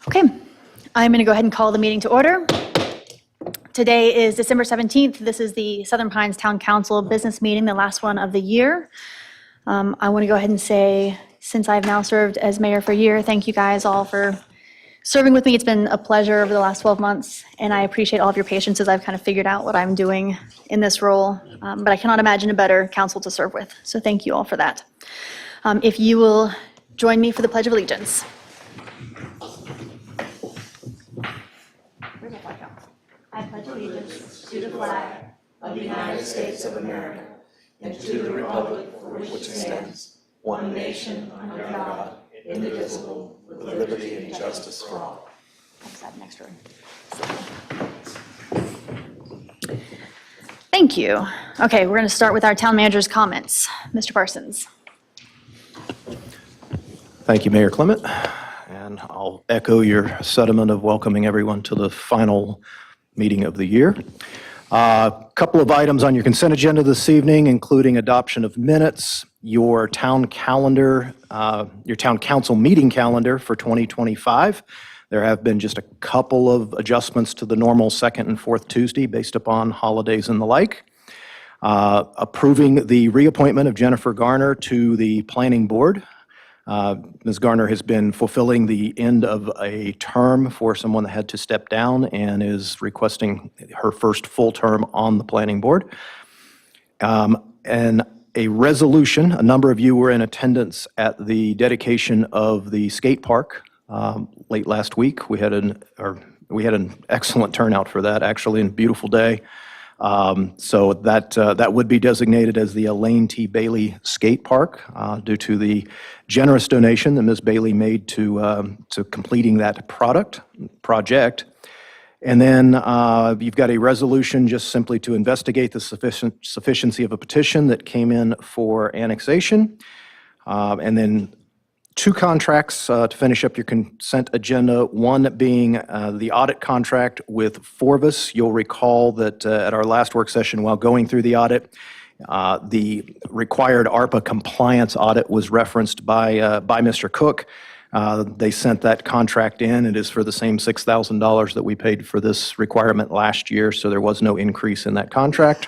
Okay, I'm going to go ahead and call the meeting to order. Today is December 17th. This is the Southern Pines Town Council business meeting, the last one of the year. I want to go ahead and say, since I've now served as mayor for a year, thank you guys all for serving with me. It's been a pleasure over the last 12 months, and I appreciate all of your patience as I've kind of figured out what I'm doing in this role. But I cannot imagine a better council to serve with, so thank you all for that. If you will join me for the Pledge of Allegiance. I pledge allegiance to the flag of the United States of America and to the republic for which it stands, one nation under God, indivisible, with liberty and justice for all. What's that next word? Thank you. Okay, we're going to start with our town manager's comments. Mr. Parsons. Thank you, Mayor Clement. And I'll echo your sentiment of welcoming everyone to the final meeting of the year. A couple of items on your consent agenda this evening, including adoption of minutes, your town calendar, your town council meeting calendar for 2025. There have been just a couple of adjustments to the normal second and fourth Tuesday based upon holidays and the like. Approving the reappointment of Jennifer Garner to the planning board. Ms. Garner has been fulfilling the end of a term for someone that had to step down and is requesting her first full term on the planning board. And a resolution, a number of you were in attendance at the dedication of the skate park late last week. We had an excellent turnout for that, actually, and a beautiful day. So that would be designated as the Elaine T. Bailey Skate Park due to the generous donation that Ms. Bailey made to completing that project. And then you've got a resolution just simply to investigate the sufficiency of a petition that came in for annexation. And then two contracts to finish up your consent agenda, one being the audit contract with Forvis. You'll recall that at our last work session, while going through the audit, the required ARPA compliance audit was referenced by Mr. Cook. They sent that contract in. It is for the same $6,000 that we paid for this requirement last year, so there was no increase in that contract.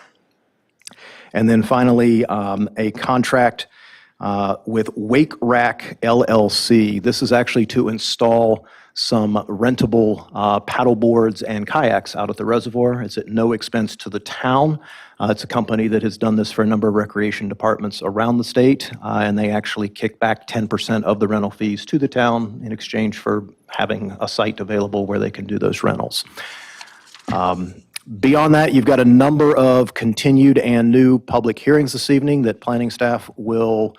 And then finally, a contract with Wake Rack LLC. This is actually to install some rentable paddle boards and kayaks out at the reservoir. It's at no expense to the town. It's a company that has done this for a number of recreation departments around the state, and they actually kick back 10% of the rental fees to the town in exchange for having a site available where they can do those rentals. Beyond that, you've got a number of continued and new public hearings this evening that planning staff will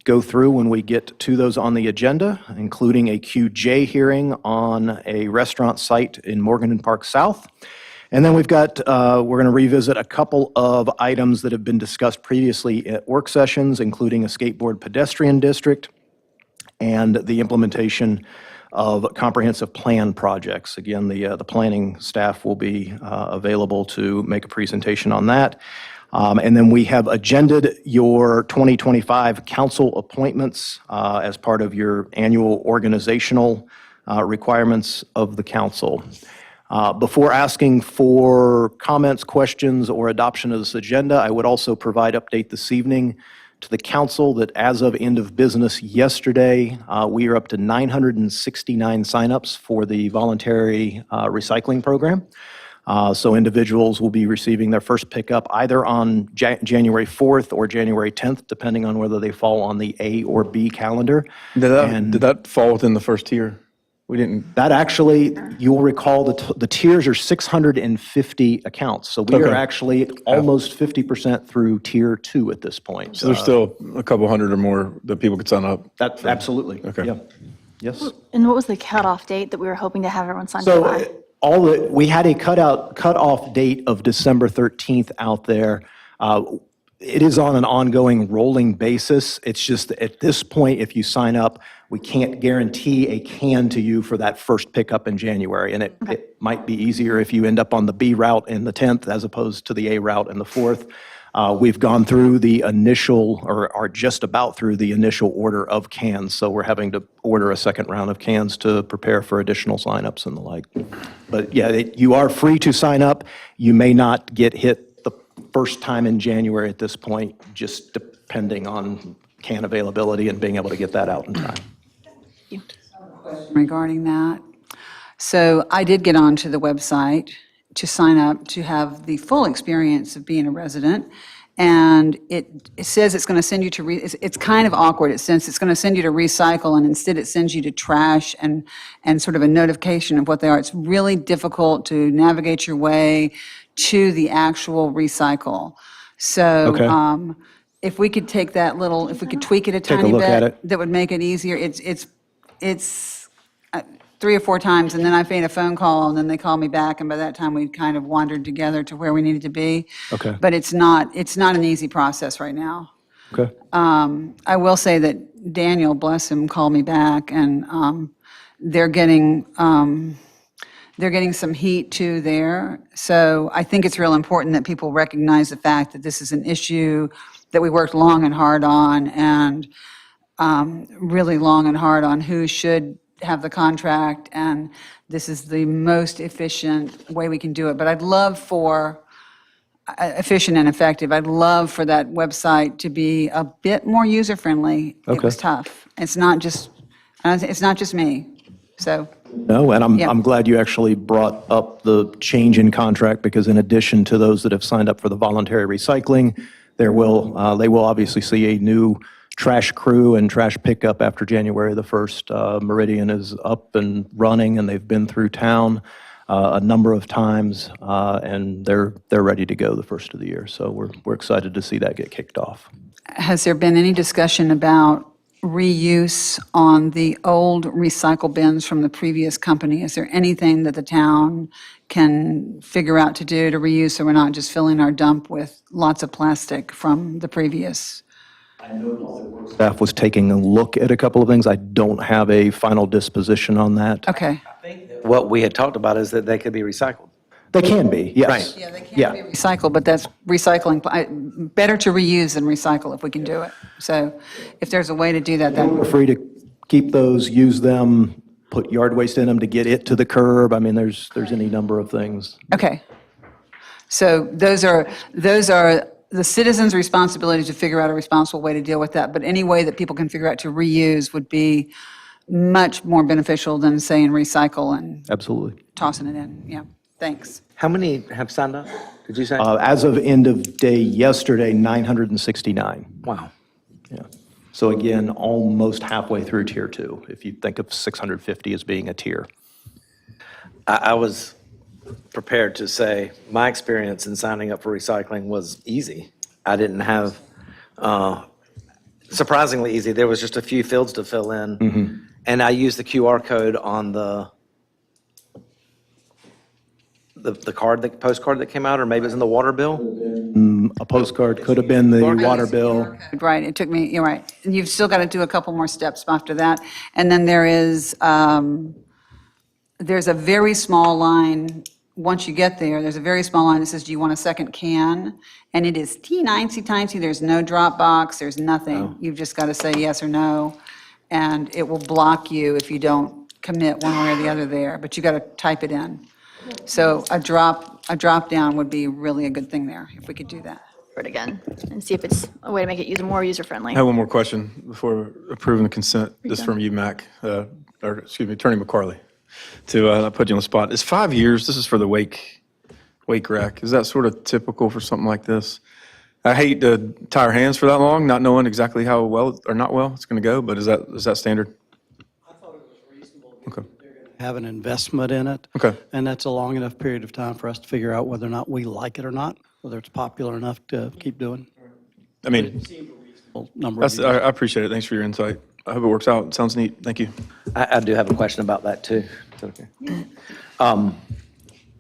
go through when we get to those on the agenda, including a QJ hearing on a restaurant site in Morganton Park South. And then we've got, we're going to revisit a couple of items that have been discussed previously at work sessions, including a skateboard pedestrian district and the implementation of comprehensive plan projects. Again, the planning staff will be available to make a presentation on that. And then we have agended your 2025 council appointments as part of your annual organizational requirements of the council. Before asking for comments, questions, or adoption of this agenda, I would also provide update this evening to the council that as of end of business yesterday, we are up to 969 signups for the voluntary recycling program. So individuals will be receiving their first pickup either on January 4th or January 10th, depending on whether they fall on the A or B calendar. Did that fall within the first tier? We didn't. That actually, you will recall the tiers are 650 accounts. So we are actually almost 50% through tier 2 at this point. So there's still a couple hundred or more that people could sign up. That absolutely. Okay. Yeah. Yes. And what was the cutoff date that we were hoping to have everyone signed up by? So we had a cutoff date of December 13th out there. It is on an ongoing rolling basis. It's just at this point, if you sign up, we can't guarantee a can to you for that first pickup in January. And it might be easier if you end up on the B route in the 10th as opposed to the A route in the 4th. We've gone through the initial, or are just about through the initial order of cans, so we're having to order a second round of cans to prepare for additional signups and the like. But yeah, you are free to sign up. You may not get hit the first time in January at this point, just depending on can availability and being able to get that out in time. Regarding that. So I did get onto the website to sign up to have the full experience of being a resident. And it says it's going to send you to, it's kind of awkward. It says it's going to send you to recycle, and instead it sends you to trash and sort of a notification of what they are. It's really difficult to navigate your way to the actual recycle. So Okay. if we could take that little, if we could tweak it a tiny look at bit, it. that would make it easier. It's 3 or 4 times, and then I made a phone call, and then they called me back, and by that time, we'd kind of wandered together to where we needed to be. Okay. But it's not an easy process right now. Okay. I will say that Daniel, bless him, called me back, and they're getting some heat too there. So I think it's real important that people recognize the fact that this is an issue that we worked long and hard on, and really long and hard on who should have the contract, and this is the most efficient way we can do it. But I'd love for, efficient and effective, I'd love for that website to be a bit more user-friendly. It was Okay. tough. It's not just me, so. No, and Yeah. I'm glad you actually brought up the change in contract, because in addition to those that have signed up for the voluntary recycling, they will obviously see a new trash crew and trash pickup after January the 1st. Meridian is up and running, and they've been through town a number of times, and they're ready to go the first of the year. So we're excited to see that get kicked off. Has there been any discussion about reuse on the old recycle bins from the previous company? Is there anything that the town can figure out to do to reuse, so we're not just filling our dump with lots of plastic from the previous? Staff was taking a look at a couple of things. I don't have a final disposition on that. Okay. What we had talked about is that they could be recycled. They can be, yes. Right. Yeah, they can Yeah. be recycled, but that's recycling, better to reuse than recycle if we can do it. So if there's a way to do that, We're then, free to keep those, use them, put yard waste in them to get it to the curb. I mean, there's any number of things. okay. So those are the citizens' responsibility to figure out a responsible way to deal with that. But any way that people can figure out to reuse would be much more beneficial than saying recycle and Absolutely. tossing it in. Yeah, thanks. How many have signed up, did you say? As of end of day yesterday, 969. Wow. Yeah. So again, almost halfway through tier 2, if you think of 650 as being a tier. I was prepared to say, my experience in signing up for recycling was easy. I didn't have, surprisingly easy. There was just a few fields to fill in. And I used the QR code on the postcard that came out, or maybe it was in the water bill. A postcard could have been the water bill. Right, it took me, you're right. And you've still got to do a couple more steps after that. And then there's a very small line, once you get there, there's a very small line that says, do you want a second can? And it is teeny-tiny, there's no drop box, there's nothing. You've just got to say yes or no, and it will block you if you don't commit one way or the other there, but you got to type it in. So a drop down would be really a good thing there, if we could do that. For it again and see if it's a way to make it more user-friendly. I have one more question before approving the consent. This is from you, Mac, or excuse me, Attorney McCarley, to not put you on the spot. Is 5 years, this is for the wake rack, is that sort of typical for something like this? I hate to tie our hands for that long, not knowing exactly how well or not well it's going to go, but is that standard? I thought it was reasonable. Okay. They're going to have an investment in it. Okay. And that's a long enough period of time for us to figure out whether or not we like it or not, whether it's popular enough to keep doing. I mean, A number of I years. appreciate it. Thanks for your insight. I hope it works out. It sounds neat. Thank you. I do have a question about that, too. Is that okay?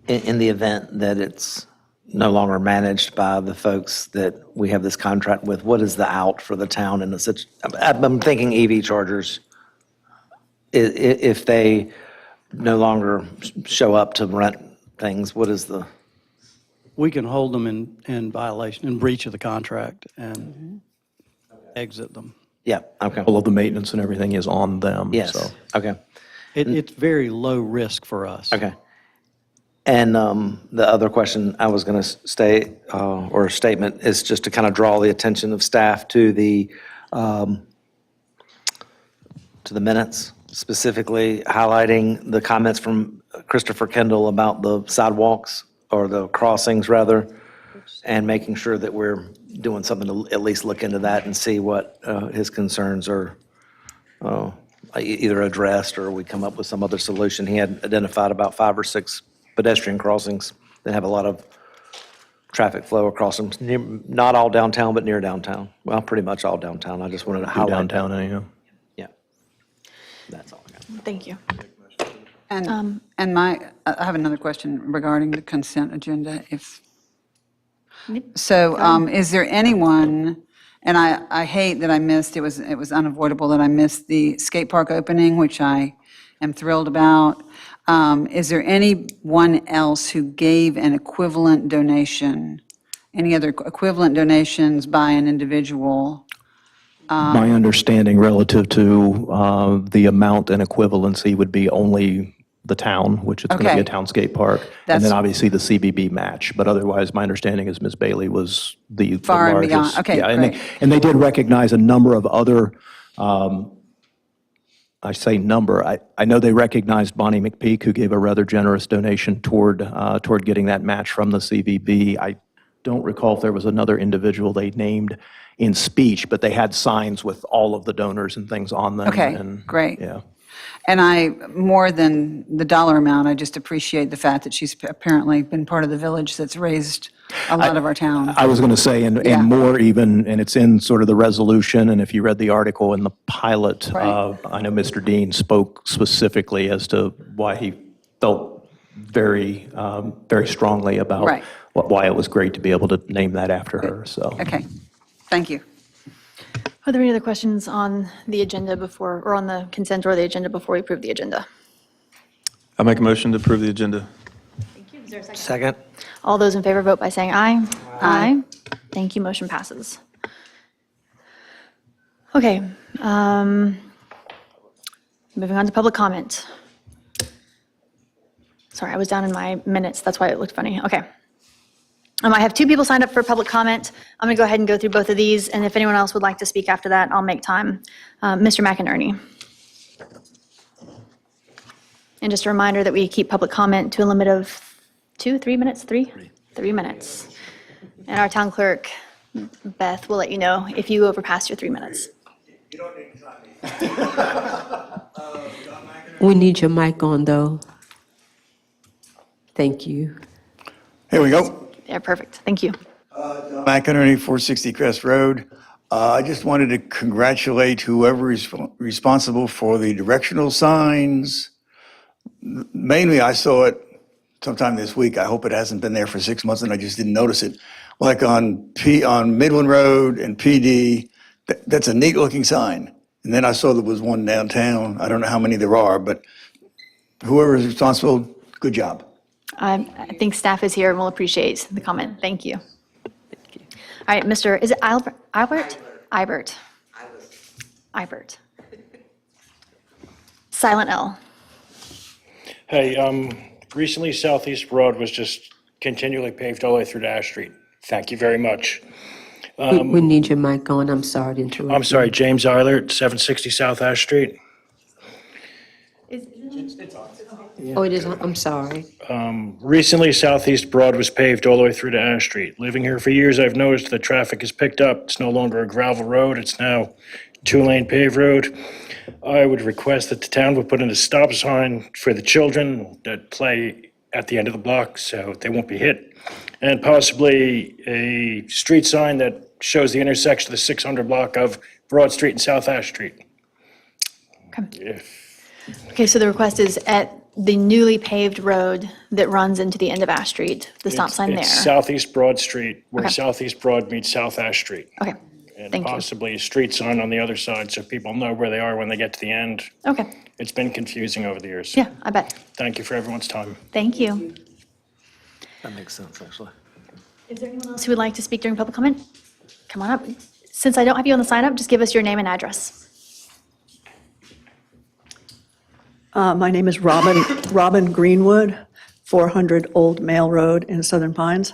In the event that it's no longer managed by the folks that we have this contract with, what is the out for the town in the I'm thinking EV chargers. If they no longer show up to rent things, what is the? we can hold them in violation, in breach of the contract and exit them. Yeah, okay. All of the maintenance and everything is on them, Yes, so. okay, It's very low risk for us. okay. And the other question I was going to state, or statement, is just to kind of draw the attention of staff to the minutes, specifically highlighting the comments from Christopher Kendall about the sidewalks, or the crossings, rather, and making sure that we're doing something to at least look into that and see what his concerns are, either addressed or we come up with some other solution. He had identified about 5 or 6 pedestrian crossings that have a lot of traffic flow across them, not all downtown, but near downtown. Well, pretty much all downtown. I just wanted to highlight that. Downtown anyhow. Yeah. That's all I got. Thank you. And I have another question regarding the consent agenda, if, so is there anyone, and I hate that I missed, it was unavoidable that I missed the skate park opening, which I am thrilled about. Is there anyone else who gave an equivalent donation, any other equivalent donations by an individual? My understanding relative to the amount and equivalency would be only the town, which is going to be Okay. a town skate park, and That's- then obviously the CBB match. But otherwise, my understanding is Ms. Bailey was the Far and beyond. largest. Okay, Yeah, great. and they did recognize a number of other, I say number, I know they recognized Bonnie McPeak, who gave a rather generous donation toward getting that match from the CVB. I don't recall if there was another individual they named in speech, but they had signs with all of the donors and things on them. Okay, and- great. Yeah. And more than the dollar amount, I just appreciate the fact that she's apparently been part of the village that's raised a lot of our town. I was going to say, and Yeah. more even, and it's in sort of the resolution, and if you read the article in the pilot, Right. I know Mr. Dean spoke specifically as to why he felt very, very strongly about Right. why it was great to be able to name that after her, so. Okay, thank you. Are there any other questions on the agenda before, or on the consent or the agenda before we approve the agenda? I make a motion to approve the agenda. Thank you. Is there a second? Second? All those in favor vote by saying aye. Aye. Thank you, motion passes. Okay, moving on to public comment. Sorry, I was down in my minutes, that's why it looked funny. Okay. I have 2 people signed up for public comment. I'm going to go ahead and go through both of these, and if anyone else would like to speak after that, I'll make time. Mr. McInerney. And just a reminder that we keep public comment to a limit of 3 minutes? 3 minutes. And our town clerk, Beth, will let you know if you overpass your 3 minutes. We need your mic on, though. Thank you. Here we go. Yeah, perfect. Thank you. McInerney, 460 Crest Road. I just wanted to congratulate whoever is responsible for the directional signs. Mainly, I saw it sometime this week. I hope it hasn't been there for 6 months and I just didn't notice it. Like on Midland Road and PD, that's a neat looking sign. And then I saw there was one downtown. I don't know how many there are, but whoever is responsible, good job. I think staff is here and will appreciate the comment. Thank you. All right, Mr., is it Albert? Ibert. Ibert. Silent L. Hey, recently Southeast Broad was just continually paved all the way through to Ash Street. Thank you very much. We need your mic on. I'm sorry to interrupt. I'm sorry, James Eilert, 760 South Ash Street. Oh, it is, I'm sorry. Recently Southeast Broad was paved all the way through to Ash Street. Living here for years, I've noticed the traffic has picked up. It's no longer a gravel road, it's now 2-lane paved road. I would request that the town would put in a stop sign for the children that play at the end of the block so they won't be hit. And possibly a street sign that shows the intersection of the 600 block of Broad Street and South Ash Street. Okay, so the request is at the newly paved road that runs into the end of Ash Street, the stop sign there. It's Southeast Broad Street, where Okay. Southeast Broad meets South Ash Street. Okay, And thank you. possibly a street sign on the other side so people know where they are when they get to the end. Okay, It's been confusing over the years. yeah, I bet. Thank you for everyone's time. Thank you. That makes sense, actually. Is there anyone else who would like to speak during public comment? Come on up. Since I don't have you on the sign up, just give us your name and address. My name is Robin Greenwood, 400 Old Mail Road in Southern Pines.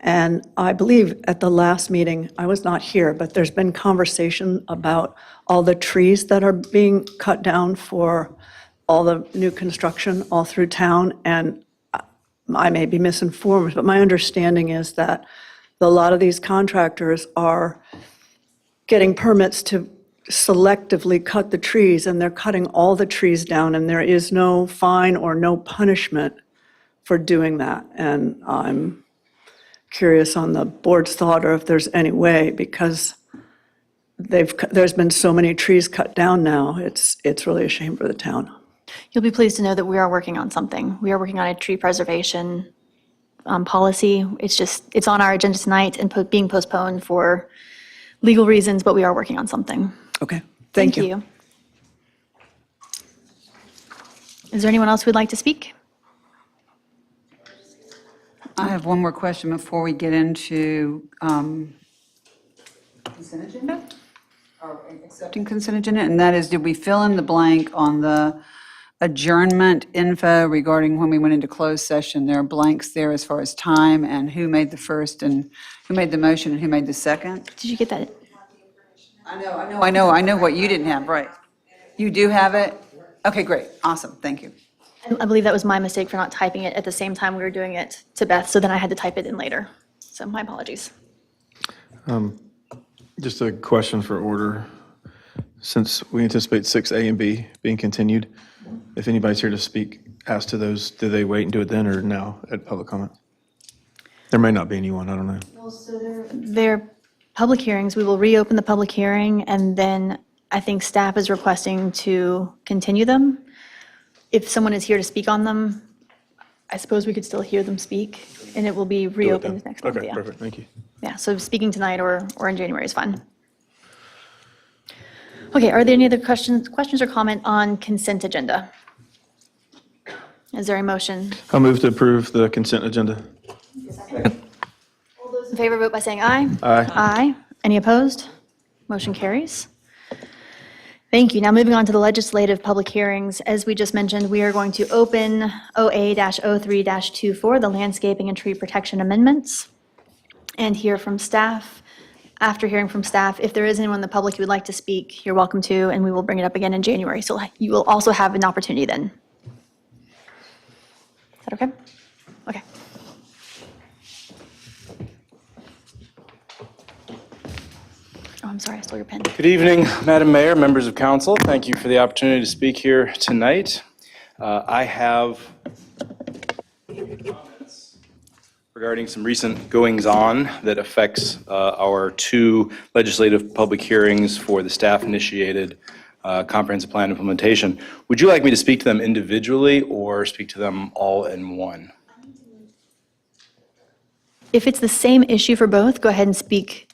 And I believe at the last meeting, I was not here, but there's been conversation about all the trees that are being cut down for all the new construction all through town. And I may be misinformed, but my understanding is that a lot of these contractors are getting permits to selectively cut the trees, and they're cutting all the trees down, and there is no fine or no punishment for doing that. And I'm curious on the board's thought, or if there's any way, because there's been so many trees cut down now, it's really a shame for the town. You'll be pleased to know that we are working on something. We are working on a tree preservation policy. It's on our agenda tonight and being postponed for legal reasons, but we are working on something. Okay, thank you. Is there anyone else who would like to speak? I have one more question before we get into consent agenda? Or accepting consent agenda, and that is, did we fill in the blank on the adjournment info regarding when we went into closed session? There are blanks there as far as time and who made the first and who made the motion and who made the second. Did you get that? I know what you didn't have, right. You do have it? Okay, great, awesome, thank you. I believe that was my mistake for not typing it at the same time we were doing it to Beth, so then I had to type it in later. So my apologies. Just a question for order. Since we anticipate 6A and B being continued, if anybody's here to speak as to those, do they wait and do it then or now at public comment? There may not be anyone, I don't know. They're public hearings. We will reopen the public hearing, and then I think staff is requesting to continue them. If someone is here to speak on them, I suppose we could still hear them speak, and it will be Do it reopened then. next month. Okay, Yeah. perfect, thank you. Yeah, so speaking tonight or in January is fine. Okay, are there any other questions or comment on consent agenda? Is there a motion? I'll move to approve the consent agenda. All those in favor, vote by saying aye. Aye. Aye. Any opposed? Motion carries. Thank you. Now moving on to the legislative public hearings. As we just mentioned, we are going to open OA-03-24, the landscaping and tree protection amendments, and hear from staff. After hearing from staff, if there is anyone in the public who would like to speak, you're welcome to, and we will bring it up again in January. So you will also have an opportunity then. Is that okay? Okay. Oh, I'm sorry, I stole your pen. Good evening, Madam Mayor, members of council. Thank you for the opportunity to speak here tonight. I have comments regarding some recent goings-on that affects our two legislative public hearings for the staff-initiated comprehensive plan implementation. Would you like me to speak to them individually or speak to them all in one? If it's the same issue for both, go ahead and speak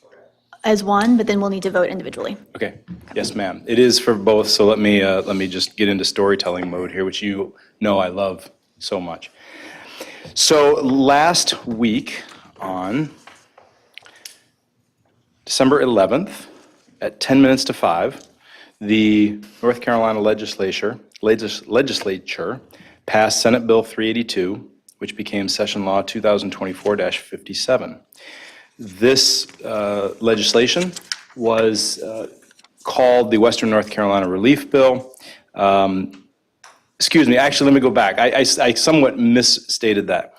as one, but then we'll need to vote individually. Okay, yes, ma'am. It is for both, so let me just get into storytelling mode here, which you know I love so much. So last week on December 11th at 10 minutes to 5, the North Carolina legislature passed Senate Bill 382, which became Session Law 2024-57. This legislation was called the Western North Carolina Relief Bill. Excuse me, actually, let me go back. I somewhat misstated that.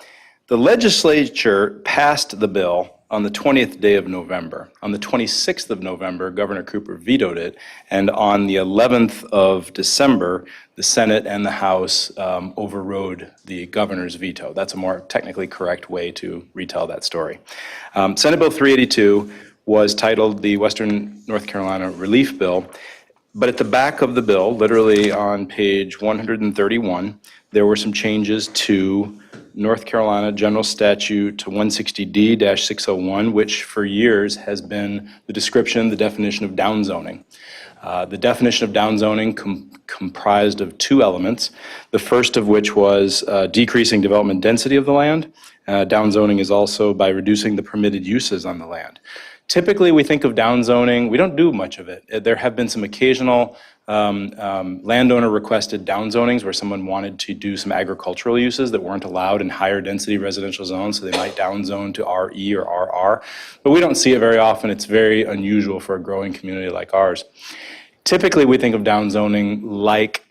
The legislature passed the bill on the 20th day of November. On the 26th of November, Governor Cooper vetoed it, and on the 11th of December, the Senate and the House overrode the governor's veto. That's a more technically correct way to retell that story. Senate Bill 382 was titled the Western North Carolina Relief Bill, but at the back of the bill, literally on page 131, there were some changes to North Carolina General Statute 160D-601, which for years has been the description, the definition of downzoning. The definition of downzoning comprised of two elements, the first of which was decreasing development density of the land. Downzoning is also by reducing the permitted uses on the land. Typically, we think of downzoning, we don't do much of it. There have been some occasional landowner-requested downzonings where someone wanted to do some agricultural uses that weren't allowed in higher density residential zones, so they might downzone to RE or RR. But we don't see it very often. It's very unusual for a growing community like ours. Typically, we think of downzoning like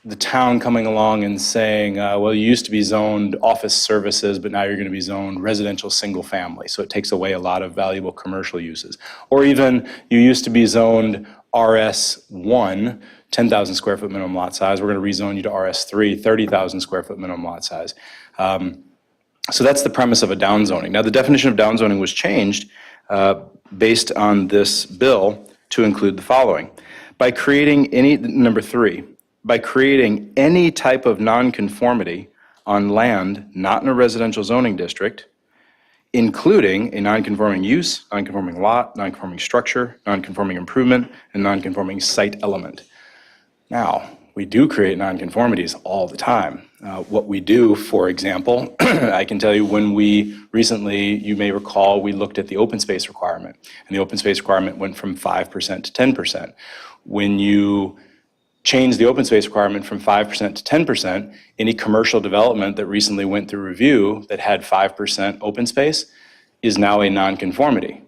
the town coming along and saying, well, you used to be zoned office services, but now you're going to be zoned residential single family. So it takes away a lot of valuable commercial uses. Or even you used to be zoned RS1, 10,000 square foot minimum lot size. We're going to rezone you to RS3, 30,000 square foot minimum lot size. So that's the premise of a downzoning. Now, the definition of downzoning was changed based on this bill to include the following. By creating number 3, by creating any type of nonconformity on land not in a residential zoning district, including a nonconforming use, nonconforming lot, nonconforming structure, nonconforming improvement, and nonconforming site element. Now, we do create nonconformities all the time. What we do, for example, I can tell you when we recently, you may recall, we looked at the open space requirement, and the open space requirement went from 5% to 10%. When you change the open space requirement from 5% to 10%, any commercial development that recently went through review that had 5% open space is now a nonconformity.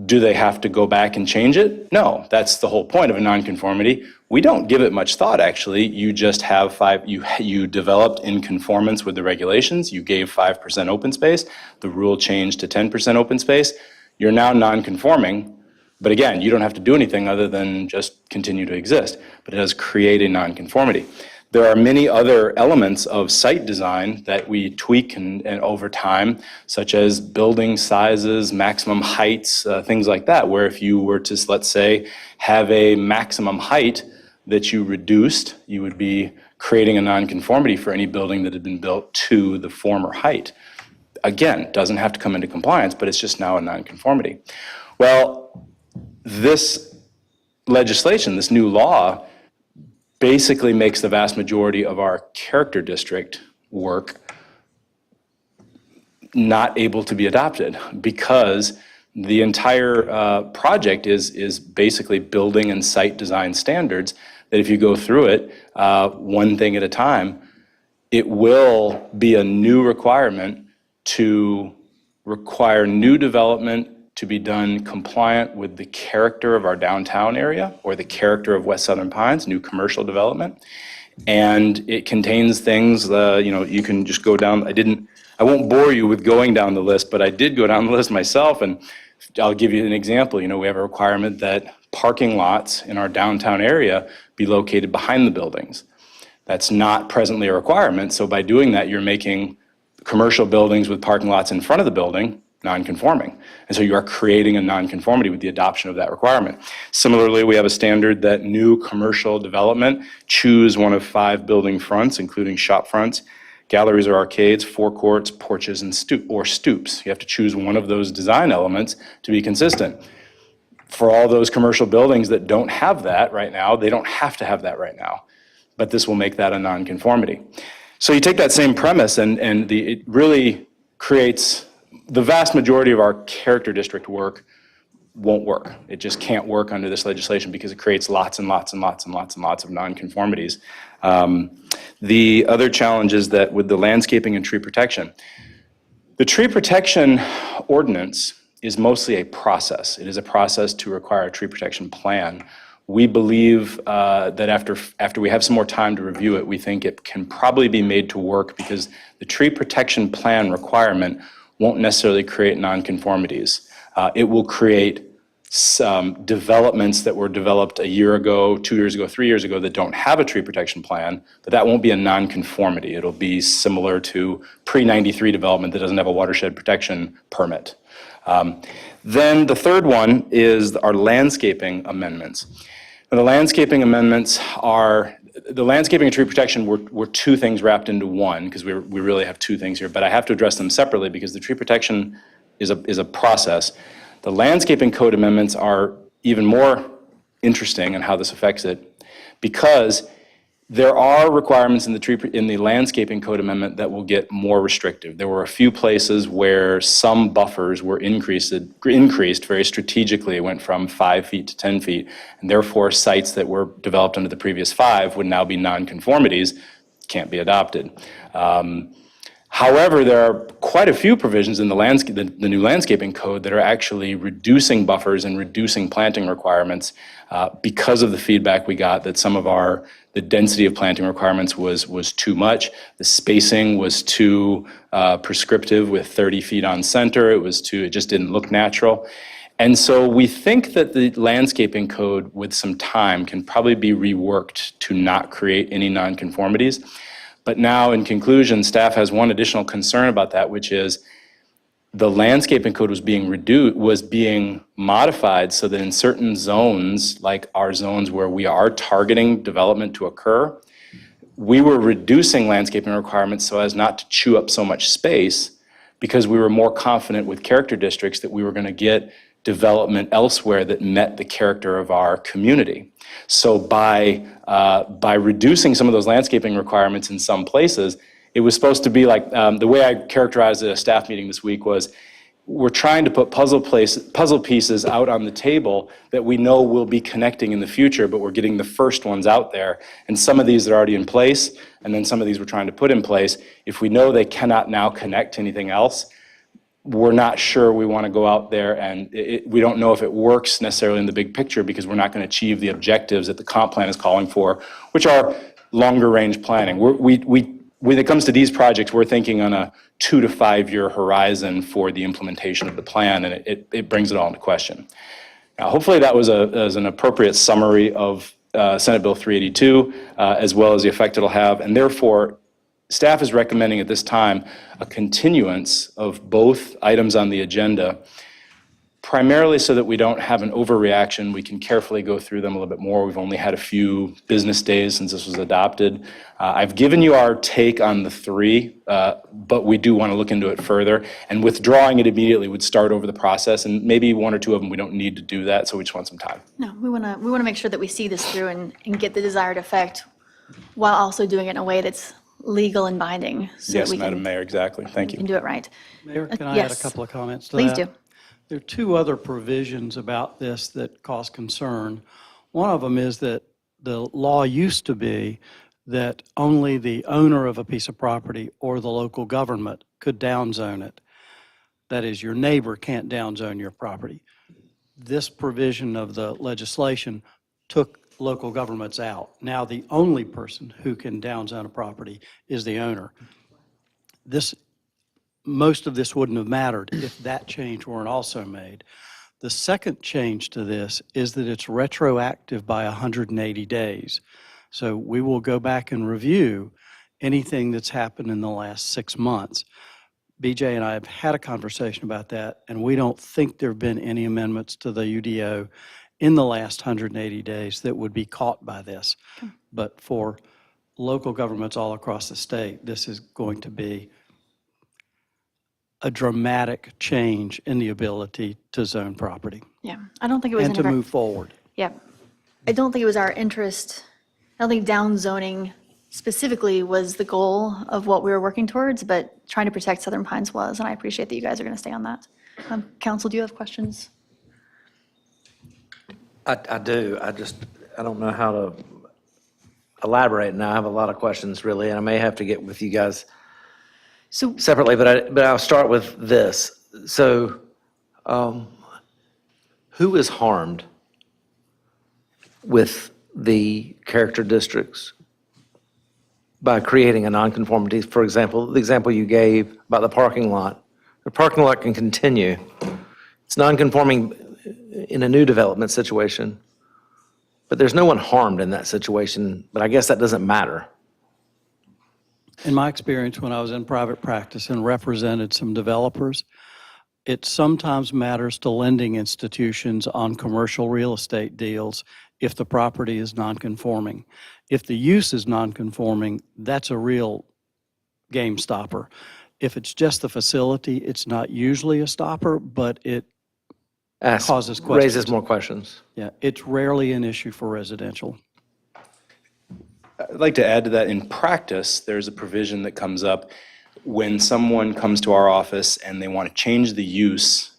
Do they have to go back and change it? No, that's the whole point of a nonconformity. We don't give it much thought, actually. You just have you developed in conformance with the regulations. You gave 5% open space. The rule changed to 10% open space. You're now nonconforming. But again, you don't have to do anything other than just continue to exist. But it does create a nonconformity. There are many other elements of site design that we tweak and over time, such as building sizes, maximum heights, things like that, where if you were to, let's say, have a maximum height that you reduced, you would be creating a nonconformity for any building that had been built to the former height. Again, doesn't have to come into compliance, but it's just now a nonconformity. Well, this legislation, this new law, basically makes the vast majority of our character district work not able to be adopted because the entire project is basically building and site design standards that if you go through it one thing at a time, it will be a new requirement to require new development to be done compliant with the character of our downtown area or the character of West Southern Pines, new commercial development. And it contains things, you can just go down, I won't bore you with going down the list, but I did go down the list myself, and I'll give you an example. We have a requirement that parking lots in our downtown area be located behind the buildings. That's not presently a requirement, so by doing that, you're making commercial buildings with parking lots in front of the building non-conforming. And so you are creating a non-conformity with the adoption of that requirement. Similarly, we have a standard that new commercial development choose one of 5 building fronts, including shop fronts, galleries or arcades, forecourts, porches, and stoops. You have to choose one of those design elements to be consistent. For all those commercial buildings that don't have that right now, they don't have to have that right now. But this will make that a non-conformity. So you take that same premise and it really creates the vast majority of our character district work won't work. It just can't work under this legislation because it creates lots and lots and lots and lots and lots of nonconformities. The other challenge is that with the landscaping and tree protection, the tree protection ordinance is mostly a process. It is a process to require a tree protection plan. We believe that after we have some more time to review it, we think it can probably be made to work because the tree protection plan requirement won't necessarily create nonconformities. It will create some developments that were developed a year ago, 2 years ago, 3 years ago that don't have a tree protection plan, but that won't be a nonconformity. It'll be similar to pre-93 development that doesn't have a watershed protection permit. Then the third one is our landscaping amendments. Now, the landscaping amendments are the landscaping and tree protection were 2 things wrapped into one, because we really have 2 things here, but I have to address them separately because the tree protection is a process. The landscaping code amendments are even more interesting and how this affects it, because there are requirements in the landscaping code amendment that will get more restrictive. There were a few places where some buffers were increased very strategically. It went from 5 feet to 10 feet, and therefore sites that were developed under the previous 5 would now be nonconformities, can't be adopted. However, there are quite a few provisions in the new landscaping code that are actually reducing buffers and reducing planting requirements because of the feedback we got that the density of planting requirements was too much. The spacing was too prescriptive with 30 feet on center. It just didn't look natural. And so we think that the landscaping code with some time can probably be reworked to not create any nonconformities. But now, in conclusion, staff has one additional concern about that, which is the landscaping code was being modified so that in certain zones, like our zones where we are targeting development to occur, we were reducing landscaping requirements so as not to chew up so much space, because we were more confident with character districts that we were going to get development elsewhere that met the character of our community. So by reducing some of those landscaping requirements in some places, it was supposed to be like, the way I characterized it at a staff meeting this week was, we're trying to put puzzle pieces out on the table that we know will be connecting in the future, but we're getting the first ones out there. And some of these are already in place, and then some of these we're trying to put in place. If we know they cannot now connect to anything else, we're not sure we want to go out there, and we don't know if it works necessarily in the big picture, because we're not going to achieve the objectives that the comp plan is calling for, which are longer range planning. When it comes to these projects, we're thinking on a 2 to 5 year horizon for the implementation of the plan, and it brings it all into question. Now, hopefully that was an appropriate summary of Senate Bill 382, as well as the effect it'll have, and therefore, staff is recommending at this time a continuance of both items on the agenda, primarily so that we don't have an overreaction. We can carefully go through them a little bit more. We've only had a few business days since this was adopted. I've given you our take on the 3, but we do want to look into it further. And withdrawing it immediately would start over the process, and maybe 1 or 2 of them we don't need to do that, so we just want some time. No, we want to make sure that we see this through and get the desired effect while also doing it in a way that's legal and binding. So Yes, that we Madam can, Mayor, exactly. Thank can you. do it right. Mayor, can I add a yes. couple of comments to Please that? do. There are 2 other provisions about this that cause concern. One of them is that the law used to be that only the owner of a piece of property or the local government could downzone it. That is, your neighbor can't downzone your property. This provision of the legislation took local governments out. Now the only person who can downzone a property is the owner. Most of this wouldn't have mattered if that change weren't also made. The second change to this is that it's retroactive by 180 days. So we will go back and review anything that's happened in the last 6 months. BJ and I have had a conversation about that, and we don't think there have been any amendments to the UDO in the last 180 days that would be caught by this. But for local governments all across the state, this is going to be a dramatic change in the ability to zone property Yeah, I don't think it was and to in our- move forward. Yeah, I don't think it was our interest. I don't think down zoning specifically was the goal of what we were working towards, but trying to protect Southern Pines was, and I appreciate that you guys are going to stay on that. Council, do you have questions? I do. I don't know how to elaborate now. I have a lot of questions, really, and I may have to get with you guys So separately, but I'll start with this. So, who is harmed with the character districts by creating a nonconformity? For example, the example you gave about the parking lot. The parking lot can continue. It's nonconforming in a new development situation, but there's no one harmed in that situation, but I guess that doesn't matter. In my experience, when I was in private practice and represented some developers, it sometimes matters to lending institutions on commercial real estate deals if the property is nonconforming. If the use is nonconforming, that's a real game stopper. If it's just the facility, it's not usually a stopper, but it causes questions. Raises more questions. Yeah, it's rarely an issue for residential. I'd like to add to that, in practice, there's a provision that comes up when someone comes to our office and they want to change the use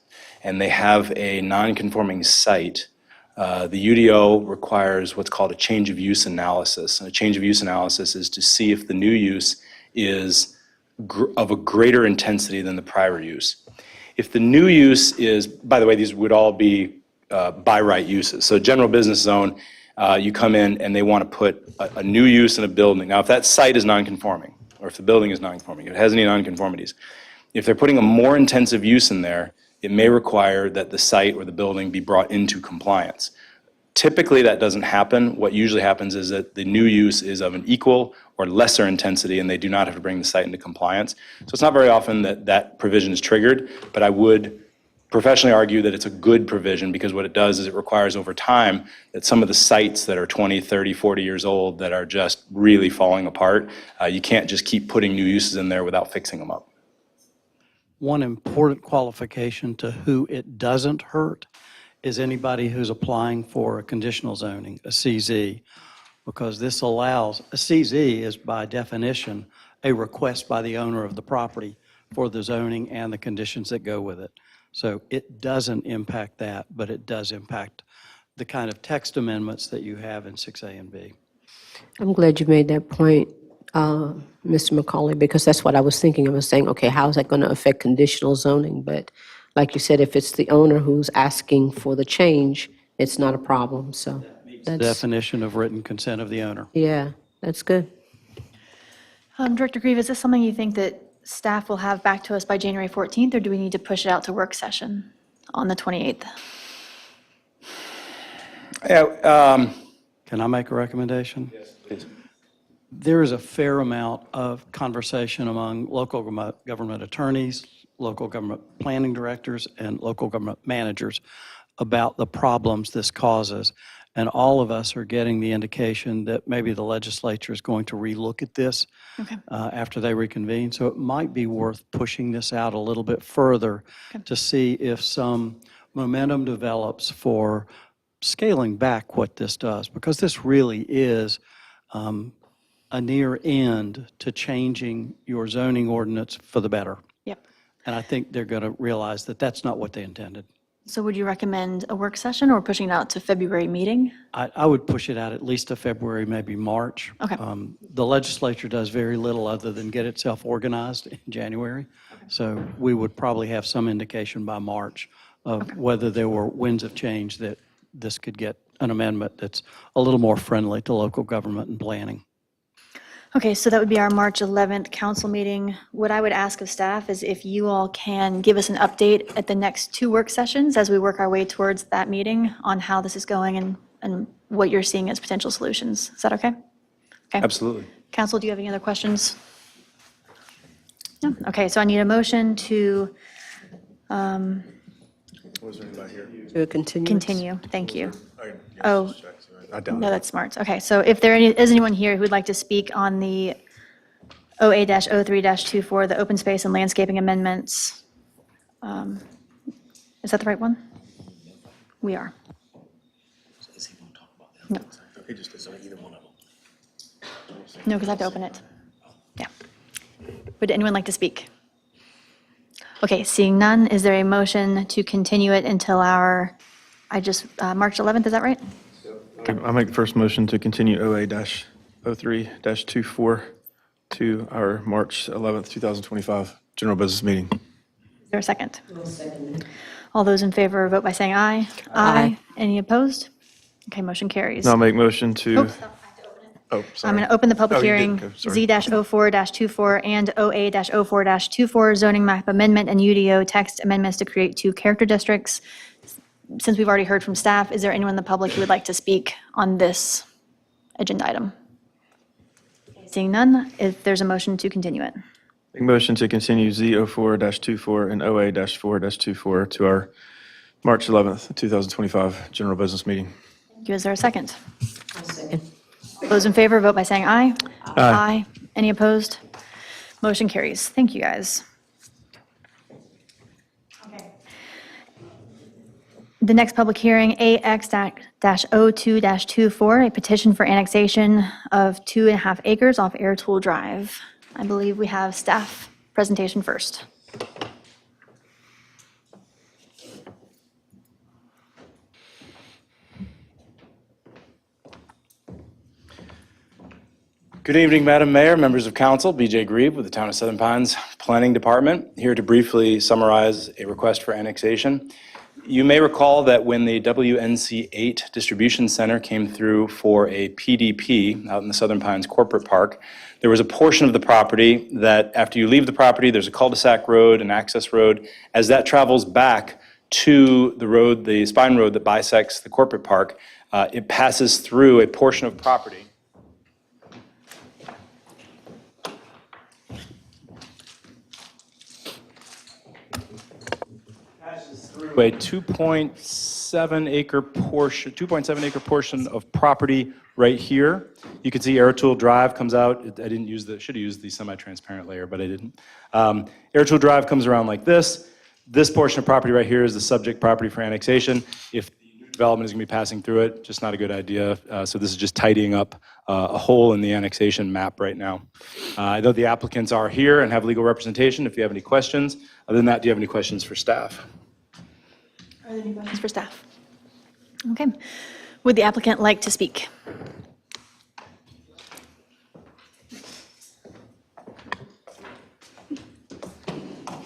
and they have a non-conforming site. The UDO requires what's called a change of use analysis. And a change of use analysis is to see if the new use is of a greater intensity than the prior use. If the new use is, by the way, these would all be by right uses. So general business zone, you come in and they want to put a new use in a building. Now, if that site is non-conforming, or if the building is non-conforming, if it has any non-conformities, if they're putting a more intensive use in there, it may require that the site or the building be brought into compliance. Typically, that doesn't happen. What usually happens is that the new use is of an equal or lesser intensity, and they do not have to bring the site into compliance. So it's not very often that that provision is triggered, but I would professionally argue that it's a good provision, because what it does is it requires over time that some of the sites that are 20, 30, 40 years old that are just really falling apart, you can't just keep putting new uses in there without fixing them up. One important qualification to who it doesn't hurt is anybody who's applying for a conditional zoning, a CZ, because this allows, a CZ is by definition a request by the owner of the property for the zoning and the conditions that go with it. So it doesn't impact that, but it does impact the kind of text amendments that you have in 6A and B. I'm glad you made that point, Mr. McCauley, because that's what I was thinking. I was saying, okay, how is that going to affect conditional zoning? But like you said, if it's the owner who's asking for the change, it's not a problem, so. The definition of written consent of the owner. Yeah, that's good. Director Grieve, is this something you think that staff will have back to us by January 14th, or do we need to push it out to work session on the 28th? Yeah, Can I make a recommendation? yes, please. There is a fair amount of conversation among local government attorneys, local government planning directors, and local government managers about the problems this causes. And all of us are getting the indication that maybe the legislature is going to relook at this after they reconvene. So it might be worth pushing this out a little bit further to see if some momentum develops for scaling back what this does, because this really is a near end to changing your zoning ordinance for the better. Yep. And I think they're going to realize that that's not what they intended. So would you recommend a work session or pushing it out to February meeting? I would push it out at least to February, maybe March. Okay. The legislature does very little other than get itself organized in January. So we would probably have some indication by March of whether there were winds of change that this could get an amendment that's a little more friendly to local government and planning. Okay, so that would be our March 11th council meeting. What I would ask of staff is if you all can give us an update at the next two work sessions as we work our way towards that meeting on how this is going and what you're seeing as potential solutions. Is that okay? Okay. Absolutely. Council, do you have any other questions? No? Okay, so I need a motion to To continue. continue. Thank you. Oh, I doubt no, it. that's smart. Okay, so if there is anyone here who would like to speak on the OA-03-24, the open space and landscaping amendments, is that the right one? We are. No. No, because I have to open it. Yeah. Would anyone like to speak? Okay, seeing none, is there a motion to continue it until our, March 11th, is that right? I make the first motion to continue OA-03-24 to our March 11th, 2025 general business meeting. Is there a second? All those in favor vote by saying aye. Aye. Any opposed? Okay, motion carries. Now I'll make motion to, Oops. oh, sorry. I'm going to open the public Oh, you did hearing, go, sorry. Z-04-24 and OA-04-24 zoning map amendment and UDO text amendments to create two character districts. Since we've already heard from staff, is there anyone in the public who would like to speak on this agenda item? Seeing none, if there's a motion to continue it. Make motion to continue Z04-24 and OA-4-24 to our March 11th, 2025 general business meeting. Thank you. Is there a second? Those in favor, vote by saying aye. Aye. Any opposed? Motion carries. Thank you, guys. The next public hearing, AX-02-24, a petition for annexation of 2.5 acres off Air Tool Drive. I believe we have staff presentation first. Good evening, Madam Mayor, members of council. BJ Grieve with the Town of Southern Pines Planning Department, here to briefly summarize a request for annexation. You may recall that when the WNC 8 Distribution Center came through for a PDP out in the Southern Pines Corporate Park, there was a portion of the property that after you leave the property, there's a cul-de-sac road, an access road. As that travels back to the road, the spine road that bisects the corporate park, it passes through a portion of property. A 2.7 acre portion of property right here. You can see Air Tool Drive comes out. I didn't use should have used the semi-transparent layer, but I didn't. Air Tool Drive comes around like this. This portion of property right here is the subject property for annexation. If the new development is going to be passing through it, just not a good idea. So this is just tidying up a hole in the annexation map right now. I know the applicants are here and have legal representation if you have any questions. Other than that, do you have any questions for staff? Are there any questions for staff? Okay. Would the applicant like to speak?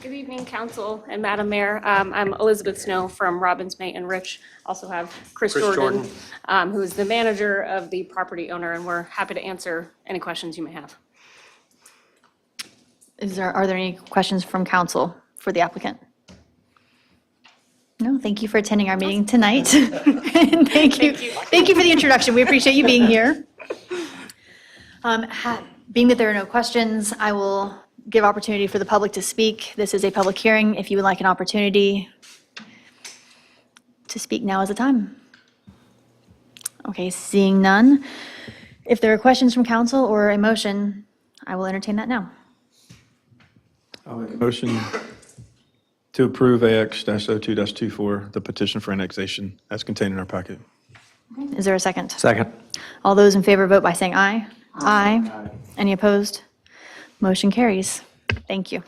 Good evening, Council and Madam Mayor. I'm Elizabeth Snow from Robbins, May and Rich. Also have Chris Jordan, who is the manager of the property owner, and we're happy to answer any questions you may have. Are there any questions from council for the applicant? No, thank you for attending our meeting tonight. And thank you for the introduction. We appreciate you being here. Being that there are no questions, I will give opportunity for the public to speak. This is a public hearing. If you would like an opportunity to speak, now is the time. Okay, seeing none. If there are questions from council or a motion, I will entertain that now. I'll make a motion to approve AX-02-24, the petition for annexation as contained in our packet. Is there a second? Second. All those in favor vote by saying aye. Aye. Any opposed? Motion carries. Thank you.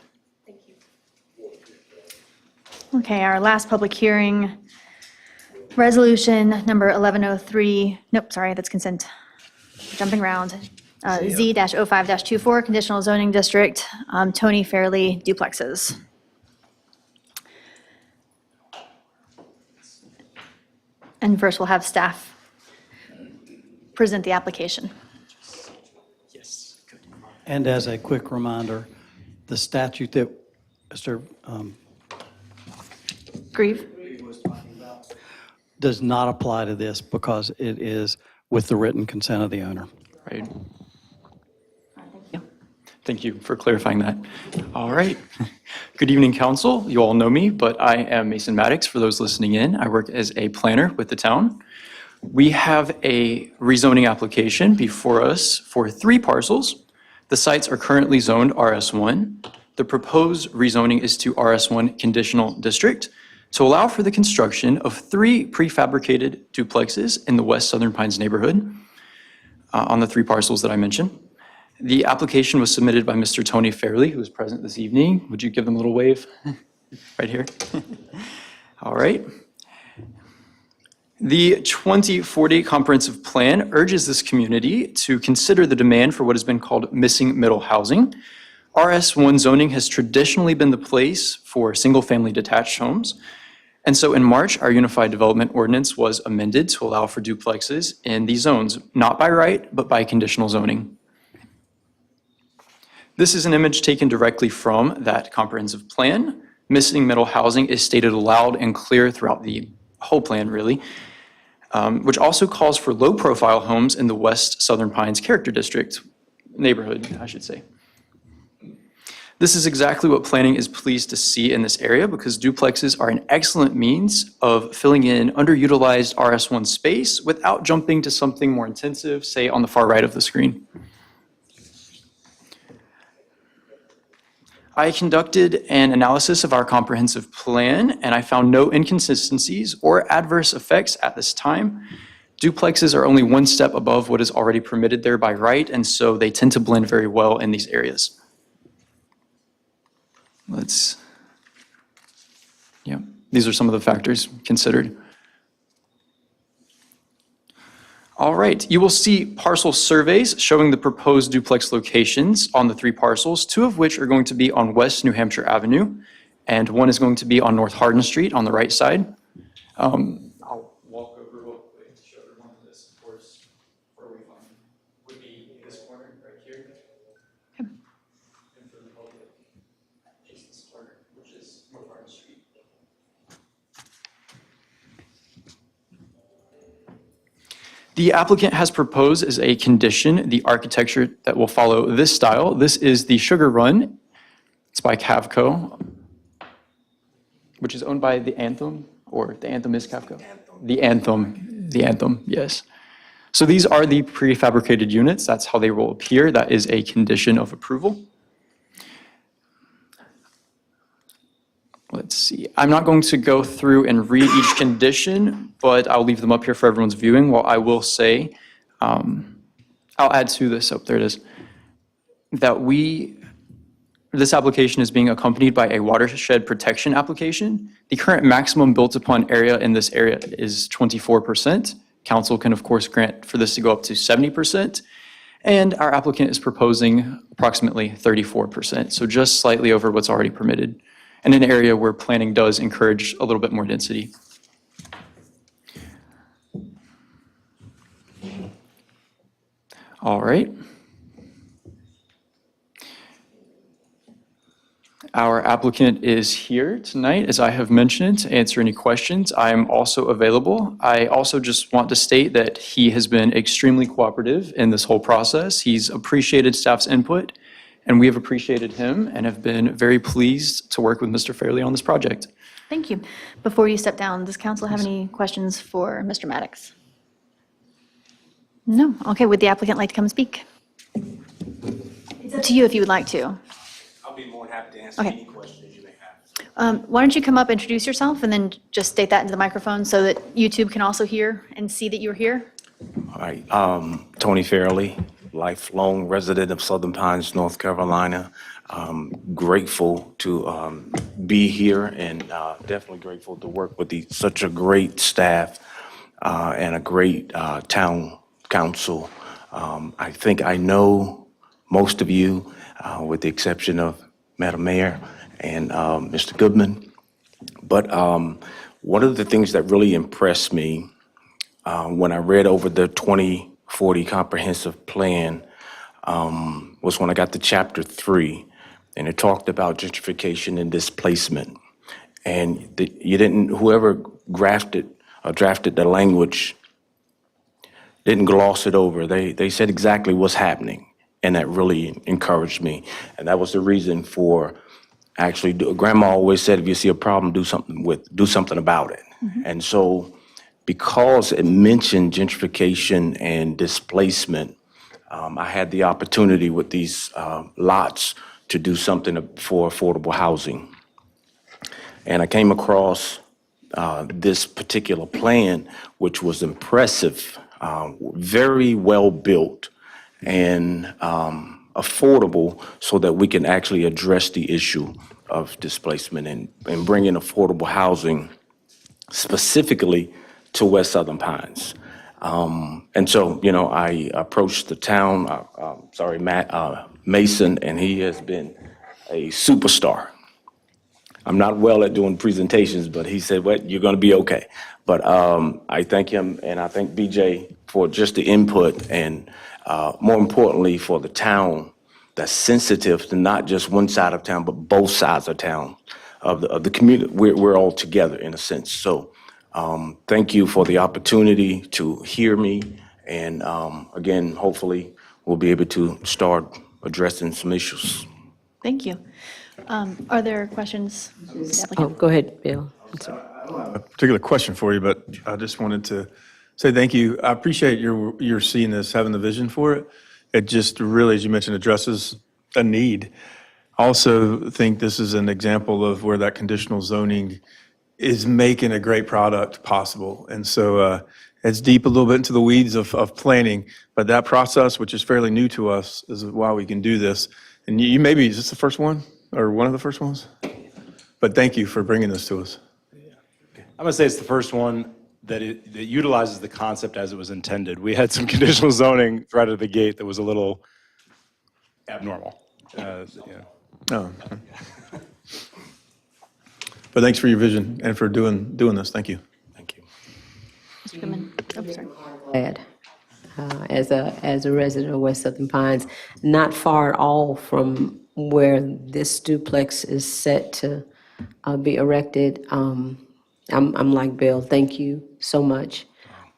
Okay, our last public hearing, resolution number 1103, nope, sorry, that's consent. Jumping around. Z-05-24, conditional zoning district, Tony Fairley duplexes. And first, we'll have staff present the application. And as a quick reminder, the statute that Mr. Grieve? does not apply to this because it is with the written consent of the owner. Right. Thank you. Thank you for clarifying that. All right. Good evening, council. You all know me, but I am Mason Maddox. For those listening in, I work as a planner with the town. We have a rezoning application before us for 3 parcels. The sites are currently zoned RS1. The proposed rezoning is to RS1 conditional district to allow for the construction of 3 prefabricated duplexes in the West Southern Pines neighborhood on the 3 parcels that I mentioned. The application was submitted by Mr. Tony Fairley, who is present this evening. Would you give them a little wave right here? All right. The 2040 comprehensive plan urges this community to consider the demand for what has been called missing middle housing. RS1 zoning has traditionally been the place for single-family detached homes. And so in March, our Unified Development Ordinance was amended to allow for duplexes in these zones, not by right, but by conditional zoning. This is an image taken directly from that comprehensive plan. Missing middle housing is stated loud and clear throughout the whole plan, really, which also calls for low-profile homes in the West Southern Pines Character District neighborhood, I should say. This is exactly what planning is pleased to see in this area because duplexes are an excellent means of filling in underutilized RS1 space without jumping to something more intensive, say on the far right of the screen. I conducted an analysis of our comprehensive plan, and I found no inconsistencies or adverse effects at this time. Duplexes are only one step above what is already permitted there by right, and so they tend to blend very well in these areas. These are some of the factors considered. All right, you will see parcel surveys showing the proposed duplex locations on the 3 parcels, 2 of which are going to be on West New Hampshire Avenue, and 1 is going to be on North Hardin Street on the right side. I'll walk over real quick to show everyone this, of course, where we would be in this corner right here. And for the public, this corner, which is North Hardin Street. The applicant has proposed as a condition the architecture that will follow this style. This is the Sugar Run. It's by Cavco, which is owned by the Anthem, or the Anthem is Cavco? The Anthem, yes. So these are the prefabricated units. That's how they will appear. That is a condition of approval. Let's see. I'm not going to go through and read each condition, but I'll leave them up here for everyone's viewing. Well, I will say, I'll add to this, oh, there it is, that this application is being accompanied by a watershed protection application. The current maximum built upon area in this area is 24%. Council can, of course, grant for this to go up to 70%. And our applicant is proposing approximately 34%, so just slightly over what's already permitted, in an area where planning does encourage a little bit more density. All right. Our applicant is here tonight, as I have mentioned, to answer any questions. I am also available. I also just want to state that he has been extremely cooperative in this whole process. He's appreciated staff's input, and we have appreciated him and have been very pleased to work with Mr. Fairley on this project. Thank you. Before you step down, does council have any questions for Mr. Maddox? No? Okay, would the applicant like to come and speak? It's up to you if you would like to. I'll be more than happy to answer Okay. any questions you may have. Why don't you come up, introduce yourself, and then just state that into the microphone so that YouTube can also hear and see that you're here? All right, Tony Fairley, lifelong resident of Southern Pines, North Carolina. Grateful to be here and definitely grateful to work with such a great staff and a great town council. I think I know most of you, with the exception of Madam Mayor and Mr. Goodman. But one of the things that really impressed me when I read over the 2040 comprehensive plan was when I got to chapter 3, and it talked about gentrification and displacement. And whoever drafted the language didn't gloss it over. They said exactly what's happening, and that really encouraged me. And that was the reason for actually, Grandma always said, if you see a problem, do something about it. Mm-hmm. And so, because it mentioned gentrification and displacement, I had the opportunity with these lots to do something for affordable housing. And I came across this particular plan, which was impressive, very well built, and affordable, so that we can actually address the issue of displacement and bring in affordable housing specifically to West Southern Pines. And so, I approached the town, Mason, and he has been a superstar. I'm not well at doing presentations, but he said, well, you're going to be okay. But I thank him, and I thank BJ for just the input, and more importantly, for the town that's sensitive to not just one side of town, but both sides of town, of the community. We're all together in a sense. So thank you for the opportunity to hear me. And again, hopefully we'll be able to start addressing some issues. Thank you. Are there questions? Oh, go ahead, Bill. I'm sorry. A particular question for you, but I just wanted to say thank you. I appreciate your seeing this, having the vision for it. It just really, as you mentioned, addresses a need. Also think this is an example of where that conditional zoning is making a great product possible. And so it's deep a little bit into the weeds of planning, but that process, which is fairly new to us, is why we can do this. And you maybe, is this the first one or one of the first ones? But thank you for bringing this to us. I'm gonna say it's the first one that that utilizes the concept as it was intended. We had some conditional zoning right out of the gate that was a little abnormal. Yeah. Oh. But thanks for your vision and for doing this. Thank you. Thank you. Mr. Goodman? Oh, sorry. Glad, as a resident of West Southern Pines, not far at all from where this duplex is set to be erected. I'm like Bill, thank you so much.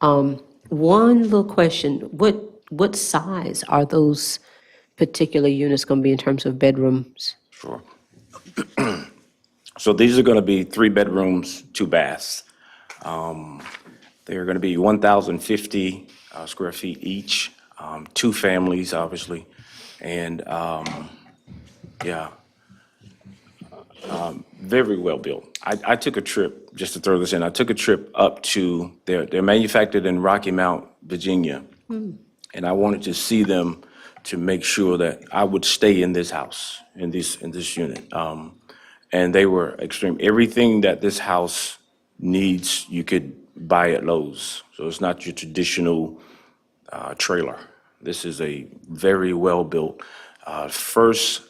One little question, what size are those particular units going to be in terms of bedrooms? Sure. So these are going to be 3 bedrooms, 2 baths. They're going to be 1,050 square feet each, 2 families, obviously. And yeah, very well built. I took a trip, just to throw this in, I took a trip up to, they're manufactured in Rocky Mount, Virginia. And I wanted to see them to make sure that I would stay in this house, in this unit. And they were extreme. Everything that this house needs, you could buy at Lowe's. So it's not your traditional trailer. This is a very well-built, first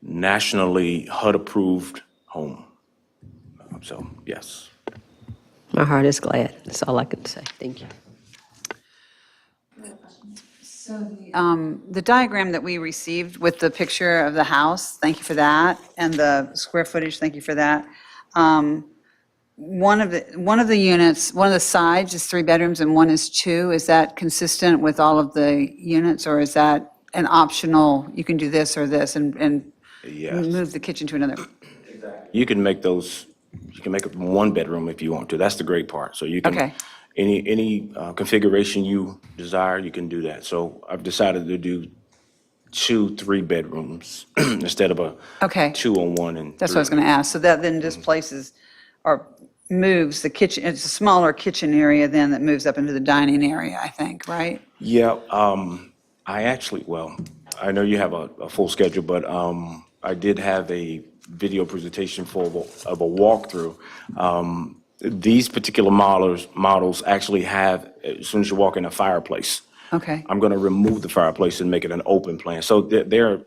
nationally HUD-approved home. So, yes. My heart is glad. That's all I can say. Thank you. The diagram that we received with the picture of the house, thank you for that, and the square footage, thank you for that. One of the units, one of the sides is 3 bedrooms and one is 2. Is that consistent with all of the units, or is that an optional, you can do this or this and Yes. move the kitchen to another? You can make those, you can make it 1 bedroom if you want to. That's the great part. So you can, Okay. any configuration you desire, you can do that. So I've decided to do 2 3 bedrooms instead of a Okay. 2 on 1 and 3. That's what I was going to ask. So that then displaces or moves the kitchen, it's a smaller kitchen area then that moves up into the dining area, I think, right? Yeah, I actually, well, I know you have a full schedule, but I did have a video presentation of a walkthrough. These particular models actually have, as soon as you walk in, a fireplace. Okay. I'm going to remove the fireplace and make it an open plan. So they're,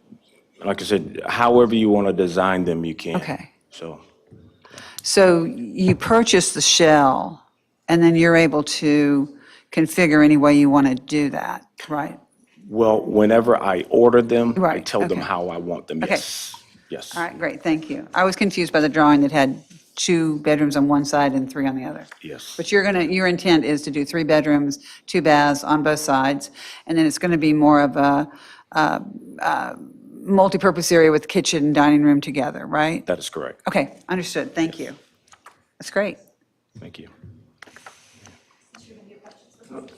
like I said, however you want to design them, you can. Okay. So, So you purchase the shell, and then you're able to configure any way you want to do that, right? well, whenever I order them, I Right, tell them okay. how I want them. Okay. Yes, yes. All right, great, thank you. I was confused by the drawing that had 2 bedrooms on one side and 3 on the other. Yes. But your intent is to do 3 bedrooms, 2 baths on both sides, and then it's going to be more of a multipurpose area with kitchen and dining room together, right? That is correct. Okay, understood, thank you. That's great. Thank you.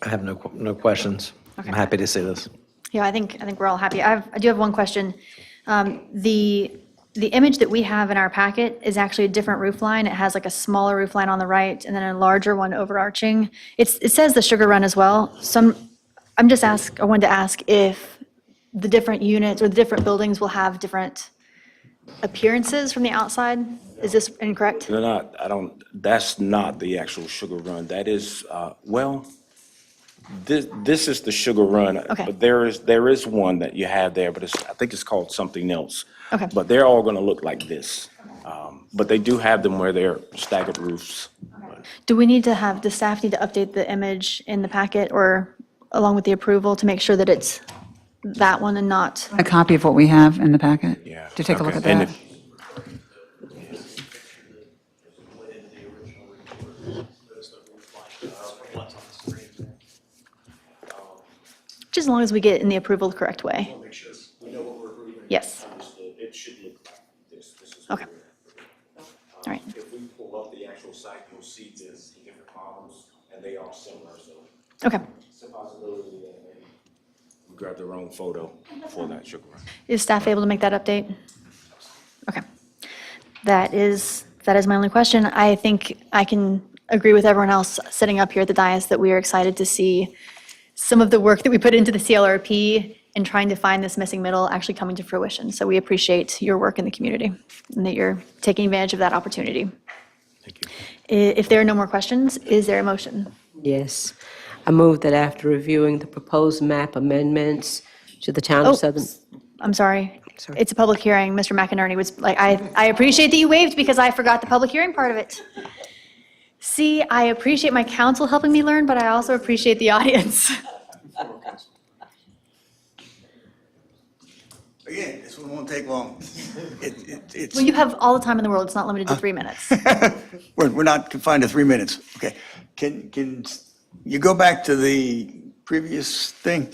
I have no questions. I'm happy to see this. Yeah, I think we're all happy. I do have one question. The image that we have in our packet is actually a different roof line. It has like a smaller roof line on the right and then a larger one overarching. It says the Sugar Run as well. So I wanted to ask if the different units or the different buildings will have different appearances from the outside. Is this incorrect? They're not, that's not the actual Sugar Run. That is, this is the Sugar Run. Okay. But there is one that you have there, but I think it's called something else. Okay. But they're all going to look like this. But they do have them where they're staggered roofs. Do we need to have, the staff need to update the image in the packet or along with the approval to make sure that it's that one and not? A copy of what we have in the packet? Yeah. To take a look Okay. at And that? if- Just as long as we get it in the approval the correct way. Yes. It should look like this. This is. Okay. All right. If we pull up the actual site, you'll see this, the different models, and they are similar, so Okay. it's a possibility that maybe we grab their own photo for that Sugar Run. Is staff able to make that update? Okay. That is my only question. I think I can agree with everyone else sitting up here at the dais that we are excited to see some of the work that we put into the CLRP and trying to find this missing middle actually coming to fruition. So we appreciate your work in the community and that you're taking advantage of that opportunity. Thank you. If there are no more questions, is there a motion? Yes. I move that after reviewing the proposed map amendments to the town Oh, of Southern. I'm sorry. Sorry. It's a public hearing. Mr. McInerney was like, I appreciate that you waived because I forgot the public hearing part of it. See, I appreciate my counsel helping me learn, but I also appreciate the audience. Again, this one won't take long. It's, Well, you have all the time in the world. It's not limited to 3 minutes. we're not confined to 3 minutes. Okay. Can you go back to the previous thing?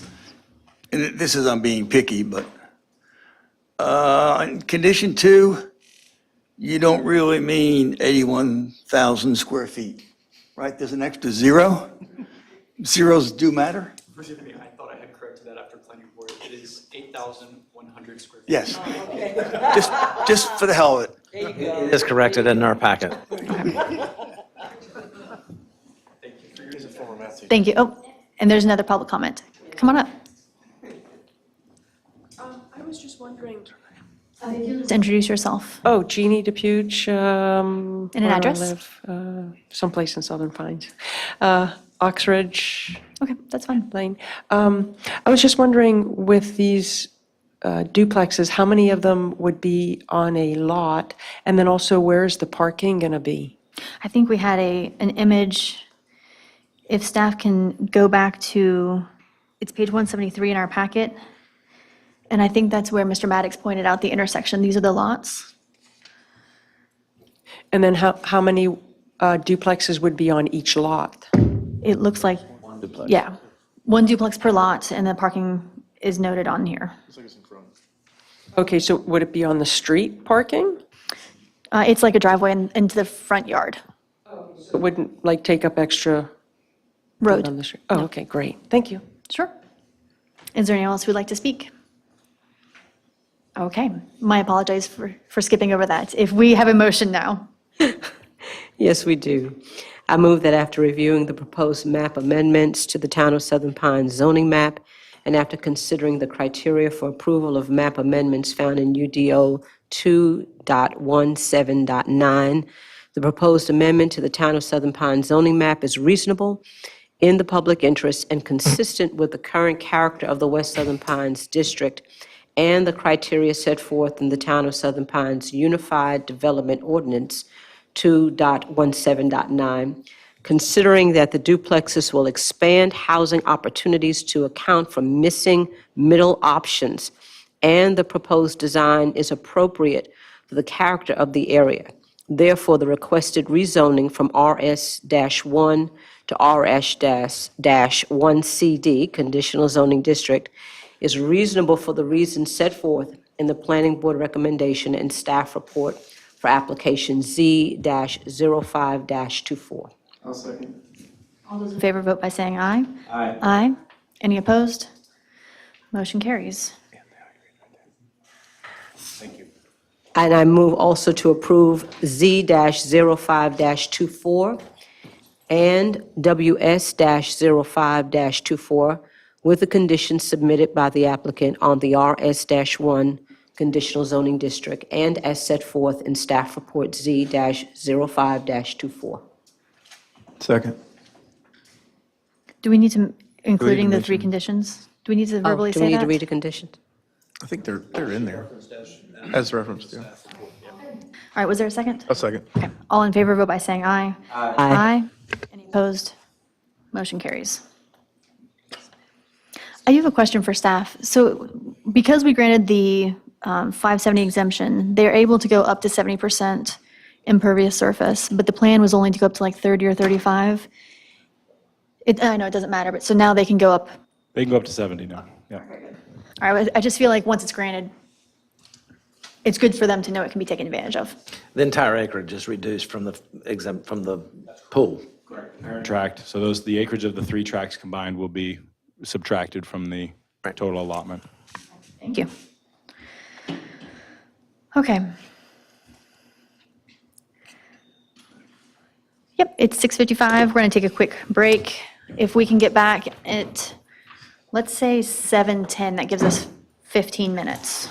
And this is, I'm being picky, but in condition 2, you don't really mean 81,000 square feet, right? There's an extra 0? Zeros do matter? Forgive me, I thought I had corrected that after planning board. It is 8,100 square feet. Yes. Just for the hell of it. It is corrected in our packet. Thank you. Oh, and there's another public comment. Come on up. I was just wondering. Just introduce yourself. Oh, Jeannie DePuge. And an where do I address? live? Someplace in Southern Pines. Oxridge Okay, that's fine. Lane. I was just wondering, with these duplexes, how many of them would be on a lot? And then also, where's the parking going to be? I think we had an image. If staff can go back to, it's page 173 in our packet. And I think that's where Mr. Maddox pointed out the intersection. These are the lots. And then how many duplexes would be on each lot? It looks like, yeah, 1 duplex per lot, and the parking is noted on here. Okay, so would it be on the street parking? It's like a driveway into the front yard. It wouldn't like take up extra Road. on the street? Oh, okay, great. Thank you. Sure. Is there anyone else who'd like to speak? Okay, my apologies for skipping over that. If we have a motion now. Yes, we do. I move that after reviewing the proposed map amendments to the Town of Southern Pines zoning map, and after considering the criteria for approval of map amendments found in UDO 2.17.9, the proposed amendment to the Town of Southern Pines zoning map is reasonable, in the public interest, and consistent with the current character of the West Southern Pines district and the criteria set forth in the Town of Southern Pines Unified Development Ordinance 2.17.9, considering that the duplexes will expand housing opportunities to account for missing middle options, and the proposed design is appropriate for the character of the area. Therefore, the requested rezoning from RS-1 to RS-1CD, Conditional Zoning District, is reasonable for the reasons set forth in the Planning Board recommendation and staff report for application Z-05-24. All those in favor vote by saying aye. Aye. Aye. Any opposed? Motion carries. And I move also to approve Z-05-24 and WS-05-24 with the conditions submitted by the applicant on the RS-1 Conditional Zoning District and as set forth in staff report Z-05-24. Second. Do we need to, including the 3 mention- conditions? Do we need to Oh, verbally do say we need that? to read the conditions? I think they're in there. As referenced, yeah. All right, was there a second? A second. Okay, all in favor vote by saying aye. Aye. Any opposed? Motion carries. I have a question for staff. So because we granted the 570 exemption, they're able to go up to 70% impervious surface, but the plan was only to go up to like 30 or 35. I know it doesn't matter, but so now they can go up. They can go up to 70 now, yeah. All right, I just feel like once it's granted, it's good for them to know it can be taken advantage of. The entire acreage is reduced from the exempt, from the pool. Parent tract, so the acreage of the 3 tracts combined will be subtracted from the total allotment. Thank you. Okay, Yep, it's 6:55. We're going to take a quick break. If we can get back at, let's say 7:10, that gives us 15 minutes.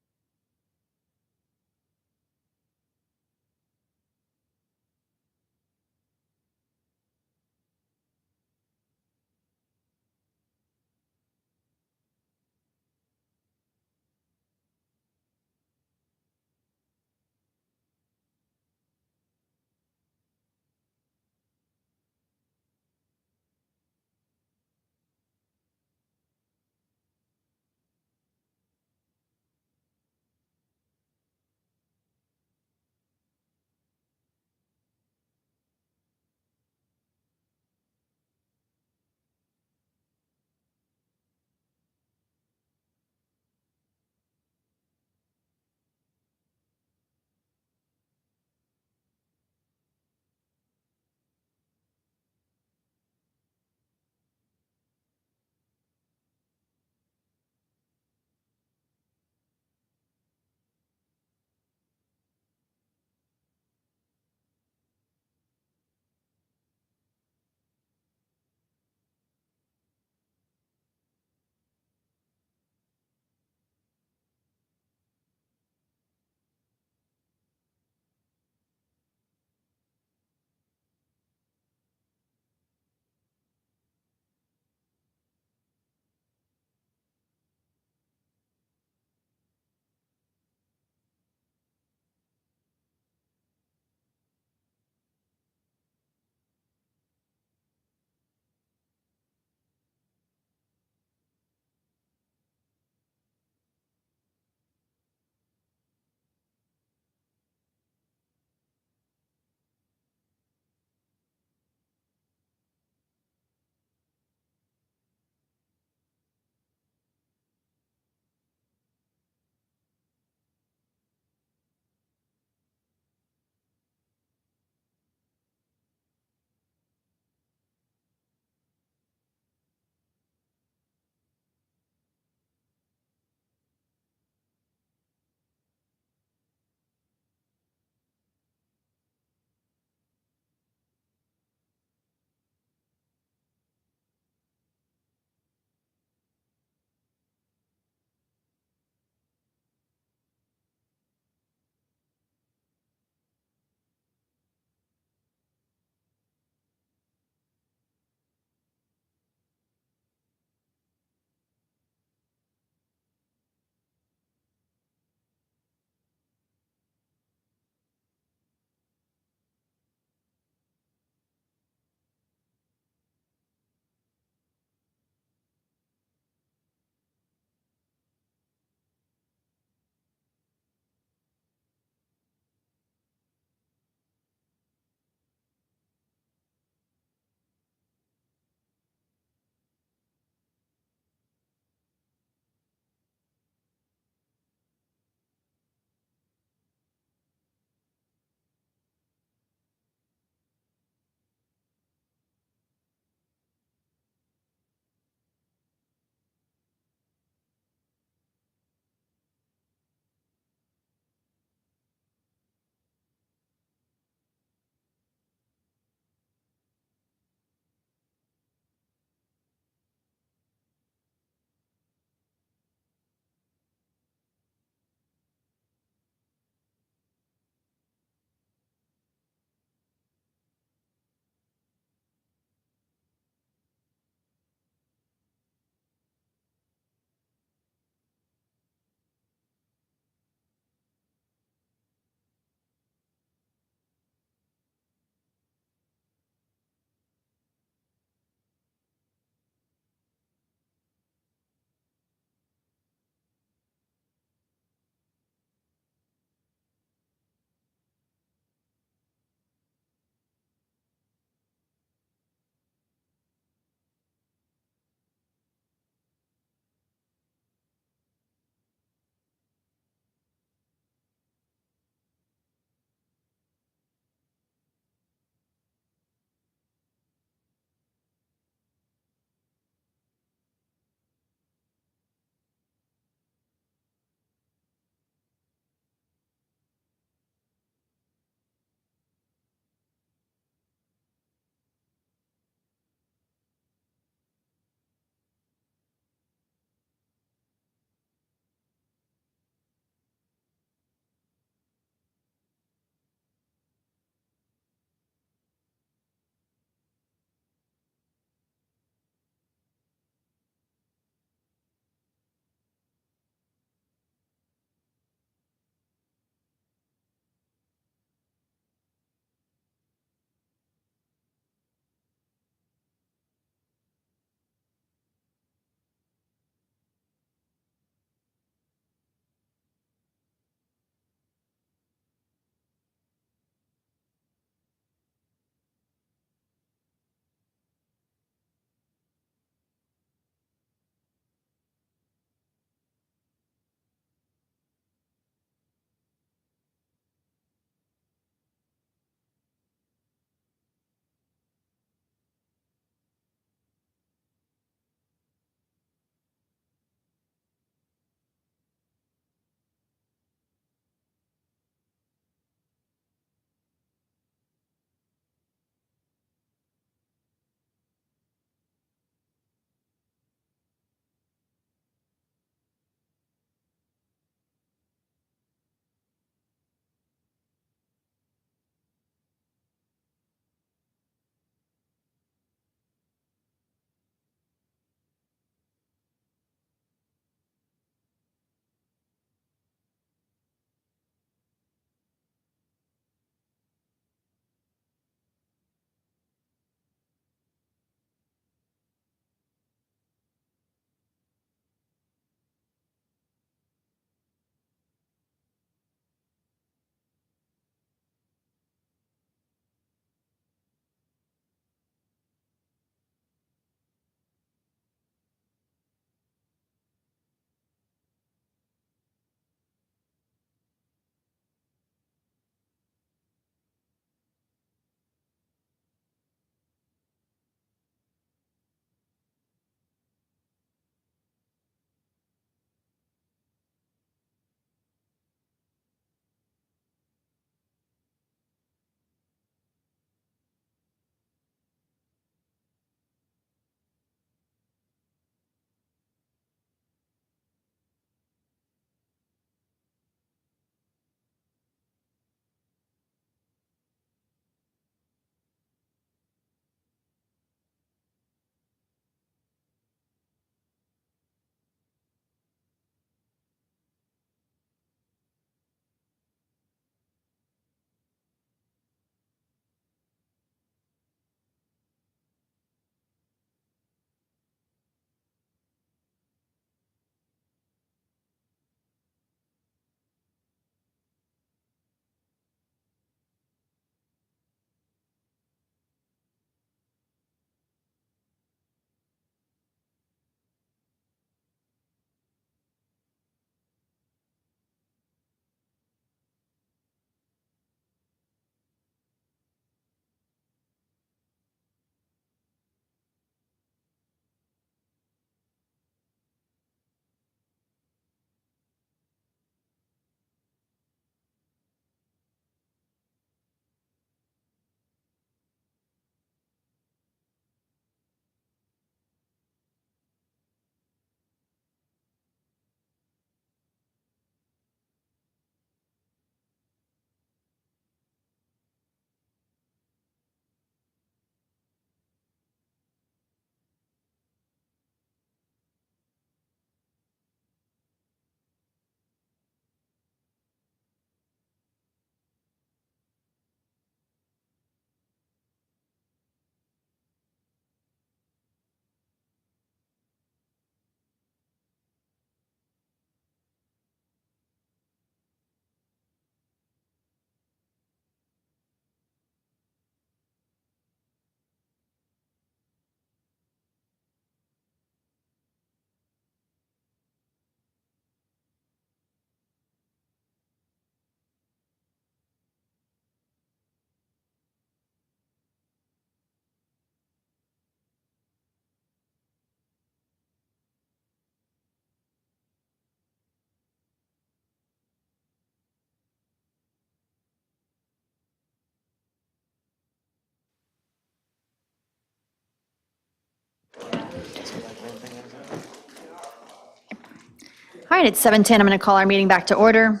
All right, it's 7:10. I'm going to call our meeting back to order.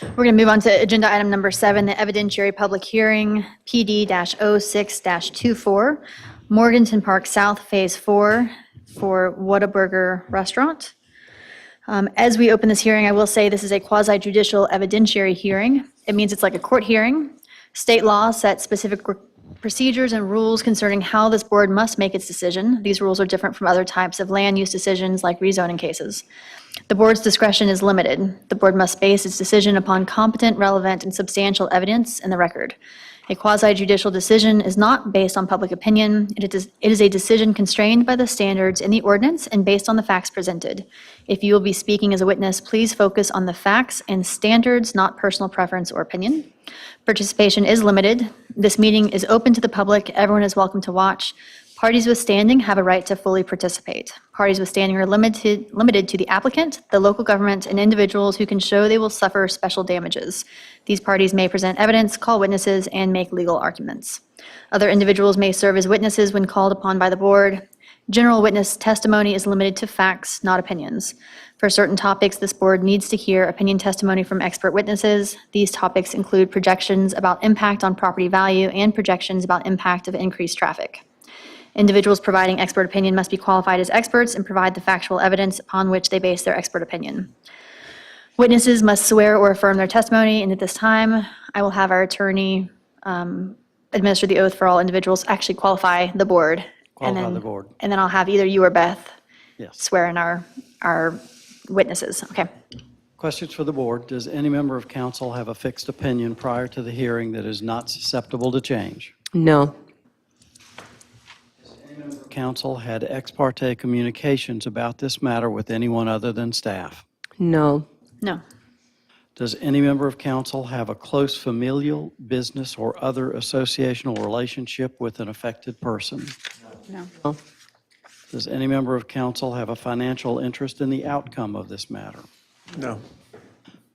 We're going to move on to agenda item number 7, the evidentiary public hearing, PD-06-24, Morganton Park South Phase 4 for Whataburger Restaurant. As we open this hearing, I will say this is a quasi-judicial evidentiary hearing. It means it's like a court hearing. State law sets specific procedures and rules concerning how this board must make its decision. These rules are different from other types of land use decisions like rezoning cases. The board's discretion is limited. The board must base its decision upon competent, relevant, and substantial evidence in the record. A quasi-judicial decision is not based on public opinion. It is a decision constrained by the standards in the ordinance and based on the facts presented. If you will be speaking as a witness, please focus on the facts and standards, not personal preference or opinion. Participation is limited. This meeting is open to the public. Everyone is welcome to watch. Parties with standing have a right to fully participate. Parties with standing are limited to the applicant, the local government, and individuals who can show they will suffer special damages. These parties may present evidence, call witnesses, and make legal arguments. Other individuals may serve as witnesses when called upon by the board. General witness testimony is limited to facts, not opinions. For certain topics, this board needs to hear opinion testimony from expert witnesses. These topics include projections about impact on property value and projections about impact of increased traffic. Individuals providing expert opinion must be qualified as experts and provide the factual evidence upon which they base their expert opinion. Witnesses must swear or affirm their testimony, and at this time, I will have our attorney administer the oath for all individuals, actually qualify the board. Qualify the board. And then I'll have either you or Beth Yes. swear in our witnesses. Okay. Questions for the board? Does any member of council have a fixed opinion prior to the hearing that is not susceptible to change? No. Council had ex parte communications about this matter with anyone other than staff? No. No. Does any member of council have a close familial, business, or other associational relationship with an affected person? No. Does any member of council have a financial interest in the outcome of this matter? No.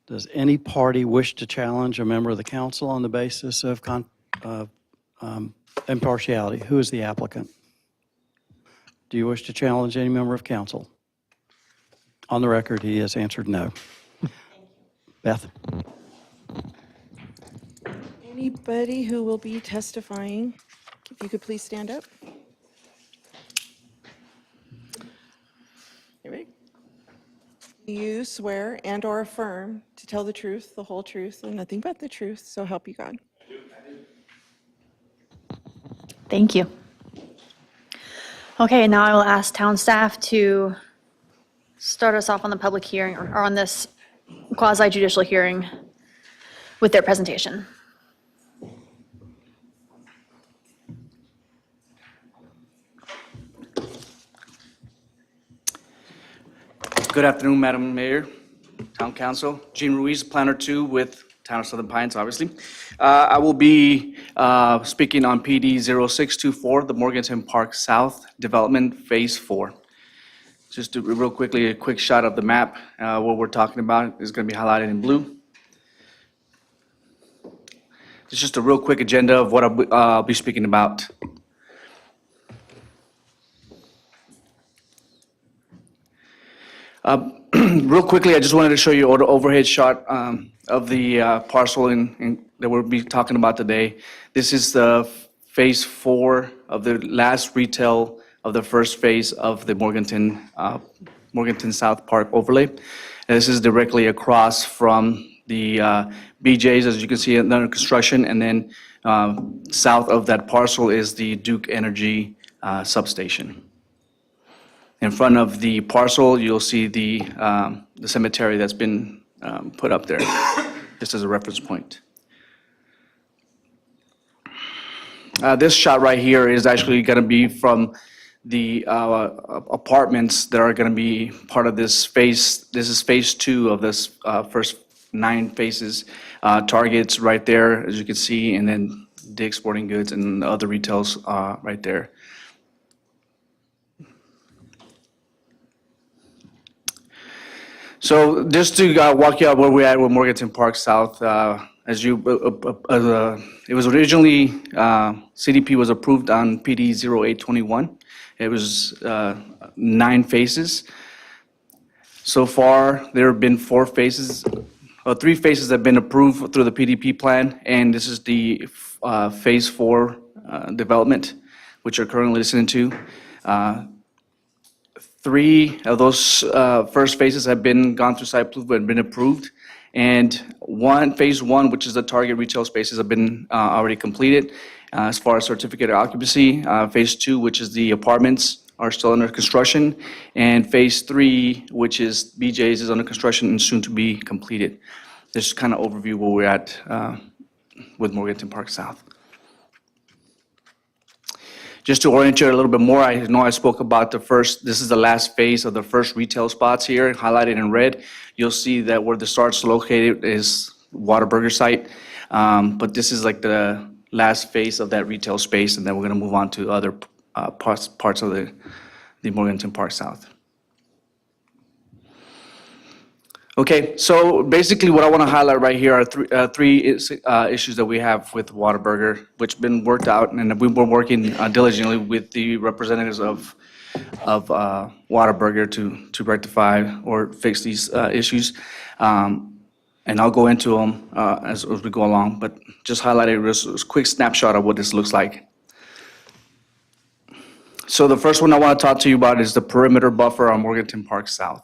Does any party wish to challenge a member of the council on the basis of impartiality? Who is the applicant? Do you wish to challenge any member of council? On the record, he has answered no. Beth? Anybody who will be testifying, if you could please stand up. Do you swear and/or affirm to tell the truth, the whole truth, and nothing but the truth, so help you God? Thank you. Okay, now I will ask town staff to start us off on the public hearing or on this quasi-judicial hearing with their presentation. Good afternoon, Madam Mayor, Town Council. Gene Ruiz, Planner 2 with Town of Southern Pines, obviously. I will be speaking on PD 0624, the Morganton Park South Development Phase 4. Just to, real quickly, a quick shot of the map. What we're talking about is going to be highlighted in blue. It's just a real quick agenda of what I'll be speaking about. Real quickly, I just wanted to show you an overhead shot of the parcel that we'll be talking about today. This is the phase 4 of the last retail of the first phase of the Morganton South Park overlay. And this is directly across from the BJ's, as you can see, under construction, and then south of that parcel is the Duke Energy substation. In front of the parcel, you'll see the cemetery that's been put up there, just as a reference point. This shot right here is actually going to be from the apartments that are going to be part of this phase. This is phase 2 of this first 9 phases. Target's right there, as you can see, and then Dick's Sporting Goods and other retails right there. So just to walk you out where we're at with Morganton Park South, as you, it was originally, CDP was approved on PD 0821. It was 9 phases. So far, there have been 4 phases, or 3 phases that have been approved through the PDP plan, and this is the Phase 4 development, which you're currently listening to. 3 of those first phases have gone through site approval and been approved. And Phase 1, which is the target retail spaces, have been already completed as far as certificate of occupancy. Phase 2, which is the apartments, are still under construction. And Phase 3, which is BJ's, is under construction and soon to be completed. This is kind of overview where we're at with Morganton Park South. Just to orient you a little bit more, I know I spoke about this is the last phase of the first retail spots here, highlighted in red. You'll see that where the start's located is Whataburger site. But this is like the last phase of that retail space, and then we're going to move on to other parts of the Morganton Park South. Okay, so basically what I want to highlight right here are three issues that we have with Whataburger, which have been worked out, and we've been working diligently with the representatives of Whataburger to rectify or fix these issues. And I'll go into them as we go along, but just highlighting a quick snapshot of what this looks like. So the first one I want to talk to you about is the perimeter buffer on Morganton Park South.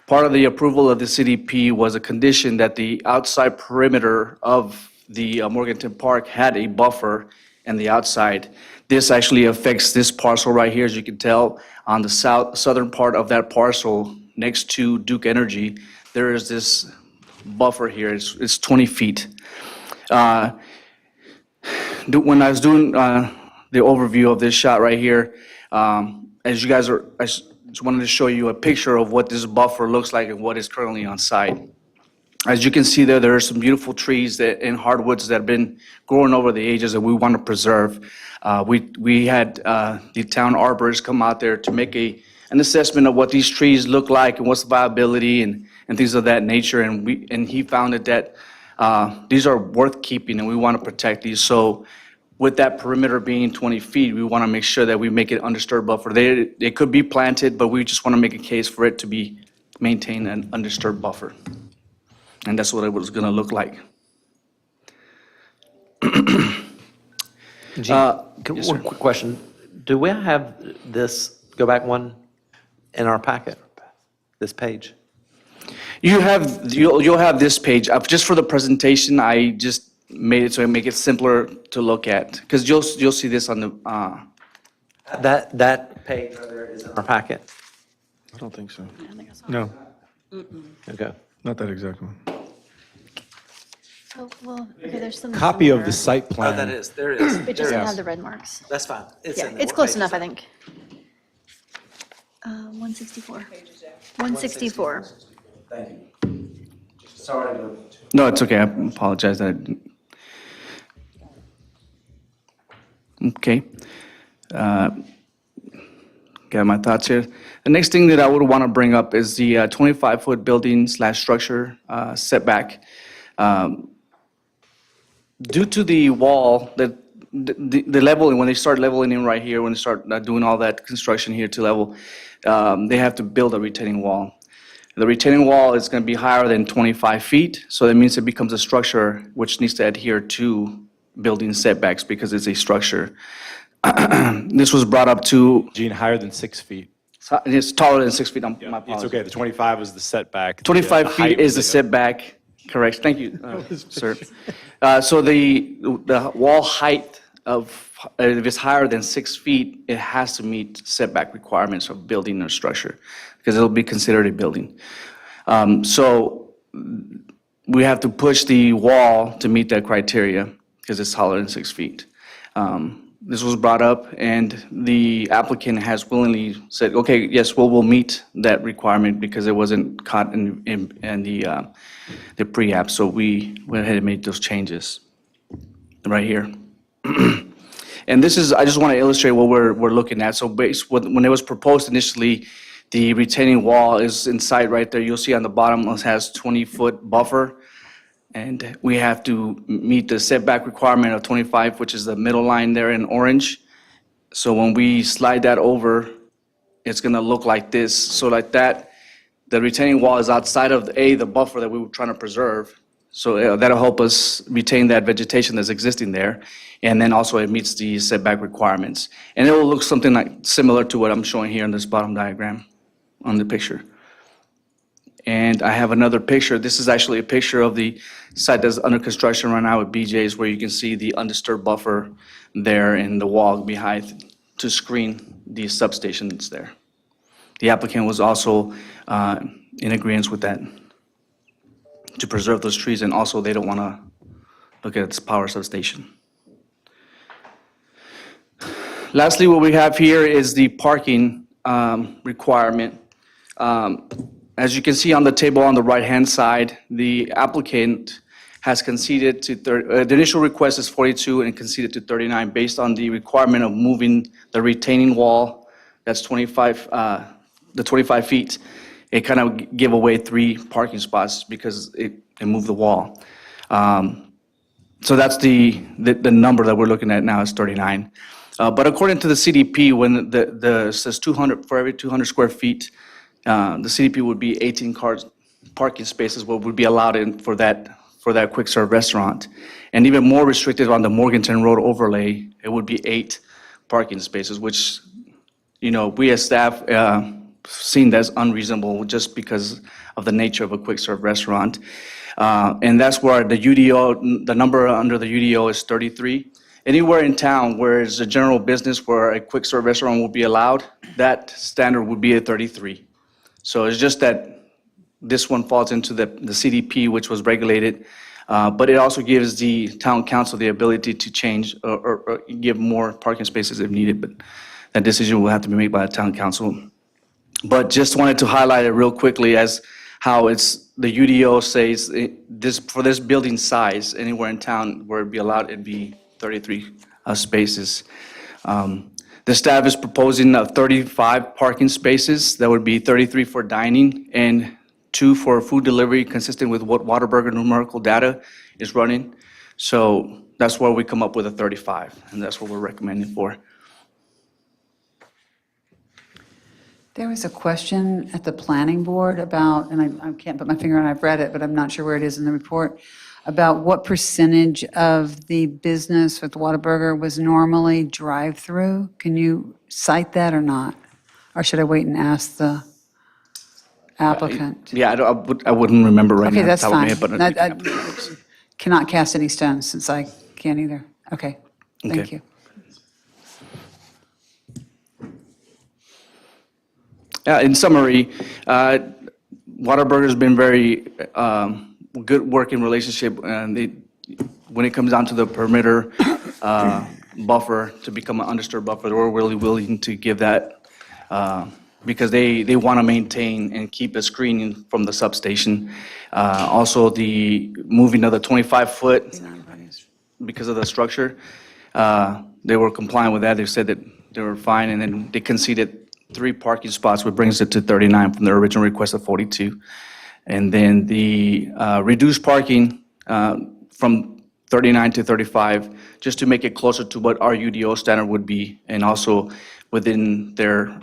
Part of the approval of the CDP was a condition that the outside perimeter of the Morganton Park had a buffer in the outside. This actually affects this parcel right here, as you can tell, on the southern part of that parcel next to Duke Energy. There is this buffer here, it's 20 feet. When I was doing the overview of this shot right here, as you guys I just wanted to show you a picture of what this buffer looks like and what is currently on site. As you can see there are some beautiful trees and hardwoods that have been growing over the ages that we want to preserve. We had the town arborist come out there to make an assessment of what these trees look like and what's the viability and things of that nature. And he found that these are worth keeping and we want to protect these. So with that perimeter being 20 feet, we want to make sure that we make it undisturbed buffer. They could be planted, but we just want to make a case for it to be maintained an undisturbed buffer. And that's what it was going to look like. One quick question. Do we have this, go back one, in our packet, this page? You'll have this page. Just for the presentation, I just made it so I make it simpler to look at, because you'll see this on the. That page right there is in our packet? I don't think so. No, Okay. not that exact one. Oh, well, okay, there's some. Copy of the site plan. Oh, that is, there it is. It just doesn't have the red marks. That's fine. It's Yeah, in there. it's What close page enough, is I it? think. 164. 164. Thank you. Sorry to. No, it's okay. I apologize. Okay. Got my thoughts here. The next thing that I would want to bring up is the 25-foot building/structure setback. Due to the wall, the leveling, when they start leveling in right here, when they start doing all that construction here to level, they have to build a retaining wall. The retaining wall is going to be higher than 25 feet, so that means it becomes a structure which needs to adhere to building setbacks because it's a structure. This was brought up to, Gene, higher than 6 feet. it's taller than 6 feet, my It's apologies. okay, the 25 is the setback. 25 The feet height is the was setback, correct, thank you, sir. So the wall height if it's higher than 6 feet, it has to meet setback requirements of building or structure, because it'll be considered a building. So we have to push the wall to meet that criteria, because it's taller than 6 feet. This was brought up, and the applicant has willingly said, okay, yes, we'll meet that requirement because it wasn't caught in the pre-app. So we went ahead and made those changes right here. And this is, I just want to illustrate what we're looking at. So when it was proposed initially, the retaining wall is in sight right there. You'll see on the bottom, it has 20-foot buffer. And we have to meet the setback requirement of 25, which is the middle line there in orange. So when we slide that over, it's gonna look like this. So like that, the retaining wall is outside of the buffer that we were trying to preserve. So that'll help us retain that vegetation that's existing there. And then also it meets the setback requirements. And it will look something like similar to what I'm showing here in this bottom diagram on the picture. And I have another picture. This is actually a picture of the site that's under construction right now with BJ's, where you can see the undisturbed buffer there in the wall behind to screen the substations there. The applicant was also in agreement with that, to preserve those trees, and also they don't want to look at this power substation. Lastly, what we have here is the parking requirement. As you can see on the table on the right-hand side, the applicant has conceded to, the initial request is 42 and conceded to 39 based on the requirement of moving the retaining wall, that's 25, the 25 feet. It kind of give away 3 parking spots because it moved the wall. So that's the number that we're looking at now is 39. But according to the CDP, when the says 200, for every 200 square feet, the CDP would be 18 cars, parking spaces what would be allowed in for that quick serve restaurant. And even more restricted on the Morganton Road overlay, it would be 8 parking spaces, which, you know, we as staff seen that's unreasonable just because of the nature of a quick serve restaurant. And that's where the UDO, the number under the UDO is 33. Anywhere in town where it's a general business where a quick serve restaurant will be allowed, that standard would be a 33. So it's just that this one falls into the CDP, which was regulated, but it also gives the town council the ability to change or give more parking spaces if needed, but that decision will have to be made by the town council. But just wanted to highlight it real quickly as how it's, the UDO says this, for this building size, anywhere in town where it'd be allowed, it'd be 33 spaces. The staff is proposing 35 parking spaces. That would be 33 for dining and 2 for food delivery, consistent with what Whataburger numerical data is running. So that's where we come up with a 35, and that's what we're recommending for. There was a question at the planning board about, and I can't put my finger on it, I've read it, but I'm not sure where it is in the report, about what percentage of the business with Whataburger was normally drive-through. Can you cite that or not? Or should I wait and ask the applicant? Yeah, I wouldn't remember right now. Okay, that's off the top fine. of my head, but I cannot cast any stones since I can't either. Okay, thank Okay. you. In summary, Whataburger's been very good working relationship, and when it comes down to the perimeter buffer to become an undisturbed buffer, we're really willing to give that because they want to maintain and keep a screening from the substation. Also, the moving of the 25-foot because of the structure, they were compliant with that. They said that they were fine, and then they conceded 3 parking spots, which brings it to 39 from their original request of 42. And then the reduced parking from 39 to 35, just to make it closer to what our UDO standard would be, and also within their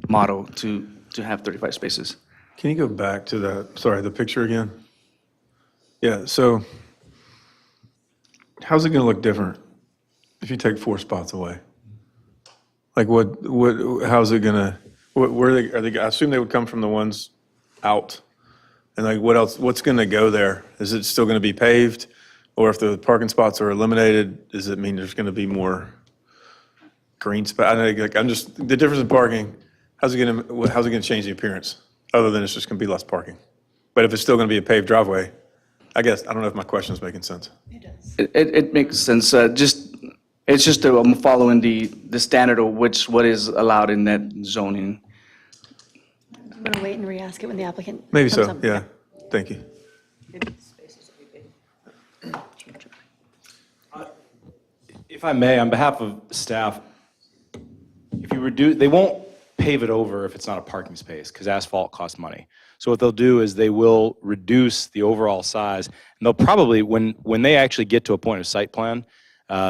motto to have 35 spaces. Can you go back to the picture again? Yeah, so how's it going to look different if you take 4 spots away? Like how's it going to, are they, I assume they would come from the ones out. And like what else, what's going to go there? Is it still going to be paved? Or if the parking spots are eliminated, does it mean there's going to be more green space? I'm just, the difference in parking, how's it going to change the appearance? Other than it's just going to be less parking. But if it's still going to be a paved driveway, I guess, I don't know if my question is making sense. It makes sense. It's just I'm following the standard of what is allowed in that zoning. I'm going to wait and re-ask it when the applicant Maybe comes so, up. yeah. Thank you. If I may, on behalf of staff, if you reduce, they won't pave it over if it's not a parking space, because asphalt costs money. So what they'll do is they will reduce the overall size, and they'll probably, when they actually get to a point of site plan,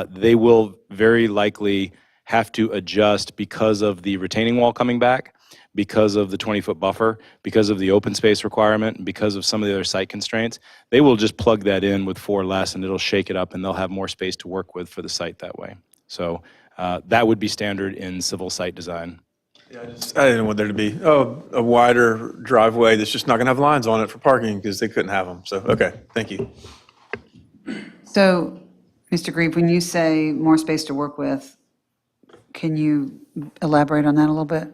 they will very likely have to adjust because of the retaining wall coming back, because of the 20-foot buffer, because of the open space requirement, and because of some of the other site constraints. They will just plug that in with 4 less, and it'll shake it up, and they'll have more space to work with for the site that way. So that would be standard in civil site design. Yeah, I didn't want there to be, a wider driveway that's just not going to have lines on it for parking because they couldn't have them. So, okay, thank you. So, Mr. Grieve, when you say more space to work with, can you elaborate on that a little bit?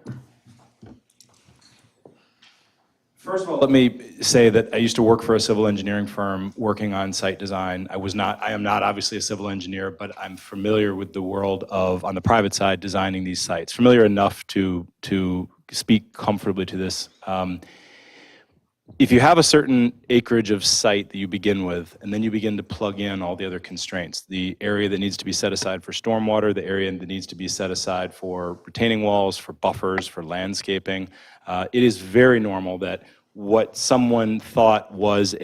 First of all, let me say that I used to work for a civil engineering firm working on site design. I am not obviously a civil engineer, but I'm familiar with the world of, on the private side, designing these sites. Familiar enough to speak comfortably to this. If you have a certain acreage of site that you begin with, and then you begin to plug in all the other constraints, the area that needs to be set aside for stormwater, the area that needs to be set aside for retaining walls, for buffers, for landscaping, it is very normal that what someone thought was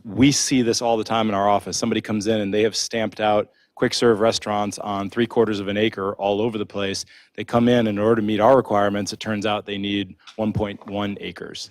we see this all the time in our office. Somebody comes in and they have stamped out quick serve restaurants on 3/4 of an acre all over the place. They come in order to meet our requirements, it turns out they need 1.1 acres.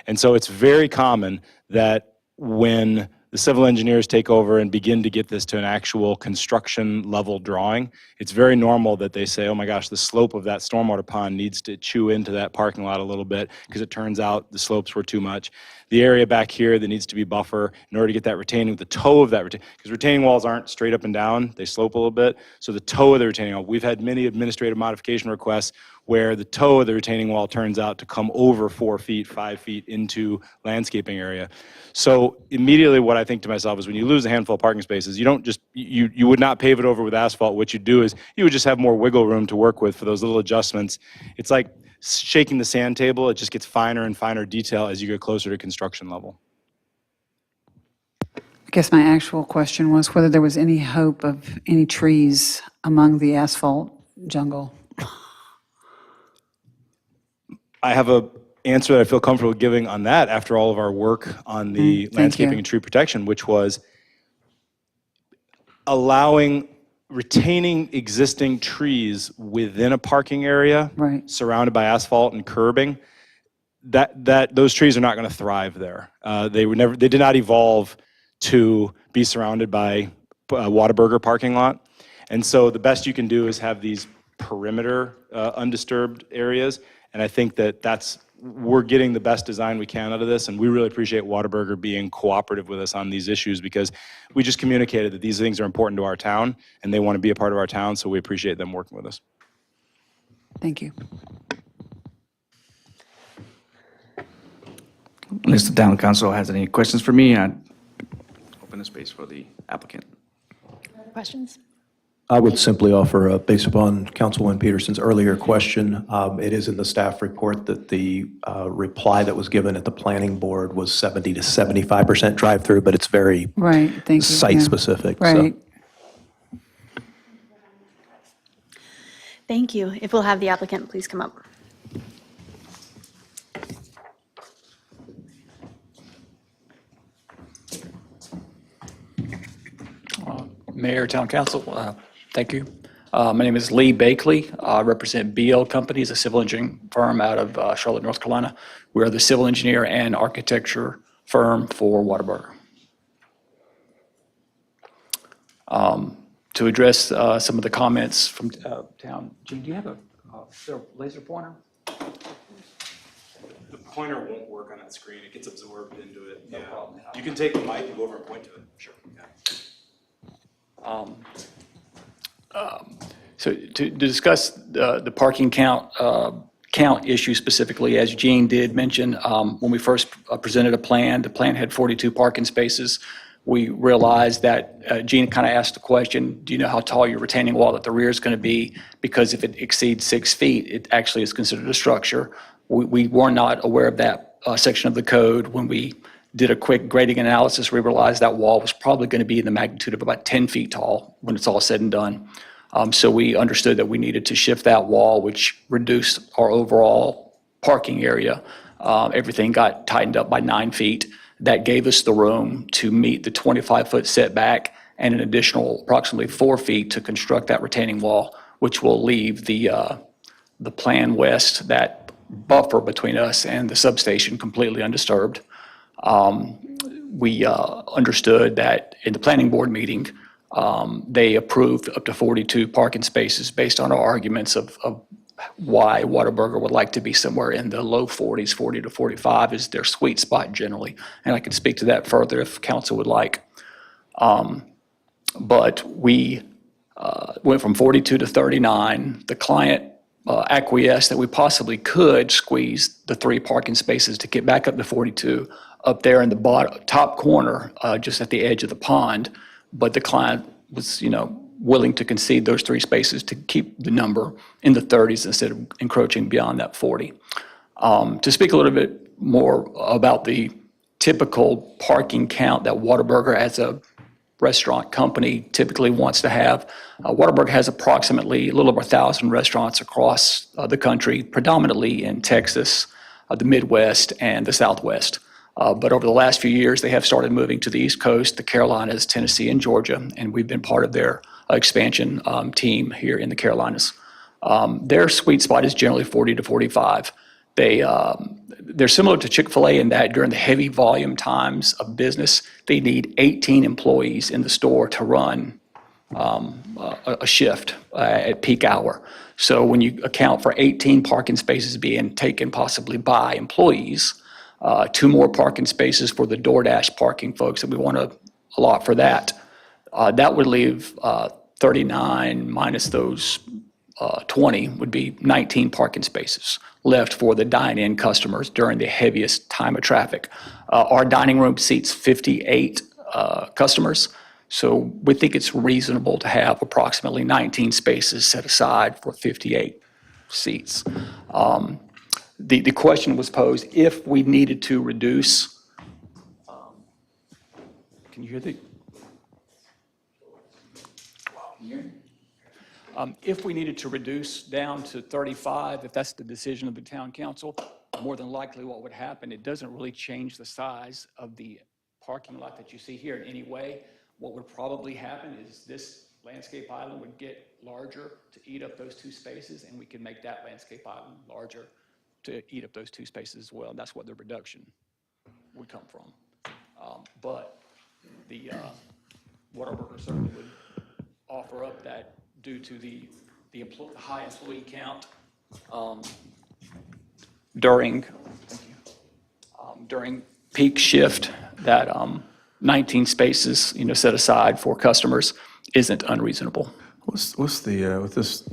And so it's very common that when the civil engineers take over and begin to get this to an actual construction level drawing, it's very normal that they say, oh my gosh, the slope of that stormwater pond needs to chew into that parking lot a little bit because it turns out the slopes were too much. The area back here that needs to be buffer in order to get that retaining, the toe of that retaining, because retaining walls aren't straight up and down, they slope a little bit. So the toe of the retaining wall, we've had many administrative modification requests where the toe of the retaining wall turns out to come over 4 feet, 5 feet into landscaping area. So immediately what I think to myself is when you lose a handful of parking spaces, you don't just, you would not pave it over with asphalt. What you do is you would just have more wiggle room to work with for those little adjustments. It's like shaking the sand table. It just gets finer and finer detail as you get closer to construction level. I guess my actual question was whether there was any hope of any trees among the asphalt jungle. I have a answer that I feel comfortable giving on that after all of our work on the landscaping and tree protection, which was retaining existing trees within a parking area surrounded by asphalt and curbing. Those trees are not going to thrive there. They did not evolve to be surrounded by a Whataburger parking lot. And so the best you can do is have these perimeter undisturbed areas. And I think we're getting the best design we can out of this, and we really appreciate Whataburger being cooperative with us on these issues because we just communicated that these things are important to our town, and they want to be a part of our town, so we appreciate them working with us. Thank you. Unless the town council has any questions for me, I'd open the space for the applicant. Questions? I would simply offer, based upon Councilwoman Peterson's earlier question, it is in the staff report that the reply that was given at the planning board was 70 to 75% drive-through, but it's very site-specific. Right. Thank you. If we'll have the applicant please come up. Mayor, Town Council, thank you. My name is Lee Bakley. I represent BL Companies, a civil engineering firm out of Charlotte, North Carolina. We are the civil engineer and architecture firm for Whataburger. To address some of the comments from town, Gene, do you have a laser pointer? The pointer won't work on that screen. It gets absorbed into it. No problem. You can take the mic and go over and point to it. Sure. Yeah. So to discuss the parking count issue specifically, as Gene did mention, when we first presented a plan, the plan had 42 parking spaces. We realized that Gene kind of asked the question, do you know how tall your retaining wall at the rear is going to be? Because if it exceeds 6 feet, it actually is considered a structure. We were not aware of that section of the code. When we did a quick grading analysis, we realized that wall was probably going to be in the magnitude of about 10 feet tall when it's all said and done. So we understood that we needed to shift that wall, which reduced our overall parking area. Everything got tightened up by 9 feet. That gave us the room to meet the 25-foot setback and an additional approximately 4 feet to construct that retaining wall, which will leave the Plan West, that buffer between us and the substation, completely undisturbed. We understood that in the planning board meeting, they approved up to 42 parking spaces based on our arguments of why Whataburger would like to be somewhere in the low 40s. 40 to 45 is their sweet spot generally. And I can speak to that further if council would like. But we went from 42 to 39. The client acquiesced that we possibly could squeeze the 3 parking spaces to get back up to 42 up there in the top corner, just at the edge of the pond. But the client was, willing to concede those 3 spaces to keep the number in the 30s instead of encroaching beyond that 40. To speak a little bit more about the typical parking count that Whataburger as a restaurant company typically wants to have. Whataburger has approximately a little over 1,000 restaurants across the country, predominantly in Texas, the Midwest, and the Southwest. But over the last few years, they have started moving to the East Coast, the Carolinas, Tennessee, and Georgia, and we've been part of their expansion team here in the Carolinas. Their sweet spot is generally 40 to 45. They're similar to Chick-fil-A in that during the heavy volume times of business, they need 18 employees in the store to run a shift at peak hour. So when you account for 18 parking spaces being taken possibly by employees, 2 more parking spaces for the DoorDash parking folks that we want to allot for that, that would leave 39 minus those 20 would be 19 parking spaces left for the dine-in customers during the heaviest time of traffic. Our dining room seats 58 customers, so we think it's reasonable to have approximately 19 spaces set aside for 58 seats. The question was posed, if we needed to reduce, can you hear the? If we needed to reduce down to 35, if that's the decision of the town council, more than likely what would happen, it doesn't really change the size of the parking lot that you see here in any way. What would probably happen is this landscape island would get larger to eat up those 2 spaces, and we can make that landscape island larger to eat up those 2 spaces as well. And that's what the reduction would come from. But the Whataburger certainly would offer up that due to the high employee count during peak shift, that 19 spaces set aside for customers isn't unreasonable. What's the, with this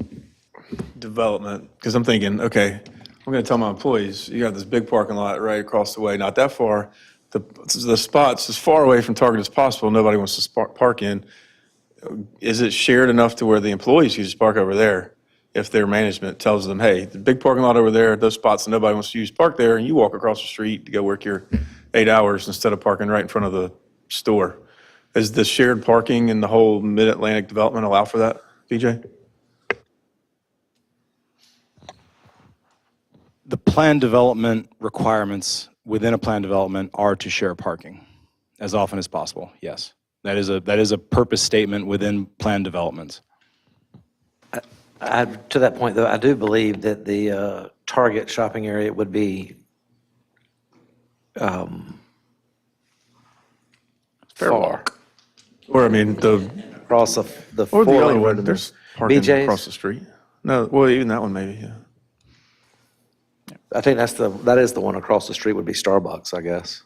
development, because I'm thinking, okay, I'm going to tell my employees, you got this big parking lot right across the way, not that far. The spots as far away from Target as possible, nobody wants to park in. Is it shared enough to where the employees can just park over there if their management tells them, hey, the big parking lot over there, those spots that nobody wants to use, park there, and you walk across the street to go work your 8 hours instead of parking right in front of the store? Is the shared parking in the whole Mid-Atlantic development allow for that, BJ? The plan development requirements within a plan development are to share parking as often as possible, yes. That is a purpose statement within plan developments. To that point, though, I do believe that the Target shopping area would be far. Or, I mean, across the or the other four-lane road. one, there's parking BJ's? across the street. No, well, even that one maybe, yeah. I think that is the one across the street would be Starbucks, I guess.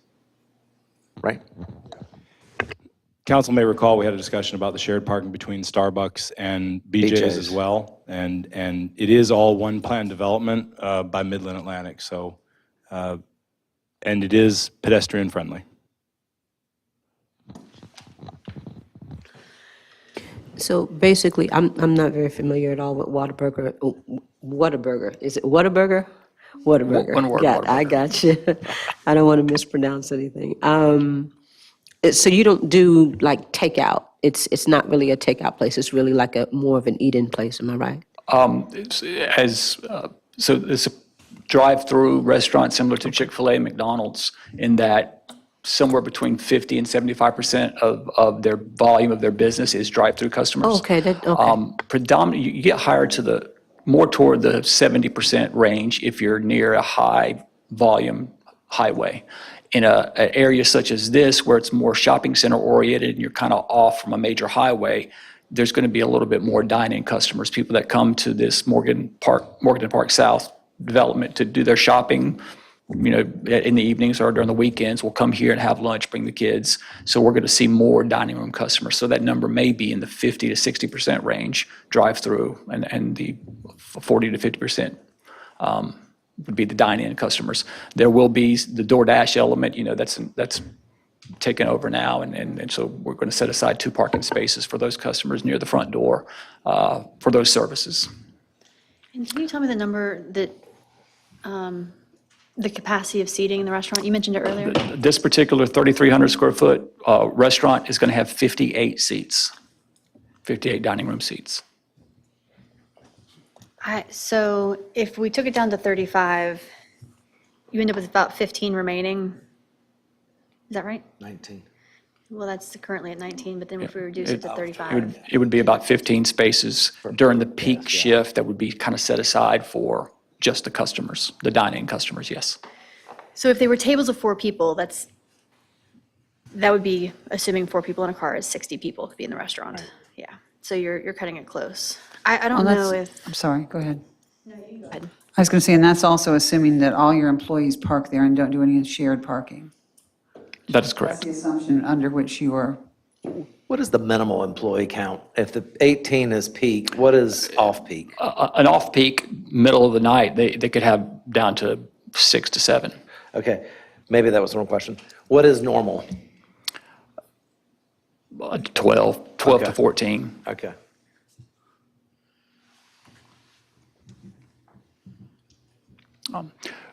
Right? Council may recall, we had a discussion about the shared parking between Starbucks and BJ's as well. And it is all one plan development by Midland Atlantic, so, and it is pedestrian friendly. So basically, I'm not very familiar at all with Whataburger. Whataburger, is it Whataburger? Whataburger. One word, Got, I got you. I don't want to mispronounce anything. So you don't do like takeout it's not really a takeout place, it's really like a more of an eat-in place, am I right? So it's a drive-through restaurant similar to Chick-fil-A and McDonald's in that somewhere between 50 and 75% of their volume of their business is drive-through customers. Oh, okay, okay. Predominantly, you get higher to more toward the 70% range if you're near a high-volume highway. In an area such as this, where it's more shopping center oriented and you're kind of off from a major highway, there's going to be a little bit more dine-in customers, people that come to this Morgan Park South development to do their shopping, in the evenings or during the weekends, will come here and have lunch, bring the kids. So we're going to see more dining room customers. So that number may be in the 50 to 60% range drive-through, and the 40 to 50% would be the dine-in customers. There will be the DoorDash element, that's taken over now, and so we're going to set aside 2 parking spaces for those customers near the front door for those services. And can you tell me the number that, the capacity of seating in the restaurant? You mentioned it earlier. This particular 3,300 square foot restaurant is going to have 58 seats, 58 dining room seats. So if we took it down to 35, you end up with about 15 remaining. Is that right? 19. Well, that's currently at 19, but then if we reduce it to 35. It would be about 15 spaces during the peak shift that would be kind of set aside for just the customers, the dine-in customers, yes. So if they were tables of 4 people, that would be, assuming 4 people in a car is 60 people could be in the restaurant. Yeah, so you're cutting it close. I don't know if. I'm sorry, go ahead. No, you go ahead. I was going to say, and that's also assuming that all your employees park there and don't do any shared parking. That is correct. That's the assumption under which you are. What is the minimal employee count? If the 18 is peak, what is off-peak? An off-peak, middle of the night, they could have down to 6 to 7. Okay, maybe that was the wrong question. What is normal? 12 Okay. to 14. Okay.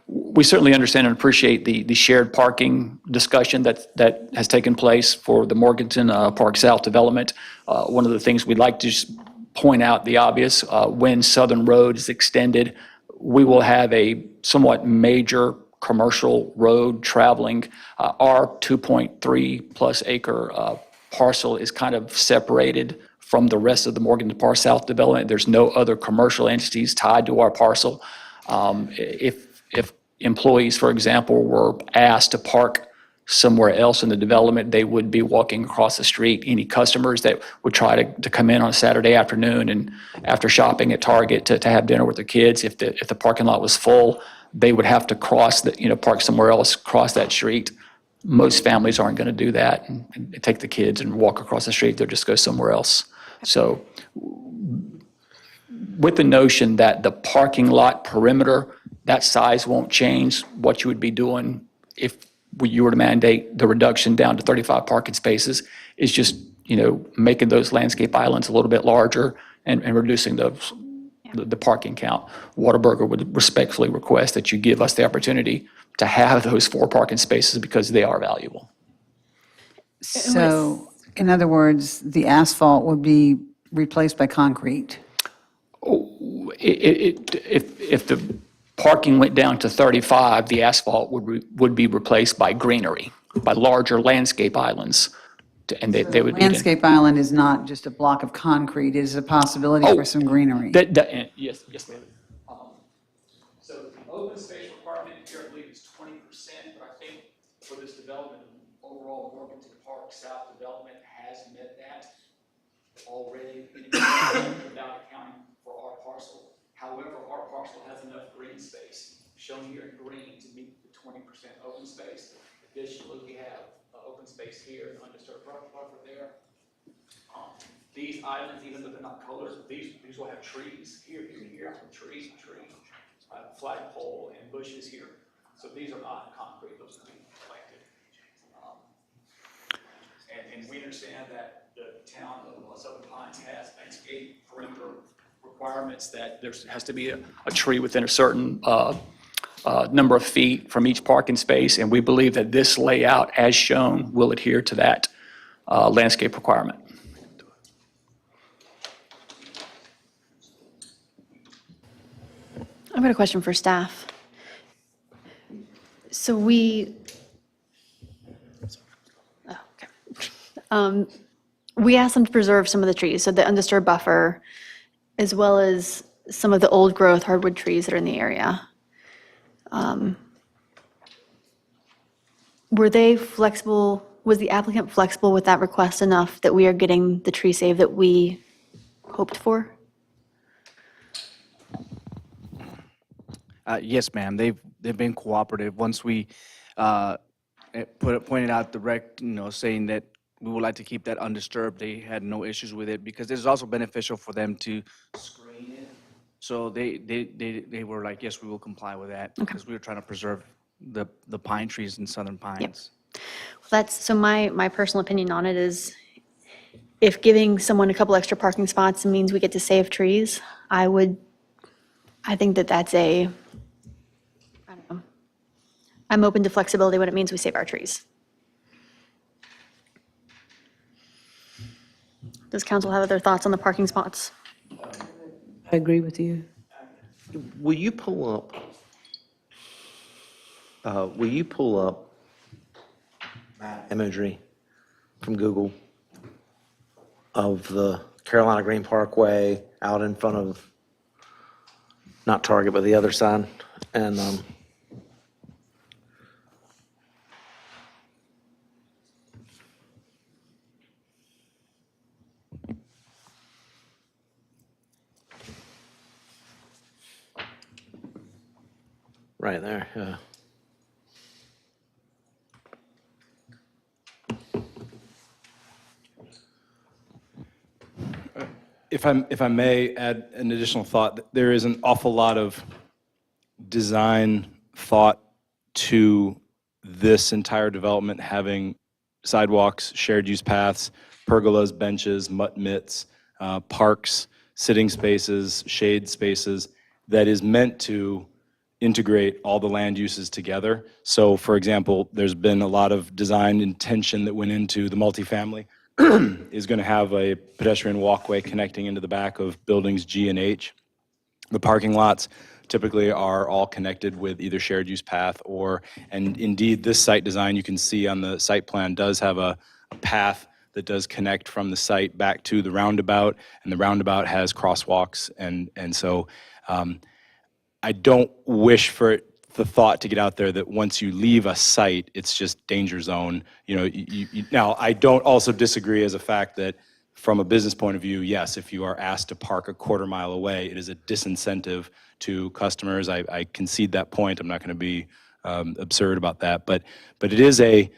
We certainly understand and appreciate the shared parking discussion that has taken place for the Morganton Park South development. One of the things we'd like to just point out the obvious, when Southern Road is extended, we will have a somewhat major commercial road traveling. Our 2.3 plus acre parcel is kind of separated from the rest of the Morganton Park South development. There's no other commercial entities tied to our parcel. If employees, for example, were asked to park somewhere else in the development, they would be walking across the street. Any customers that would try to come in on a Saturday afternoon and after shopping at Target to have dinner with their kids, if the parking lot was full, they would have to park somewhere else, cross that street. Most families aren't going to do that and take the kids and walk across the street. They'll just go somewhere else. So with the notion that the parking lot perimeter, that size won't change, what you would be doing if you were to mandate the reduction down to 35 parking spaces is just, making those landscape islands a little bit larger and reducing the parking count. Whataburger would respectfully request that you give us the opportunity to have those 4 parking spaces because they are valuable. So, in other words, the asphalt would be replaced by concrete. If the parking went down to 35, the asphalt would be replaced by greenery, by larger landscape islands, and they would be. Landscape island is not just a block of concrete, it is a possibility for some greenery. Yes, ma'am. So the open space requirement here, I believe, is 20%, but I think for this development, overall Morganton Park South development has met that already without accounting for our parcel. However, our parcel has enough green space, shown here in green, to meet the 20% open space. Additionally, we have open space here, and undisturbed buffer there. These islands, even though they're not colored, these will have trees here, tree, flagpole, and bushes here. So these are not concrete; those are being planted. And we understand that the town of Southern Pines has landscape perimeter requirements that there has to be a tree within a certain number of feet from each parking space, and we believe that this layout, as shown, will adhere to that landscape requirement. I've got a question for staff. So we asked them to preserve some of the trees, so the undisturbed buffer, as well as some of the old growth hardwood trees that are in the area. Were they flexible, was the applicant flexible with that request enough that we are getting the tree save that we hoped for? Yes, ma'am. They've been cooperative. Once we pointed out saying that we would like to keep that undisturbed, they had no issues with it because it's also beneficial for them to screen it. So they were like, yes, we will comply with that because we were trying to preserve the pine trees in Southern Pines. So my personal opinion on it is, if giving someone a couple extra parking spots means we get to save trees, I think that's I don't know. I'm open to flexibility when it means we save our trees. Does council have other thoughts on the parking spots? I agree with you. Will you pull up imagery from Google of the Carolina Green Parkway out in front of, not Target, but the other side? And right there, yeah. If I may add an additional thought, there is an awful lot of design thought to this entire development, having sidewalks, shared use paths, pergolas, benches, mutt mitts, parks, sitting spaces, shade spaces, that is meant to integrate all the land uses together. So for example, there's been a lot of design intention that went into the multifamily is going to have a pedestrian walkway connecting into the back of buildings G and H. The parking lots typically are all connected with either shared use path and indeed this site design you can see on the site plan does have a path that does connect from the site back to the roundabout, and the roundabout has crosswalks, and so I don't wish for the thought to get out there that once you leave a site, it's just danger zone. Now, I don't also disagree as a fact that from a business point of view, yes, if you are asked to park a quarter mile away, it is a disincentive to customers. I concede that point. I'm not going to be absurd about that, but it is a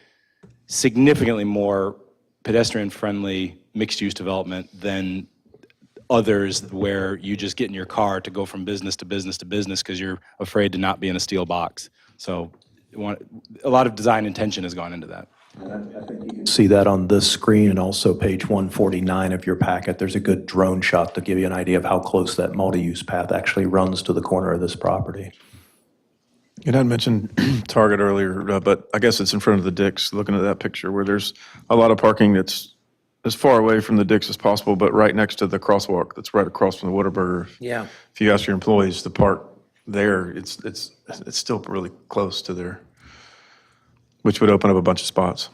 significantly more pedestrian-friendly mixed-use development than others where you just get in your car to go from business to business to business because you're afraid to not be in a steel box. So a lot of design intention has gone into that. See that on this screen and also page 149 of your packet. There's a good drone shot to give you an idea of how close that multi-use path actually runs to the corner of this property. And I mentioned Target earlier, but I guess it's in front of the Dick's, looking at that picture where there's a lot of parking that's as far away from the Dick's as possible, but right next to the crosswalk that's right across from the Whataburger. Yeah. If you ask your employees to park there, it's still really close to there, which would open up a bunch of spots.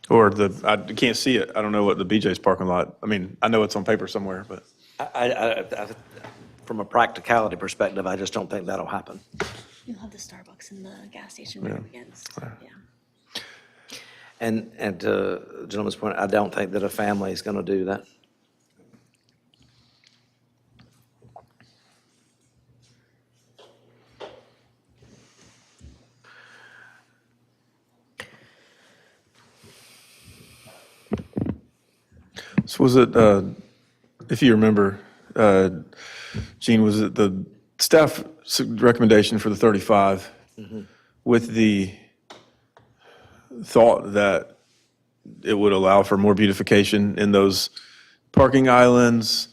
Or I can't see it. I don't know what the BJ's parking lot, I mean, I know it's on paper somewhere, but. From a practicality perspective, I just don't think that'll happen. You'll have the Starbucks and the gas station right against. Yeah. And to the gentleman's point, I don't think that a family is going to do that. So was it, if you remember, Gene, was it the staff recommendation for the 35 with the thought that it would allow for more beautification in those parking islands?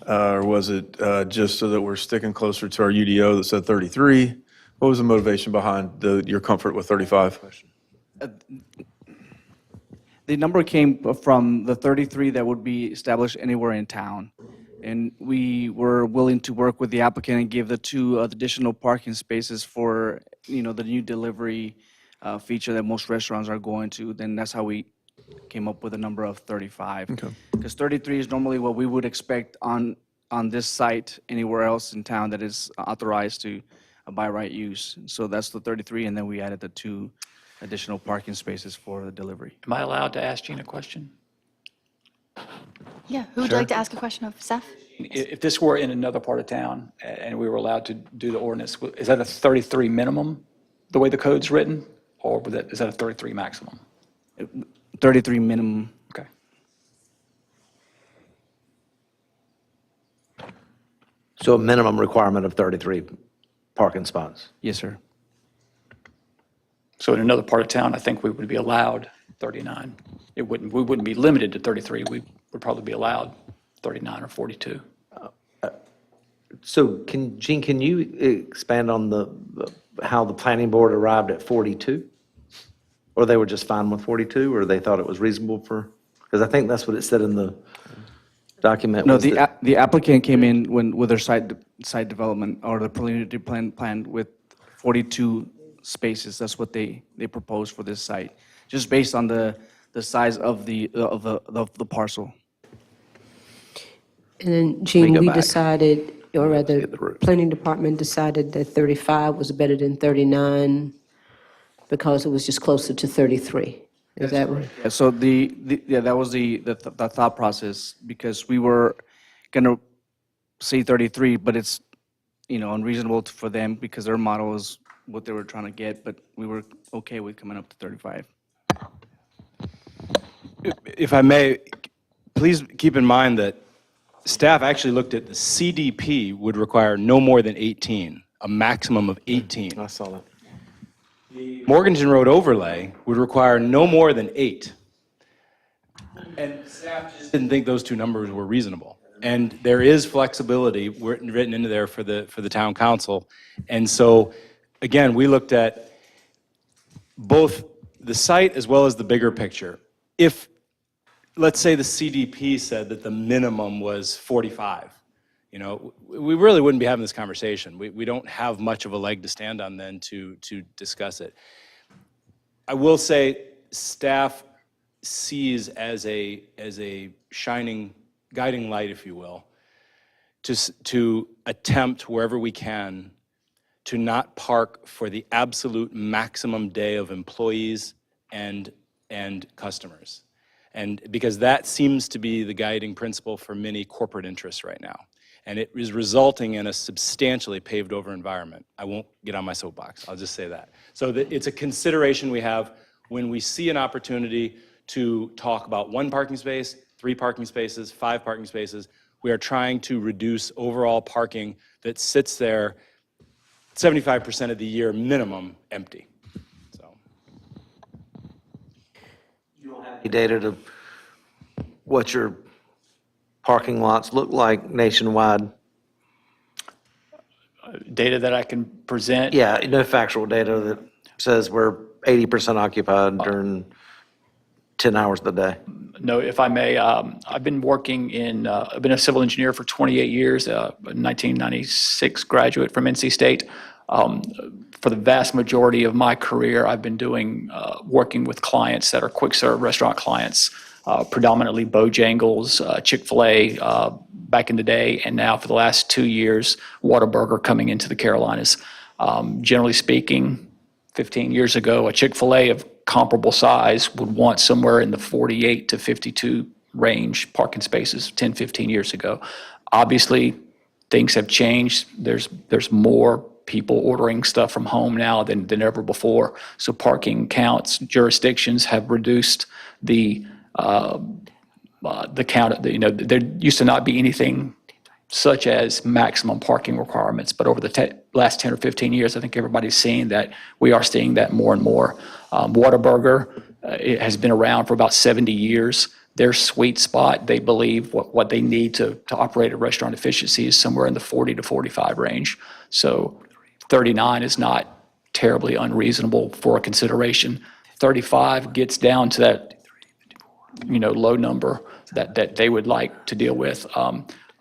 Or was it just so that we're sticking closer to our UDO that said 33? What was the motivation behind your comfort with 35? The number came from the 33 that would be established anywhere in town. And we were willing to work with the applicant and give the 2 additional parking spaces for, the new delivery feature that most restaurants are going to. Then that's how we came up with a number of 35. Okay. Because 33 is normally what we would expect on this site anywhere else in town that is authorized to by right use. So that's the 33, and then we added the 2 additional parking spaces for the delivery. Am I allowed to ask Gene a question? Yeah, who would like to ask a question of Seth? If this were in another part of town and we were allowed to do the ordinance, is that a 33 minimum, the way the code's written? Or is that a 33 maximum? 33 minimum. Okay. So a minimum requirement of 33 parking spots. Yes, sir. So in another part of town, I think we would be allowed 39. We wouldn't be limited to 33. We would probably be allowed 39 or 42. So Gene, can you expand on how the planning board arrived at 42? Or they were just fine with 42, or they thought it was reasonable because I think that's what it said in the document. No, was that- the applicant came in with their site development or the preliminary plan with 42 spaces. That's what they proposed for this site, just based on the size of the parcel. And then, Gene, go we back. decided, or rather, Get the route. planning department decided that 35 was better than 39 because it was just closer to 33. Is that right? Yeah, so that was the thought process, because we were gonna say 33, but it's, unreasonable for them because their model is what they were trying to get, but we were okay with coming up to 35. If I may, please keep in mind that staff actually looked at the CDP would require no more than 18, a maximum of 18. I saw that. Morganton Road overlay would require no more than 8. And staff just didn't think those 2 numbers were reasonable. And there is flexibility written into there for the town council. And so, again, we looked at both the site as well as the bigger picture. If, let's say the CDP said that the minimum was 45, we really wouldn't be having this conversation. We don't have much of a leg to stand on then to discuss it. I will say staff sees as a shining guiding light, if you will, to attempt wherever we can to not park for the absolute maximum day of employees and customers. And because that seems to be the guiding principle for many corporate interests right now. And it is resulting in a substantially paved over environment. I won't get on my soapbox, I'll just say that. So it's a consideration we have when we see an opportunity to talk about 1 parking space, 3 parking spaces, 5 parking spaces. We are trying to reduce overall parking that sits there 75% of the year minimum empty. So. Any data to what your parking lots look like nationwide? Data that I can present? Yeah, no factual data that says we're 80% occupied during 10 hours of the day. No, if I may, I've been working I've been a civil engineer for 28 years, a 1996 graduate from NC State. For the vast majority of my career, I've been working with clients that are quick serve restaurant clients, predominantly Bojangles, Chick-fil-A back in the day, and now for the last 2 years, Whataburger coming into the Carolinas. Generally speaking, 15 years ago, a Chick-fil-A of comparable size would want somewhere in the 48 to 52 range parking spaces 10, 15 years ago. Obviously, things have changed. There's more people ordering stuff from home now than ever before. So parking counts, jurisdictions have reduced the count. There used to not be anything such as maximum parking requirements, but over the last 10 or 15 years, I think everybody's seeing that. We are seeing that more and more. Whataburger, it has been around for about 70 years. Their sweet spot, they believe, what they need to operate at restaurant efficiency is somewhere in the 40 to 45 range. So 39 is not terribly unreasonable for a consideration. 35 gets down to that, low number that they would like to deal with.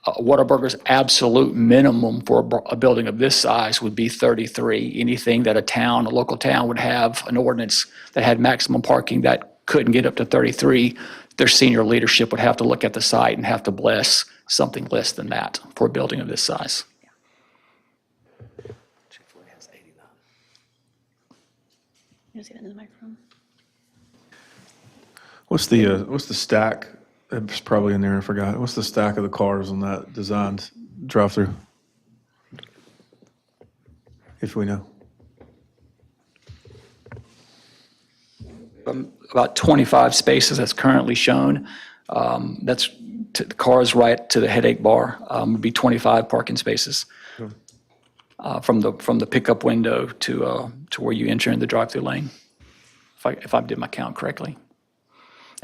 Whataburger's absolute minimum for a building of this size would be 33. Anything that a local town would have an ordinance that had maximum parking that couldn't get up to 33, their senior leadership would have to look at the site and have to bless something less than that for a building of this size. You see that in the microphone? What's the stack? It's probably in there, I forgot. What's the stack of the cars on that designed drive-through? If we know. About 25 spaces that's currently shown. That's the cars right to the headache bar, would be 25 parking spaces. From the pickup window to where you enter in the drive-through lane, if I did my count correctly.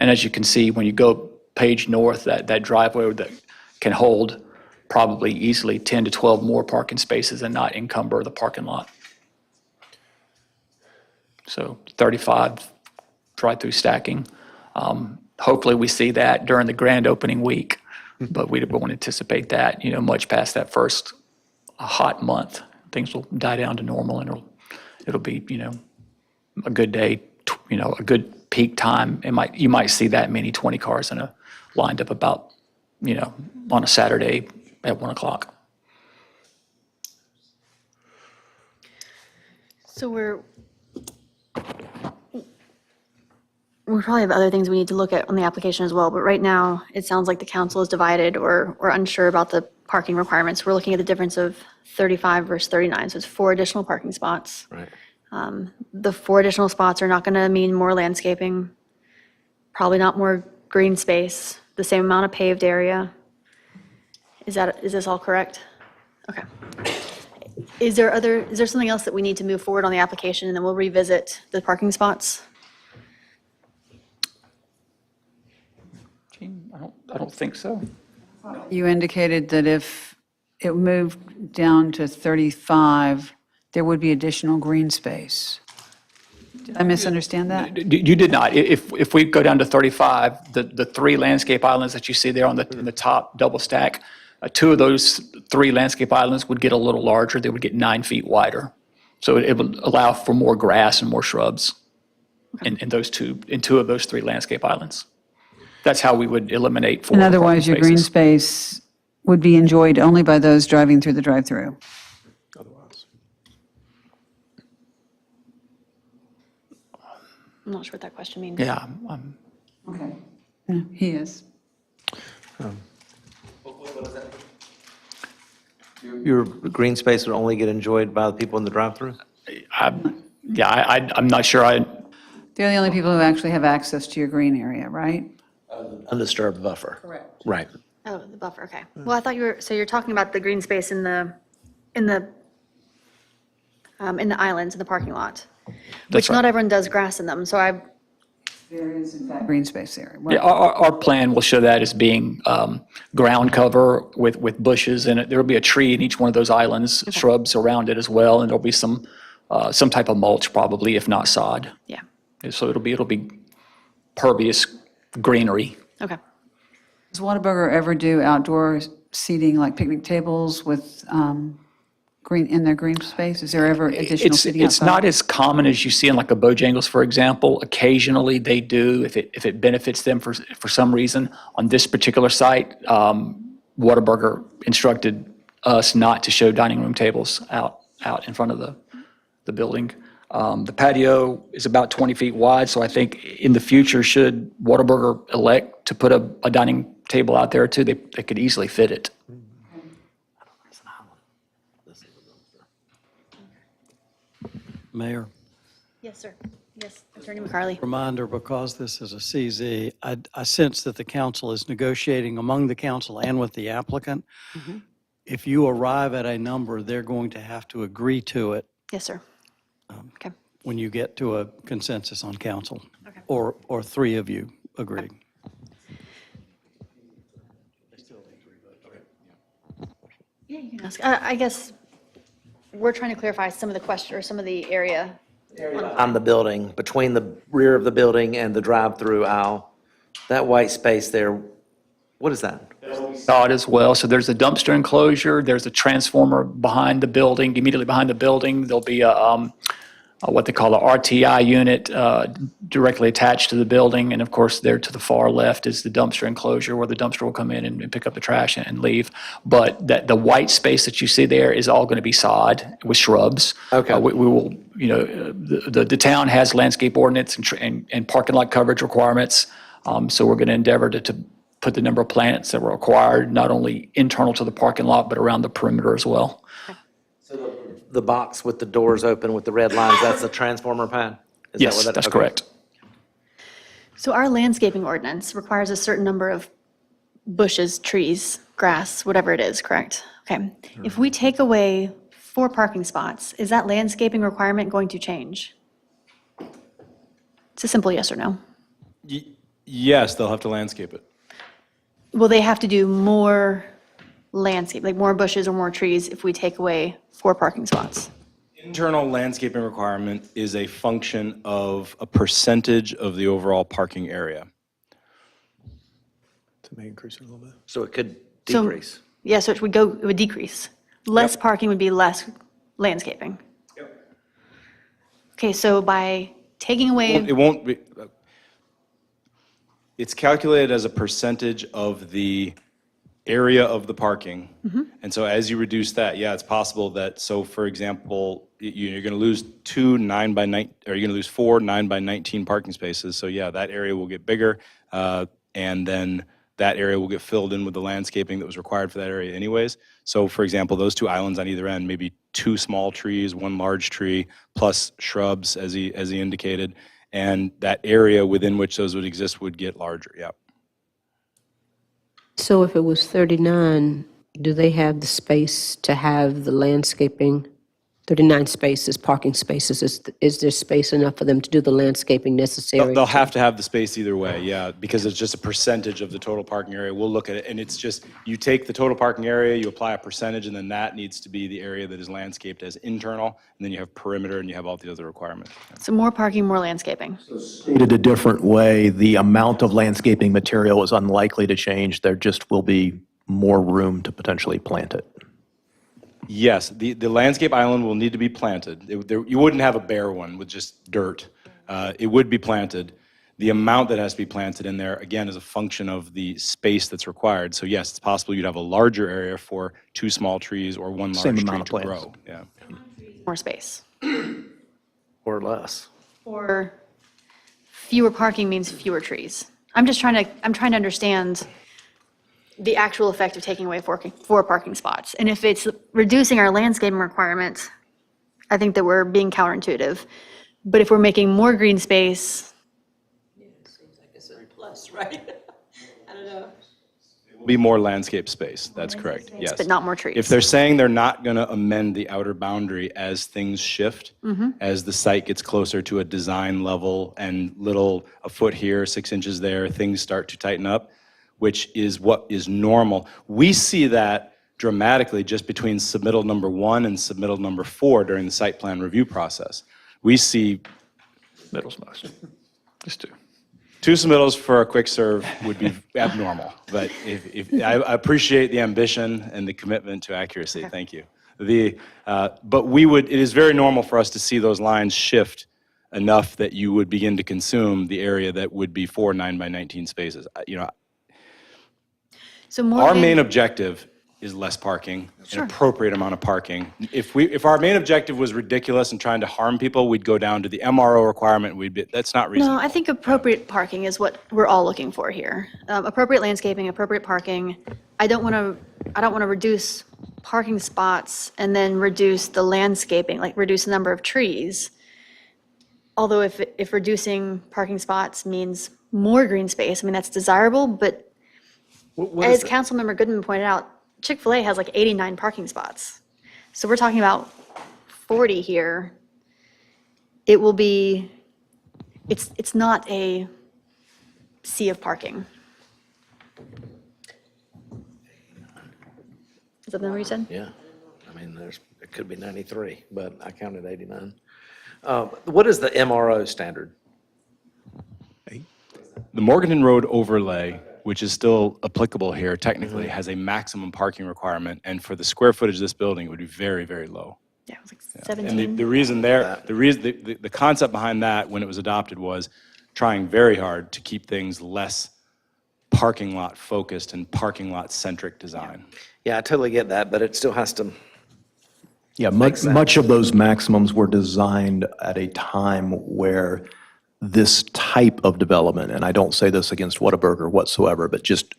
And as you can see, when you go page north, that driveway that can hold probably easily 10 to 12 more parking spaces and not encumber the parking lot. So 35 drive-through stacking. Hopefully we see that during the grand opening week, but we won't anticipate that, much past that first hot month. Things will die down to normal and it'll be, a good day, a good peak time. You might see that many 20 cars lined up about, on a Saturday at 1 o'clock. So we probably have other things we need to look at on the application as well, but right now, it sounds like the council is divided or unsure about the parking requirements. We're looking at the difference of 35 versus 39, so it's 4 additional parking spots. Right. The 4 additional spots are not going to mean more landscaping, probably not more green space, the same amount of paved area. Is this all correct? Okay. Is there something else that we need to move forward on the application, and then we'll revisit the parking spots? Gene, I don't think so. You indicated that if it moved down to 35, there would be additional green space. Did I misunderstand that? You did not. If we go down to 35, the 3 landscape islands that you see there in the top double stack, 2 of those 3 landscape islands would get a little larger. They would get 9 feet wider. So it would allow for more grass and more shrubs in 2 of those 3 landscape islands. That's how we would eliminate 4 And otherwise, parking your green spaces. space would be enjoyed only by those driving through the drive-through. I'm not sure what that question means. Yeah. Okay. Yeah, he is. Your green space would only get enjoyed by the people in the drive-through? I'm not sure. They're the only people who actually have access to your green area, right? Undisturbed buffer. Correct. Right. Oh, the buffer, okay. Well, I thought you're talking about the green space in the islands in the parking lot, which right. not everyone does grass in them, so There is, in fact, green space there. Yeah, our plan will show that as being ground cover with bushes in it. There'll be a tree in each one of those islands, shrubs around it as well, and there'll be some type of mulch probably, if not sod. Yeah, So it'll be pervious greenery. okay. Does Whataburger ever do outdoor seating, like picnic tables with green, in their green space? Is there ever additional seating It's outside? not as common as you see in like a Bojangles, for example. Occasionally they do, if it benefits them for some reason. On this particular site, Whataburger instructed us not to show dining room tables out in front of the building. The patio is about 20 feet wide, so I think in the future, should Whataburger elect to put a dining table out there too, they could easily fit it. Mayor, Yes, sir. Yes, Attorney McCarley. reminder, because this is a CZ, I sense that the council is negotiating among the council and with the applicant. If you arrive at a number, they're going to have to agree to it Yes, sir. Okay. when you get to a consensus on council. Okay. Or 3 of you agree. Yeah, you can ask. I guess we're trying to clarify some of the question, or some of the area. On the building, between the rear of the building and the drive-through aisle, that white space there, what is that? Thought as well. So there's a dumpster enclosure, there's a transformer behind the building, immediately behind the building. There'll be what they call a RTI unit directly attached to the building. And of course, there to the far left is the dumpster enclosure where the dumpster will come in and pick up the trash and leave. But the white space that you see there is all going to be sod with shrubs. Okay. We will, the town has landscape ordinance and parking lot coverage requirements. So we're going to endeavor to put the number of plants that were required, not only internal to the parking lot, but around the perimeter as well. The box with the doors open with the red lines, that's the transformer pad? Is that Yes, what that- that's okay. correct. So our landscaping ordinance requires a certain number of bushes, trees, grass, whatever it is, correct? Okay. If we take away 4 parking spots, is that landscaping requirement going to change? It's a simple yes or no. Yes, they'll have to landscape it. Will they have to do more landscape, like more bushes or more trees if we take away 4 parking spots? Internal landscaping requirement is a function of a percentage of the overall parking area. To may increase it a little bit. So it could So- decrease. Yeah, so it would decrease. Less parking would be less landscaping. Okay, so by taking away. It won't be, it's calculated as a percentage of the area of the parking. And so as you reduce that, yeah, it's possible that, so for example, you're going to lose 2 9 by 9, or you're going to lose 4 9 by 19 parking spaces. So yeah, that area will get bigger. And then that area will get filled in with the landscaping that was required for that area anyways. So for example, those 2 islands on either end, maybe 2 small trees, 1 large tree, plus shrubs, as he indicated. And that area within which those would exist would get larger, yeah. So if it was 39, do they have the space to have the landscaping? 39 spaces, parking spaces, is there space enough for them to do the landscaping necessary? They'll have to have the space either way, yeah, because it's just a percentage of the total parking area. We'll look at it, and it's just, you take the total parking area, you apply a percentage, and then that needs to be the area that is landscaped as internal, and then you have perimeter, and you have all the other requirements. So more parking, more landscaping. Stated a different way, the amount of landscaping material is unlikely to change. There just will be more room to potentially plant it. Yes, the landscape island will need to be planted. You wouldn't have a bare one with just dirt. It would be planted. The amount that has to be planted in there, again, is a function of the space that's required. So yes, it's possible you'd have a larger area for 2 small trees or 1 Same large tree amount of to plants. grow. Yeah. More space. Or less. Or fewer parking means fewer trees. I'm trying to understand the actual effect of taking away 4 parking spots. And if it's reducing our landscaping requirements, I think that we're being counterintuitive. But if we're making more green space, Will be more landscape space, that's correct, yes. but not more trees. If they're saying they're not going to amend the outer boundary as things shift, as the site gets closer to a design level and a foot here, 6 inches there, things start to tighten up, which is what is normal. We see that dramatically just between submittal number 1 and submittal number 4 during the site plan review process. We see Middle's most, just 2. 2 submittals for a quick serve would be abnormal, but I appreciate the ambition and the commitment to accuracy, thank you. But it is very normal for us to see those lines shift enough that you would begin to consume the area that would be 4 9 by 19 spaces. so more. Our main objective is less parking, Sure. an appropriate amount of parking. If our main objective was ridiculous and trying to harm people, we'd go down to the MRO requirement, that's not reasonable. No, I think appropriate parking is what we're all looking for here. Appropriate landscaping, appropriate parking. I don't want to reduce parking spots and then reduce the landscaping, like reduce the number of trees. Although if reducing parking spots means more green space, I mean, that's desirable, but as Councilmember Goodman pointed out, Chick-fil-A has like 89 parking spots. So we're talking about 40 here. It will be, it's not a sea of parking. Is that the number you said? Yeah. I mean, it could be 93, but I counted 89. What is the MRO standard? The Morganton Road overlay which is still applicable here technically, has a maximum parking requirement, and for the square footage of this building, it would be very, very low. Yeah, it was like And 17. the reason the concept behind that, when it was adopted, was trying very hard to keep things less parking lot focused and parking lot centric design. Yeah, I totally get that, but it still has to, Yeah, much of those maximums were designed at a time where this type of development, and I don't say this against Whataburger whatsoever, but just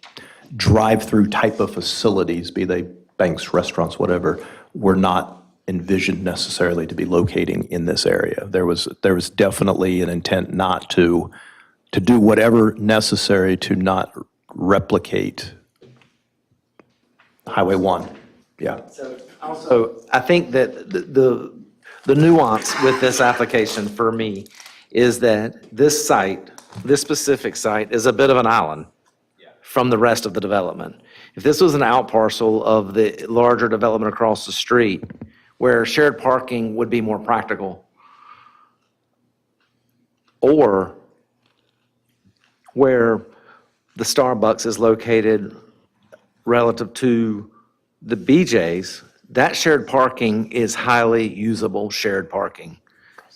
drive-through type of facilities, be they banks, restaurants, whatever, were not envisioned necessarily to be locating in this area. There was definitely an intent not to do whatever necessary to not replicate Highway 1. Yeah. so I think that the nuance with this application for me is that this site, this specific site, is a bit of an island from the rest of the development. If this was an out parcel of the larger development across the street, where shared parking would be more practical, or where the Starbucks is located relative to the BJ's, that shared parking is highly usable shared parking.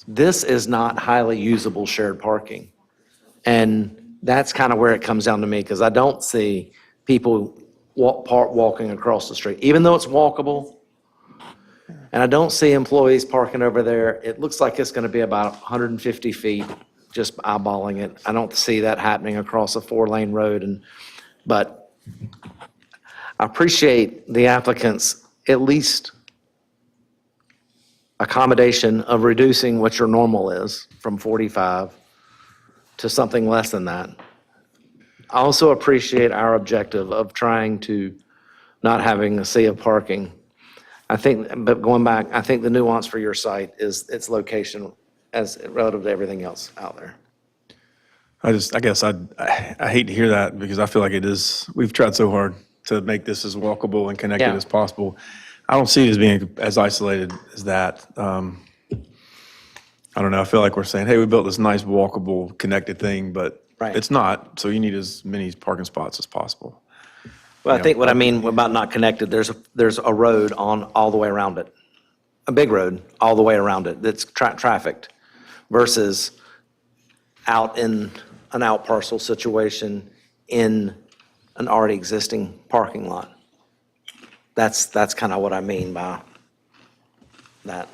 This is not highly usable shared parking. And that's kind of where it comes down to me, because I don't see people walking across the street, even though it's walkable. And I don't see employees parking over there. It looks like it's going to be about 150 feet, just eyeballing it. I don't see that happening across a 4-lane road. But I appreciate the applicant's at least accommodation of reducing what your normal is from 45 to something less than that. I also appreciate our objective of trying to not having a sea of parking. I think, but going back, I think the nuance for your site is its location as relative to everything else out there. I guess I hate to hear that, because I feel like we've tried so hard to make this as walkable and connected Yeah. as possible. I don't see it as being as isolated as that. I don't know, I feel like we're saying, hey, we built this nice walkable, connected thing, but Right. it's not, so you need as many parking spots as possible. Well, I Yeah. think what I mean about not connected, there's a road on all the way around it. A big road all the way around it that's trafficked versus out in an out parcel situation in an already existing parking lot. That's kind of what I mean by that.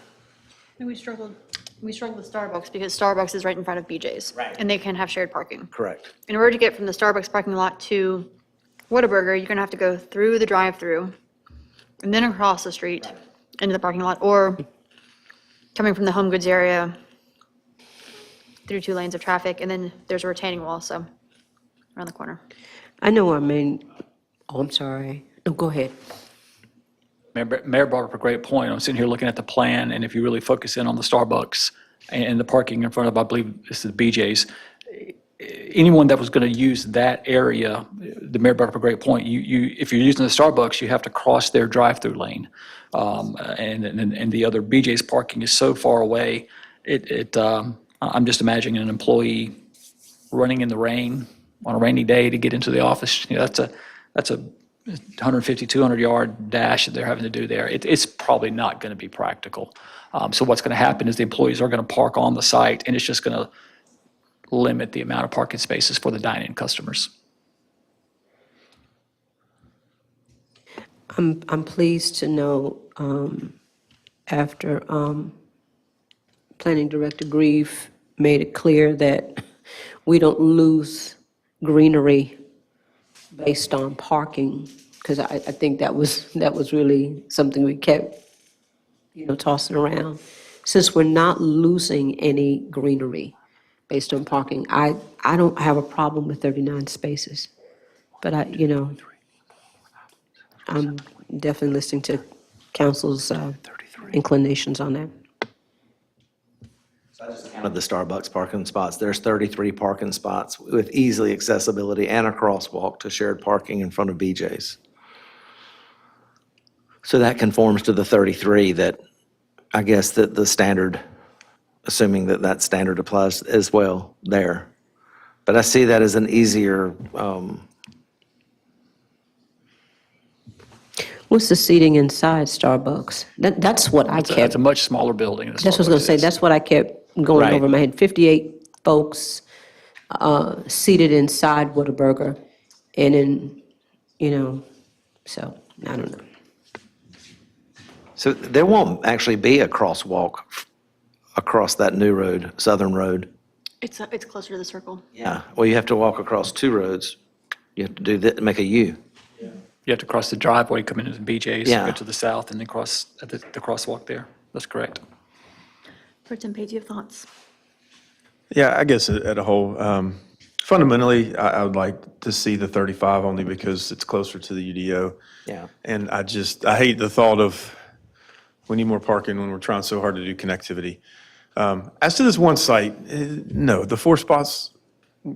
And we struggled with Starbucks because Starbucks is right in front of BJ's. Right. And they can have shared parking. Correct. In order to get from the Starbucks parking lot to Whataburger, you're gonna have to go through the drive-through and then across the street into the parking lot, or coming from the Home Goods area through 2 lanes of traffic, and then there's a retaining wall, so around the corner. I know, I mean, oh, I'm sorry. No, go ahead. Mayor brought up a great point. I'm sitting here looking at the plan, and if you really focus in on the Starbucks and the parking in front of, I believe this is BJ's, anyone that was going to use that area, the mayor brought up a great point. If you're using the Starbucks, you have to cross their drive-through lane. And the other BJ's parking is so far away. I'm just imagining an employee running in the rain on a rainy day to get into the office. You know, that's a 150, 200-yard dash that they're having to do there. It's probably not going to be practical. So what's going to happen is the employees are going to park on the site, and it's just going to limit the amount of parking spaces for the dine-in customers. I'm pleased to know, after Planning Director Grieve made it clear that we don't lose greenery based on parking, because I think that was really something we kept, tossing around. Since we're not losing any greenery based on parking, I don't have a problem with 39 spaces. But I'm definitely listening to council's inclinations on that. Of the Starbucks parking spots, there's 33 parking spots with easily accessibility and a crosswalk to shared parking in front of BJ's. So that conforms to the 33 that I guess that the standard, assuming that standard applies as well there. But I see that as an easier What's the seating inside Starbucks? That's what I It's kept, a much smaller building. that's what I was going to say, that's what I kept going Right. over in my head. 58 folks seated inside Whataburger, and then, so, I don't know. So there won't actually be a crosswalk across that new road, Southern Road. It's closer to the circle. Yeah, well, you have to walk across two roads. You have to do that, make a U. You have to cross the driveway, come into BJ's, Yeah. go to the south, and then cross at the crosswalk there. That's correct. Pro Tem Page, do you have thoughts? Yeah, I guess at a whole, fundamentally, I would like to see the 35 only because it's closer to the UDO. Yeah. And I hate the thought of, we need more parking when we're trying so hard to do connectivity. As to this one site, no, the 4 spots,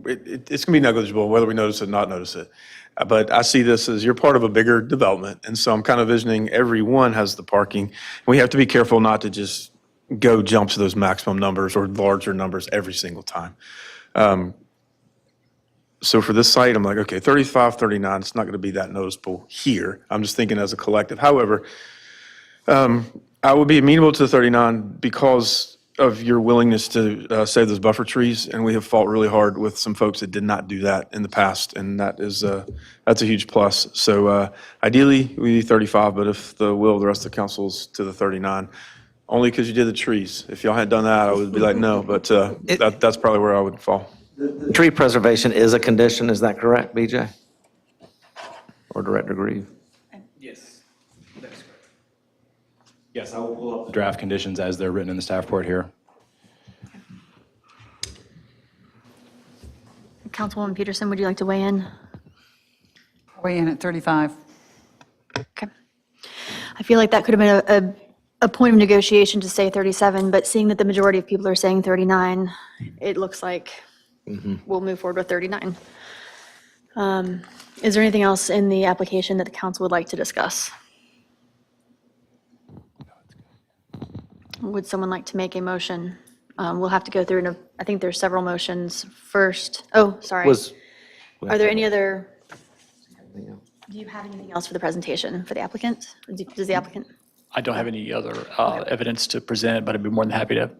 it's going to be negligible whether we notice it or not notice it. But I see this as you're part of a bigger development, and so I'm kind of envisioning everyone has the parking. We have to be careful not to just go jump to those maximum numbers or larger numbers every single time. So for this site, I'm like, okay, 35, 39, it's not going to be that noticeable here. I'm just thinking as a collective. However, I would be amenable to the 39 because of your willingness to save those buffer trees, and we have fought really hard with some folks that did not do that in the past, and that's a huge plus. So ideally, we need 35, but if the will of the rest of the council is to the 39, only because you did the trees. If y'all had done that, I would be like, no, but that's probably where I would fall. Tree preservation is a condition, is that correct, BJ? Or Director Grieve? Yes. Yes, I will pull up the draft conditions as they're written in the staff report here. Councilwoman Peterson, would you like to weigh in? Weigh in at 35. Okay. I feel like that could have been a point of negotiation to say 37, but seeing that the majority of people are saying 39, it looks like we'll move forward with 39. Is there anything else in the application that the council would like to discuss? Would someone like to make a motion? We'll have to go through, I think there's several motions first. Oh, sorry. Are there any other, do you have anything else for the presentation for the applicant? Does the applicant? I don't have any other evidence to present, but I'd be more than happy to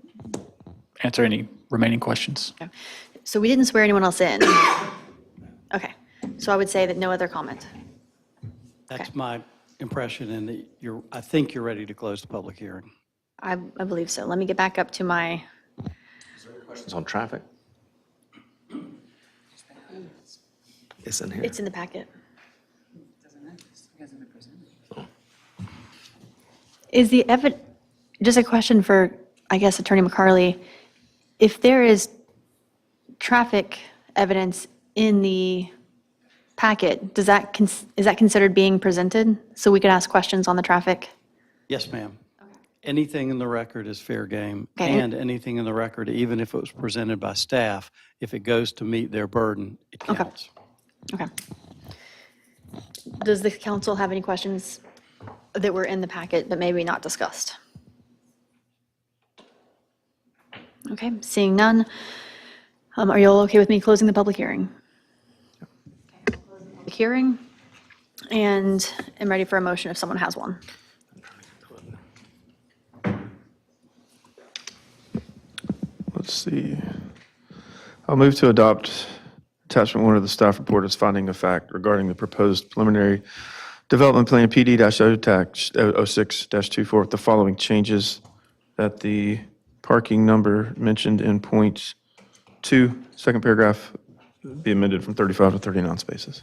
answer any remaining questions. So we didn't swear anyone else in. Okay, so I would say that no other comment. That's my impression, and I think you're ready to close the public hearing. I believe so. Let me get back up to my, Questions on traffic? It's in here. it's in the packet. Is the just a question for, I guess, Attorney McCarley. If there is traffic evidence in the packet, is that considered being presented? So we could ask questions on the traffic? Yes, ma'am. Anything in the record is fair game, Okay. and anything in the record, even if it was presented by staff, if it goes to meet their burden, it Okay. counts. Okay. Does the council have any questions that were in the packet but maybe not discussed? Okay, seeing none. Are you all okay with me closing the public hearing? Okay, close the public hearing, and I'm ready for a motion if someone has one. Let's see. I'll move to adopt attachment 1 of the staff report as finding of fact regarding the proposed preliminary development plan PD-06-24 with the following changes: that the parking number mentioned in point 2, second paragraph, be amended from 35 to 39 spaces.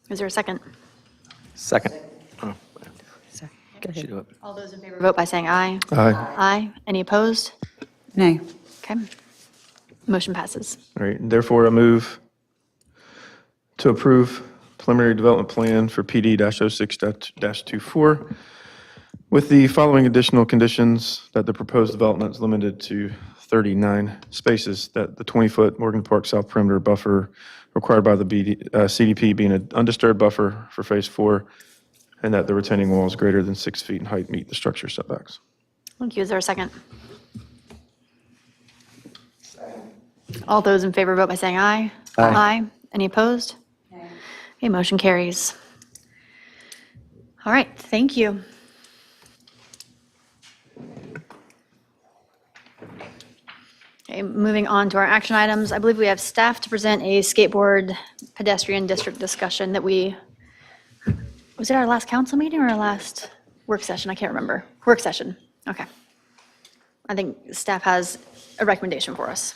Is there a second? Second. Oh, Go ahead. she do it. All those in favor vote by saying aye. Aye. Aye. Any opposed? Nay. Okay. Motion passes. All right, and therefore I move to approve preliminary development plan for PD-06-24 with the following additional conditions: that the proposed development is limited to 39 spaces, that the 20-foot Morgan Park South Perimeter buffer required by the CDP being an undisturbed buffer for Phase 4, and that the retaining wall is greater than 6 feet in height, meet the structure setbacks. Thank you. Is there a second? All those in favor vote by saying aye. Aye. Any opposed? Okay, motion carries. All right, thank you. Okay, moving on to our action items. I believe we have staff to present a skateboard pedestrian district discussion that was it our last council meeting or our last work session? I can't remember. Work session, okay. I think staff has a recommendation for us.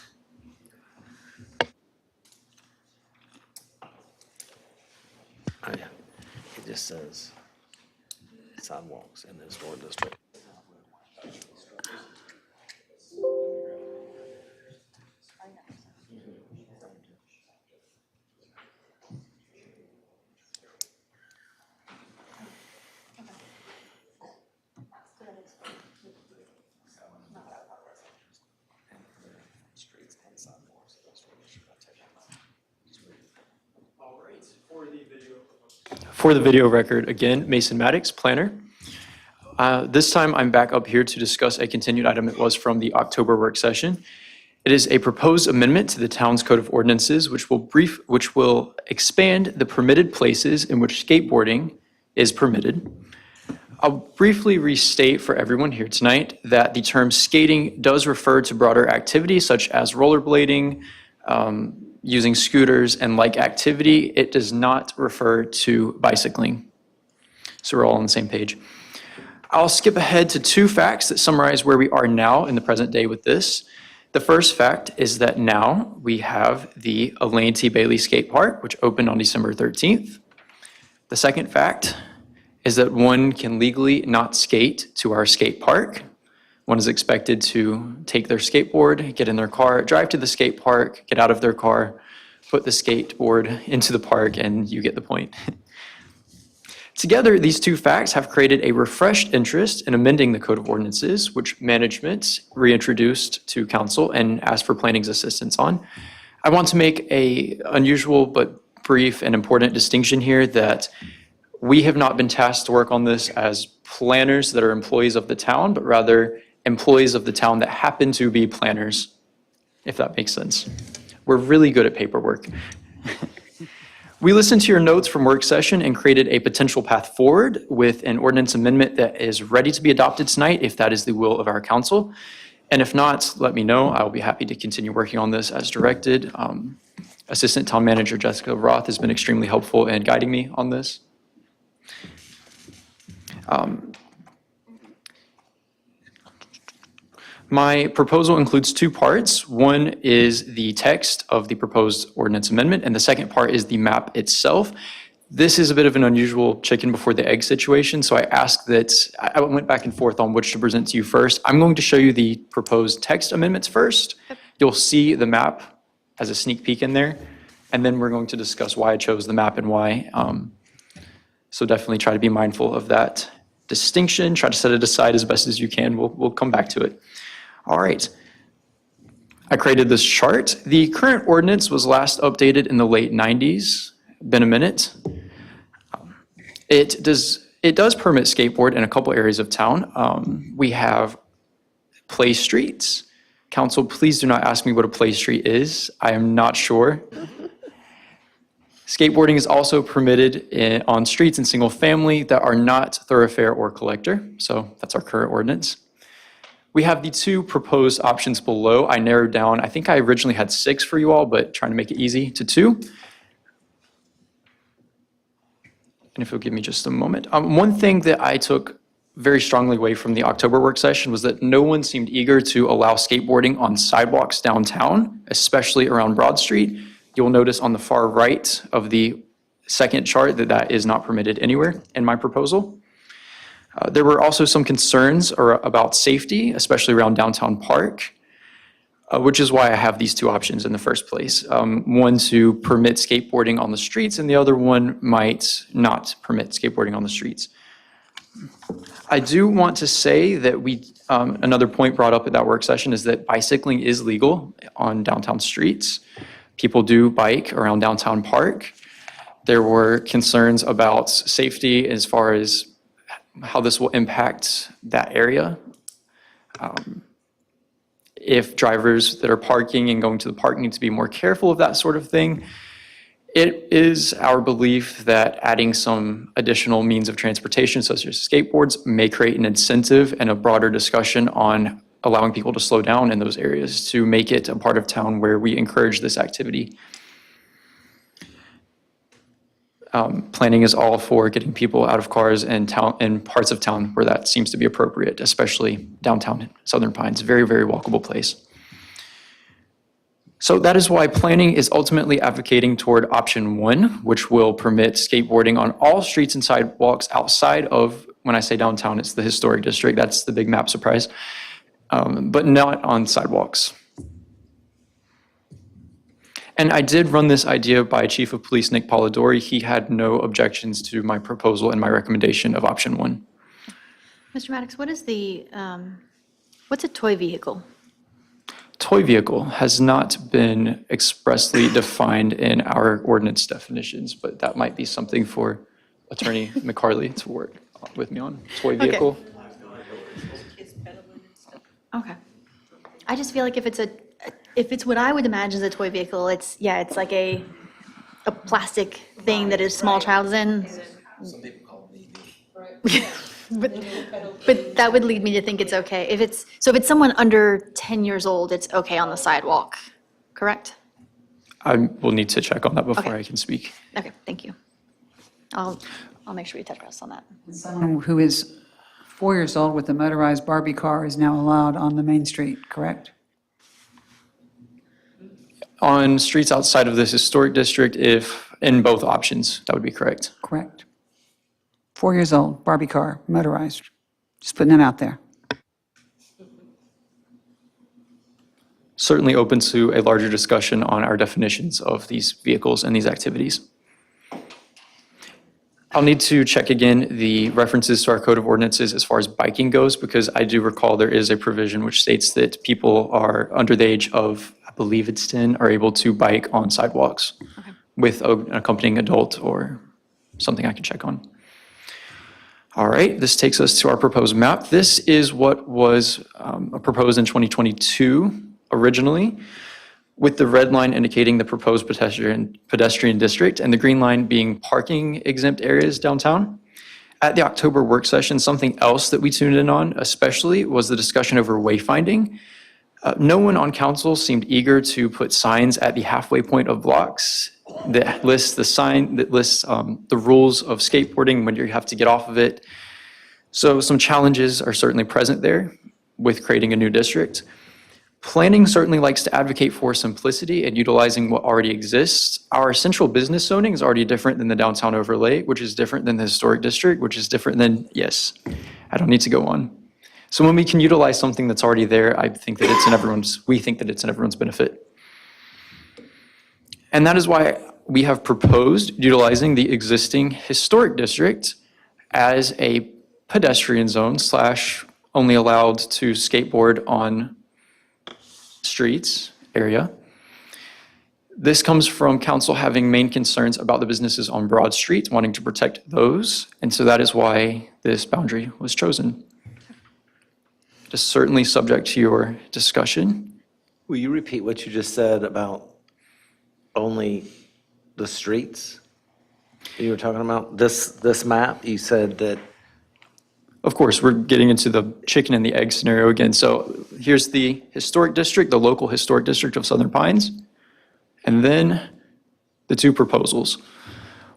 Oh, yeah. It just says sidewalks in the historic district. For the video record, again, Mason Maddox, planner. This time, I'm back up here to discuss a continued item. It was from the October work session. It is a proposed amendment to the town's code of ordinances, which will expand the permitted places in which skateboarding is permitted. I'll briefly restate for everyone here tonight that the term skating does refer to broader activities such as rollerblading, using scooters and like activity. It does not refer to bicycling. So we're all on the same page. I'll skip ahead to two facts that summarize where we are now in the present day with this. The first fact is that now we have the Elaine T. Bailey Skate Park, which opened on December 13th. The second fact is that one can legally not skate to our skate park. One is expected to take their skateboard, get in their car, drive to the skate park, get out of their car, put the skateboard into the park, and you get the point. Together, these two facts have created a refreshed interest in amending the Code of Ordinances, which management reintroduced to council and asked for planning's assistance on. I want to make an unusual but brief and important distinction here that we have not been tasked to work on this as planners that are employees of the town, but rather employees of the town that happen to be planners, if that makes sense. We're really good at paperwork. We listened to your notes from work session and created a potential path forward with an ordinance amendment that is ready to be adopted tonight, if that is the will of our council. And if not, let me know. I'll be happy to continue working on this as directed. Assistant Town Manager Jessica Roth has been extremely helpful in guiding me on this. My proposal includes two parts. One is the text of the proposed ordinance amendment, and the second part is the map itself. This is a bit of an unusual chicken before the egg situation, so I asked that, I went back and forth on which to present to you first. I'm going to show you the proposed text amendments first. You'll see the map as a sneak peek in there, and then we're going to discuss why I chose the map and why. So definitely try to be mindful of that distinction, try to set it aside as best as you can. We'll come back to it. All right. I created this chart. The current ordinance was last updated in the late 90s. Been a minute. It does permit skateboard in a couple areas of town. We have play streets. Council, please do not ask me what a play street is. I am not sure. Skateboarding is also permitted on streets in single family that are not thoroughfare or collector. So that's our current ordinance. We have the two proposed options below. I narrowed down, I think I originally had 6 for you all, but trying to make it easy to 2. And if you'll give me just a moment. One thing that I took very strongly away from the October work session was that no one seemed eager to allow skateboarding on sidewalks downtown, especially around Broad Street. You'll notice on the far right of the second chart that that is not permitted anywhere in my proposal. There were also some concerns about safety, especially around Downtown Park, which is why I have these two options in the first place. One to permit skateboarding on the streets, and the other one might not permit skateboarding on the streets. I do want to say that another point brought up at that work session is that bicycling is legal on downtown streets. People do bike around Downtown Park. There were concerns about safety as far as how this will impact that area. If drivers that are parking and going to the park need to be more careful of that sort of thing. It is our belief that adding some additional means of transportation, such as skateboards, may create an incentive and a broader discussion on allowing people to slow down in those areas to make it a part of town where we encourage this activity. Planning is all for getting people out of cars in parts of town where that seems to be appropriate, especially downtown Southern Pines. Very, very walkable place. So that is why planning is ultimately advocating toward option 1, which will permit skateboarding on all streets and sidewalks outside of, when I say downtown, it's the historic district. That's the big map surprise, but not on sidewalks. And I did run this idea by Chief of Police Nick Polidori. He had no objections to my proposal and my recommendation of option 1. Mr. Maddox, what is what's a toy vehicle? Toy vehicle has not been expressly defined in our ordinance definitions, but that might be something for Attorney McCarley to work with me on. Toy vehicle. Okay. I just feel like if it's what I would imagine as a toy vehicle, it's like a plastic thing that a small child is in. Some people call it But that would lead me to think it's okay. If it's someone under 10 years old, it's okay on the sidewalk, correct? I will need to check on that before Okay. I can speak. Okay, thank you. I'll make sure we touch base on that. Someone who is 4 years old with a motorized Barbie car is now allowed on the main street, correct? On streets outside of this historic district, if in both options, that would be correct. Correct. 4 years old, Barbie car, motorized. Just putting that out there. Certainly open to a larger discussion on our definitions of these vehicles and these activities. I'll need to check again the references to our code of ordinances as far as biking goes, because I do recall there is a provision which states that people are under the age of, I believe it's 10, are able to bike on sidewalks with an accompanying adult or something I can check on. All right, this takes us to our proposed map. This is what was proposed in 2022 originally, with the red line indicating the proposed pedestrian district and the green line being parking exempt areas downtown. At the October work session, something else that we tuned in on especially was the discussion over wayfinding. No one on council seemed eager to put signs at the halfway point of blocks that lists the rules of skateboarding when you have to get off of it. So some challenges are certainly present there with creating a new district. Planning certainly likes to advocate for simplicity and utilizing what already exists. Our central business zoning is already different than the downtown overlay, which is different than the historic district, which is different than, yes, I don't need to go on. So when we can utilize something that's already there, I think that we think that it's in everyone's benefit. And that is why we have proposed utilizing the existing historic district as a pedestrian zone / only allowed to skateboard on streets area. This comes from council having main concerns about the businesses on Broad Street, wanting to protect those. And so that is why this boundary was chosen. It is certainly subject to your discussion. Will you repeat what you just said about only the streets? You were talking about this map, you said that. Of course, we're getting into the chicken and the egg scenario again. So here's the historic district, the local historic district of Southern Pines, and then the two proposals,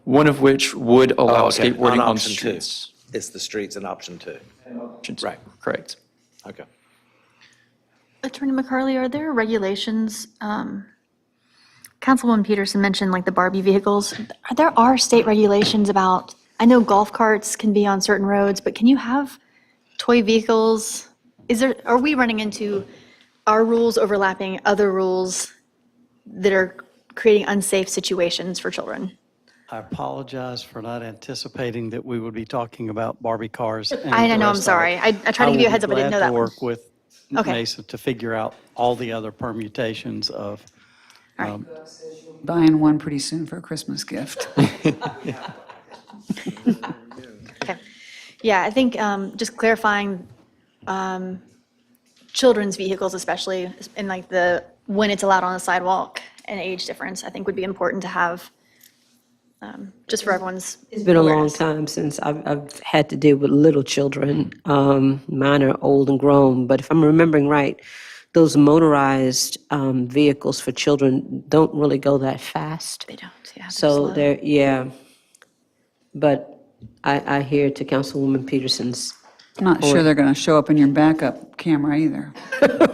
one of which would allow skateboarding on option two. streets. It's the streets in option 2. Right, correct. Okay. Attorney McCarley, are there regulations, Councilwoman Peterson mentioned like the Barbie vehicles. There are state regulations about, I know golf carts can be on certain roads, but can you have toy vehicles? Are we running into our rules overlapping other rules that are creating unsafe situations for children? I apologize for not anticipating that we would be talking about Barbie cars. and I the know, I'm rest of sorry. it. I tried to give you a heads up, I didn't know that will one. be glad to work with Okay. Mason to figure out all the other permutations of. Buying one pretty soon for a Christmas gift. Okay. Yeah, I think just clarifying children's vehicles especially, and like when it's allowed on the sidewalk and age difference, I think would be important to have just for everyone's It's been a long awareness. time since I've had to deal with little children. Mine are old and grown, but if I'm remembering right, those motorized vehicles for children don't really go that fast. They don't, yeah. they're So slow. they're, yeah. But I hear to Councilwoman Peterson's. I'm not sure they're going to show up in your backup camera either.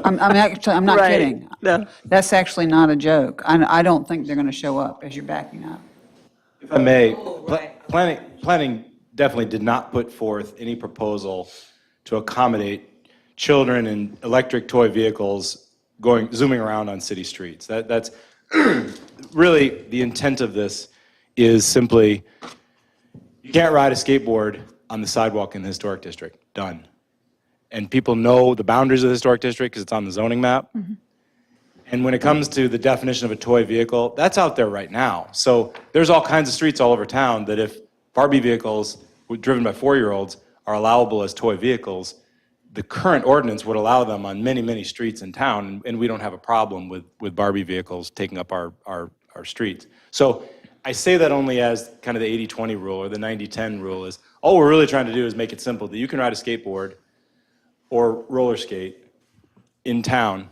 I'm not Right. kidding. No. That's actually not a joke. I don't think they're going to show up as you're backing up. If I may, planning definitely did not put forth any proposal to accommodate children in electric toy vehicles zooming around on city streets. That's really the intent of this is simply, you can't ride a skateboard on the sidewalk in the historic district, done. And people know the boundaries of the historic district because it's on the zoning map. And when it comes to the definition of a toy vehicle, that's out there right now. So there's all kinds of streets all over town that if Barbie vehicles driven by 4-year-olds are allowable as toy vehicles, the current ordinance would allow them on many, many streets in town, and we don't have a problem with Barbie vehicles taking up our streets. So I say that only as kind of the 80-20 rule or the 90-10 rule is, all we're really trying to do is make it simple that you can ride a skateboard or roller skate in town,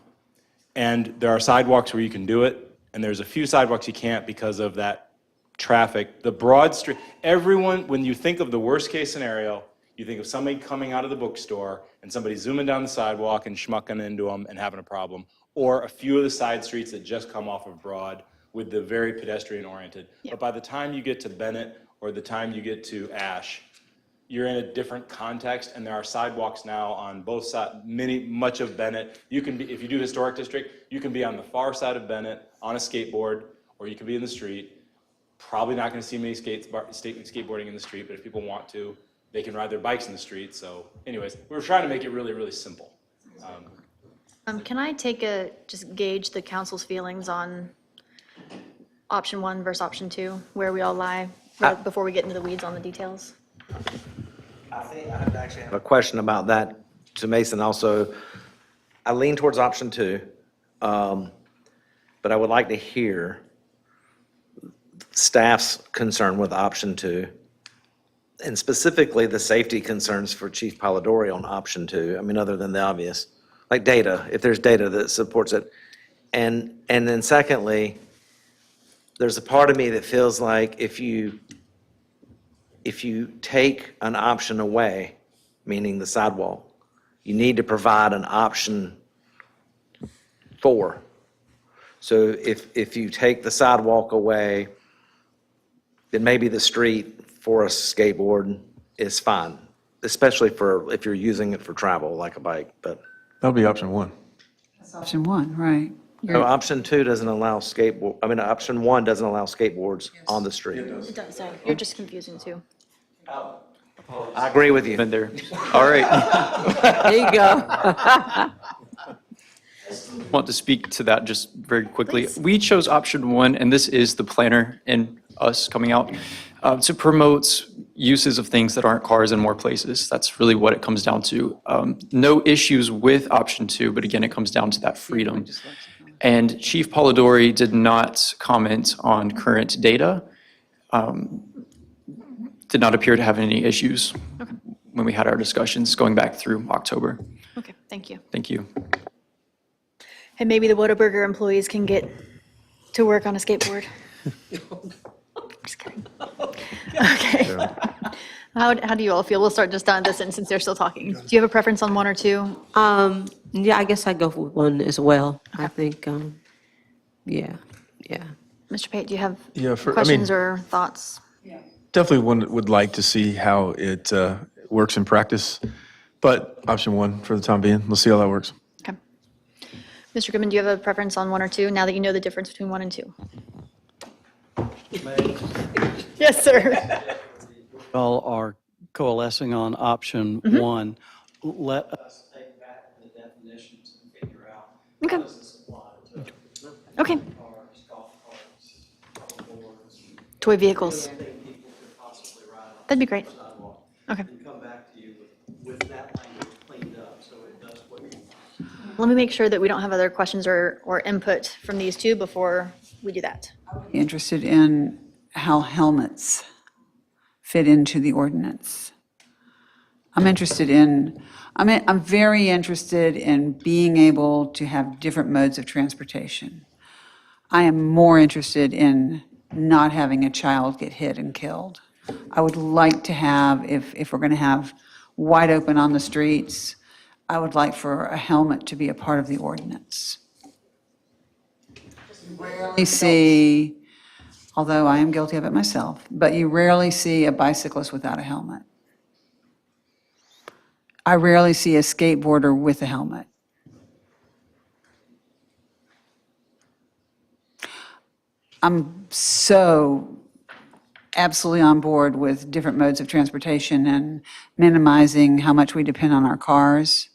and there are sidewalks where you can do it, and there's a few sidewalks you can't because of that traffic. The broad street, everyone, when you think of the worst case scenario, you think of somebody coming out of the bookstore and somebody zooming down the sidewalk and schmucking into them and having a problem, or a few of the side streets that just come off of Broad with the very pedestrian oriented. But by the time you get to Bennett or the time you get to Ash, you're in a different context, and there are sidewalks now on both sides, much of Bennett. You can be, if you do historic district, you can be on the far side of Bennett on a skateboard, or you can be in the street. Probably not gonna see many skateboarding in the street, but if people want to, they can ride their bikes in the street. So anyways, we're trying to make it really, really simple. Can I just gauge the council's feelings on option 1 versus option 2, where we all lie, before we get into the weeds on the details? I think I actually have a question about that to Mason also. I lean towards option 2, but I would like to hear staff's concern with option 2, and specifically the safety concerns for Chief Polidori on option 2. I mean, other than the obvious, like data, if there's data that supports it. And then secondly, there's a part of me that feels like if you take an option away, meaning the sidewalk, you need to provide an option 4. So if you take the sidewalk away, then maybe the street for a skateboard is fine, especially if you're using it for travel, like a bike, but. That'll be option 1. That's option 1, right? No, option 2 doesn't allow option 1 doesn't allow skateboards on the street. It does, so you're just confusing too. I agree with you. Been there. All right. There you go. Want to speak to that just very quickly. We chose option 1, and this is the planner and us coming out to promote uses of things that aren't cars in more places. That's really what it comes down to. No issues with option 2, but again, it comes down to that freedom. And Chief Polidori did not comment on current data. Did not appear to have any issues when we had our discussions going back through October. Okay, thank you. Thank you. And maybe the Whataburger employees can get to work on a skateboard. Just kidding. Okay. How do you all feel? We'll start just on this end since they're still talking. Do you have a preference on 1 or 2? Yeah, I guess I'd go for 1 as well. I think, yeah. Mr. Pate, do you have Yeah, questions or thoughts? Definitely would like to see how it works in practice, but option 1 for the time being. We'll see how that works. Okay. Mr. Goodman, do you have a preference on 1 or 2, now that you know the difference between 1 and 2? Yes, sir. All are coalescing on option 1. Let us take back the definitions and figure out Okay. how does this apply to Okay. cars, golf carts, boards, Toy vehicles. anything people could possibly ride on That'd be great. the sidewalk. Okay. And come back to you with that language cleaned up so it does what you want. Let me make sure that we don't have other questions or input from these two before we do that. Interested in how helmets fit into the ordinance. I'm very interested in being able to have different modes of transportation. I am more interested in not having a child get hit and killed. I would like to have, if we're going to have wide open on the streets, I would like for a helmet to be a part of the ordinance. You rarely see, although I am guilty of it myself, but you rarely see a bicyclist without a helmet. I rarely see a skateboarder with a helmet. I'm so absolutely on board with different modes of transportation and minimizing how much we depend on our cars.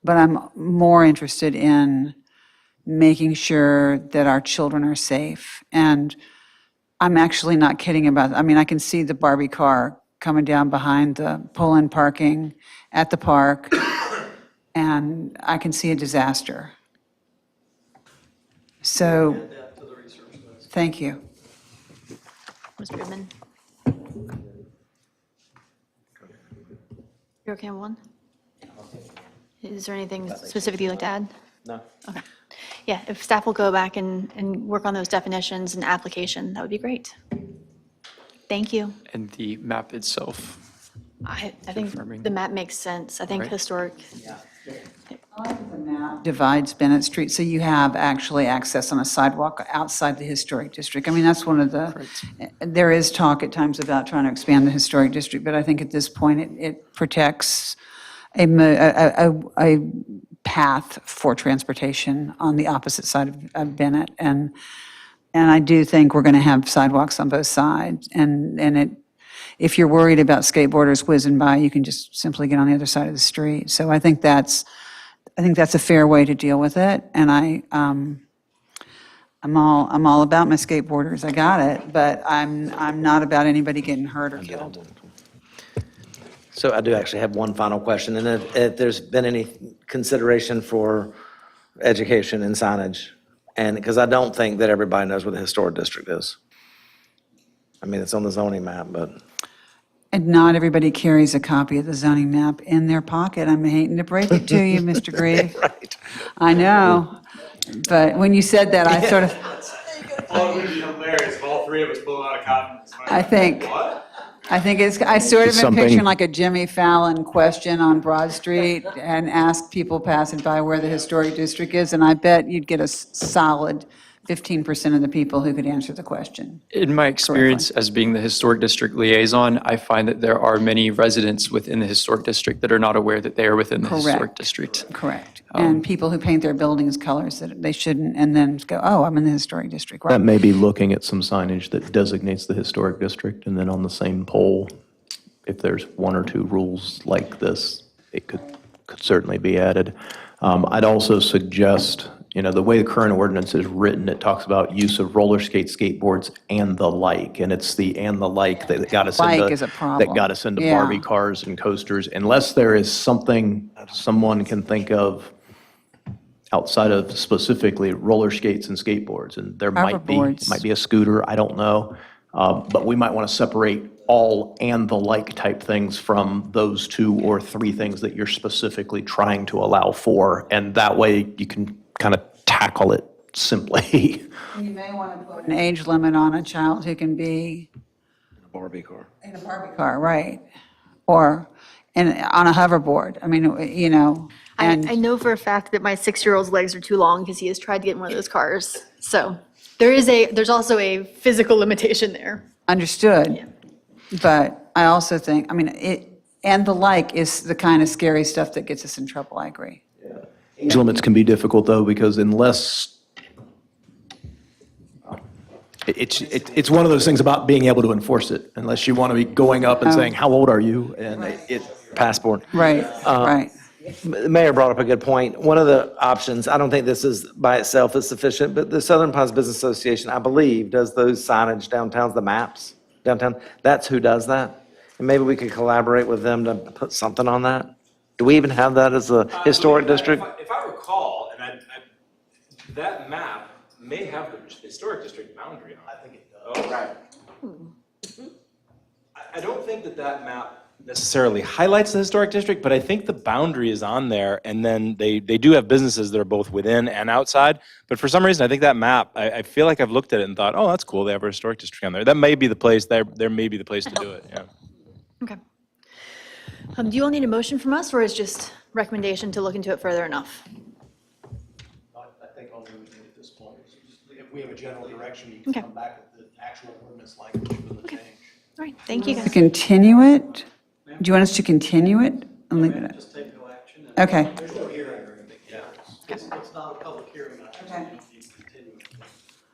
But I'm more interested in making sure that our children are safe. And I'm actually not kidding about, I mean, I can see the Barbie car coming down behind the pull-in parking at the park, and I can see a disaster. So, thank you. Mr. Goodman? You're okay on one? Is there anything specific you'd like to add? No. Okay. Yeah, if staff will go back and work on those definitions and application, that would be great. Thank you. And the map itself. I think Confirming. the map makes sense. I think Right. historic, Divides Bennett Street, so you have actually access on a sidewalk outside the historic district. I mean, that's one of the, there is talk at times about trying to expand the historic district, but I think at this point, it protects a path for transportation on the opposite side of Bennett. And I do think we're going to have sidewalks on both sides. And if you're worried about skateboarders whizzing by, you can just simply get on the other side of the street. So I think that's a fair way to deal with it. And I'm all about my skateboarders. I got it, but I'm not about anybody getting hurt or killed. So I do actually have one final question, and if there's been any consideration for education and signage, and, because I don't think that everybody knows what the historic district is. I mean, it's on the zoning map, but. And not everybody carries a copy of the zoning map in their pocket. I'm hating to break it to you, Mr. Grieve. Right. I know, but when you said that, I sort of, Oh, it would be hilarious if all three of us pull out a copy. I think it's, I sort of am Something- picturing like a Jimmy Fallon question on Broad Street and ask people passing by where the historic district is, and I bet you'd get a solid 15% of the people who could answer the question. In my experience as being the historic district liaison, I find that there are many residents within the historic district that are not aware that they are within the historic Correct. district. Correct. And people who paint their buildings colors that they shouldn't, and then go, oh, I'm in the historic district, That right? may be looking at some signage that designates the historic district, and then on the same pole, if there's one or two rules like this, it could certainly be added. I'd also suggest, the way the current ordinance is written, it talks about use of roller skates, skateboards, and the like, and it's the "and the like" that got us into. Like is a problem. That got us into Yeah. Barbie cars and coasters, unless there is something someone can think of outside of specifically roller skates and skateboards, and there might Hoverboards. be a scooter, I don't know. But we might want to separate all and the like type things from those 2 or 3 things that you're specifically trying to allow for, and that way you can kind of tackle it simply. You may want to put an age limit on a child who can be Barbie car. in a Barbie car, right? Or on a hoverboard. I mean, and I know for a fact that my 6-year-old's legs are too long because he has tried to get in one of those cars. So there's also a physical limitation there. understood. But I also think, and the like is the kind of scary stuff that gets us in trouble, I agree. Age limits can be difficult, though, because unless, it's one of those things about being able to enforce it, unless you want to be going up and saying, how old are you? And Passport. Right, right. The mayor brought up a good point. One of the options, I don't think this is by itself is sufficient, but the Southern Pines Business Association, I believe, does those signage downtowns, the maps downtown. That's who does that. And maybe we could collaborate with them to put something on that. Do we even have that as a historic district? If I recall, and that map may have the historic district boundary on it. I think it does. Oh, right. think that that map necessarily highlights the historic district, but I think the boundary is on there, and then they do have businesses that are both within and outside. But for some reason, I think that map, I feel like I've looked at it and thought, oh, that's cool, they have a historic district on there. That may be the place, there may be the place to do it, yeah. Okay. Do you all need a motion from us, or is just recommendation to look into it further enough? I think all we would need at this point is just, if we have a general direction, you Okay. can come back with the actual ordinance language for the change. All right, thank you guys. Continue it? Do you want us to continue it and leave it at? Just take no action. Okay. There's no hearing or anything. Yeah. It's not a public hearing. Okay. If you continue it,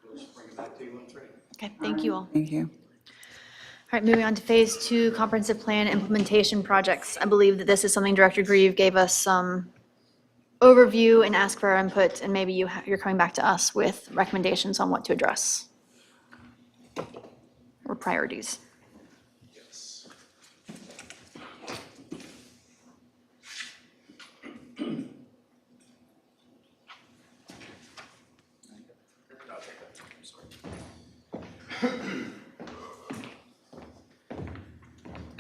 we'll just bring it back to you when it's ready. Okay, thank you all. Thank you. All right, moving on to Phase 2 Comprehensive Plan Implementation Projects. I believe that this is something Director Grieve gave us some overview and asked for our input, and maybe you're coming back to us with recommendations on what to address or priorities.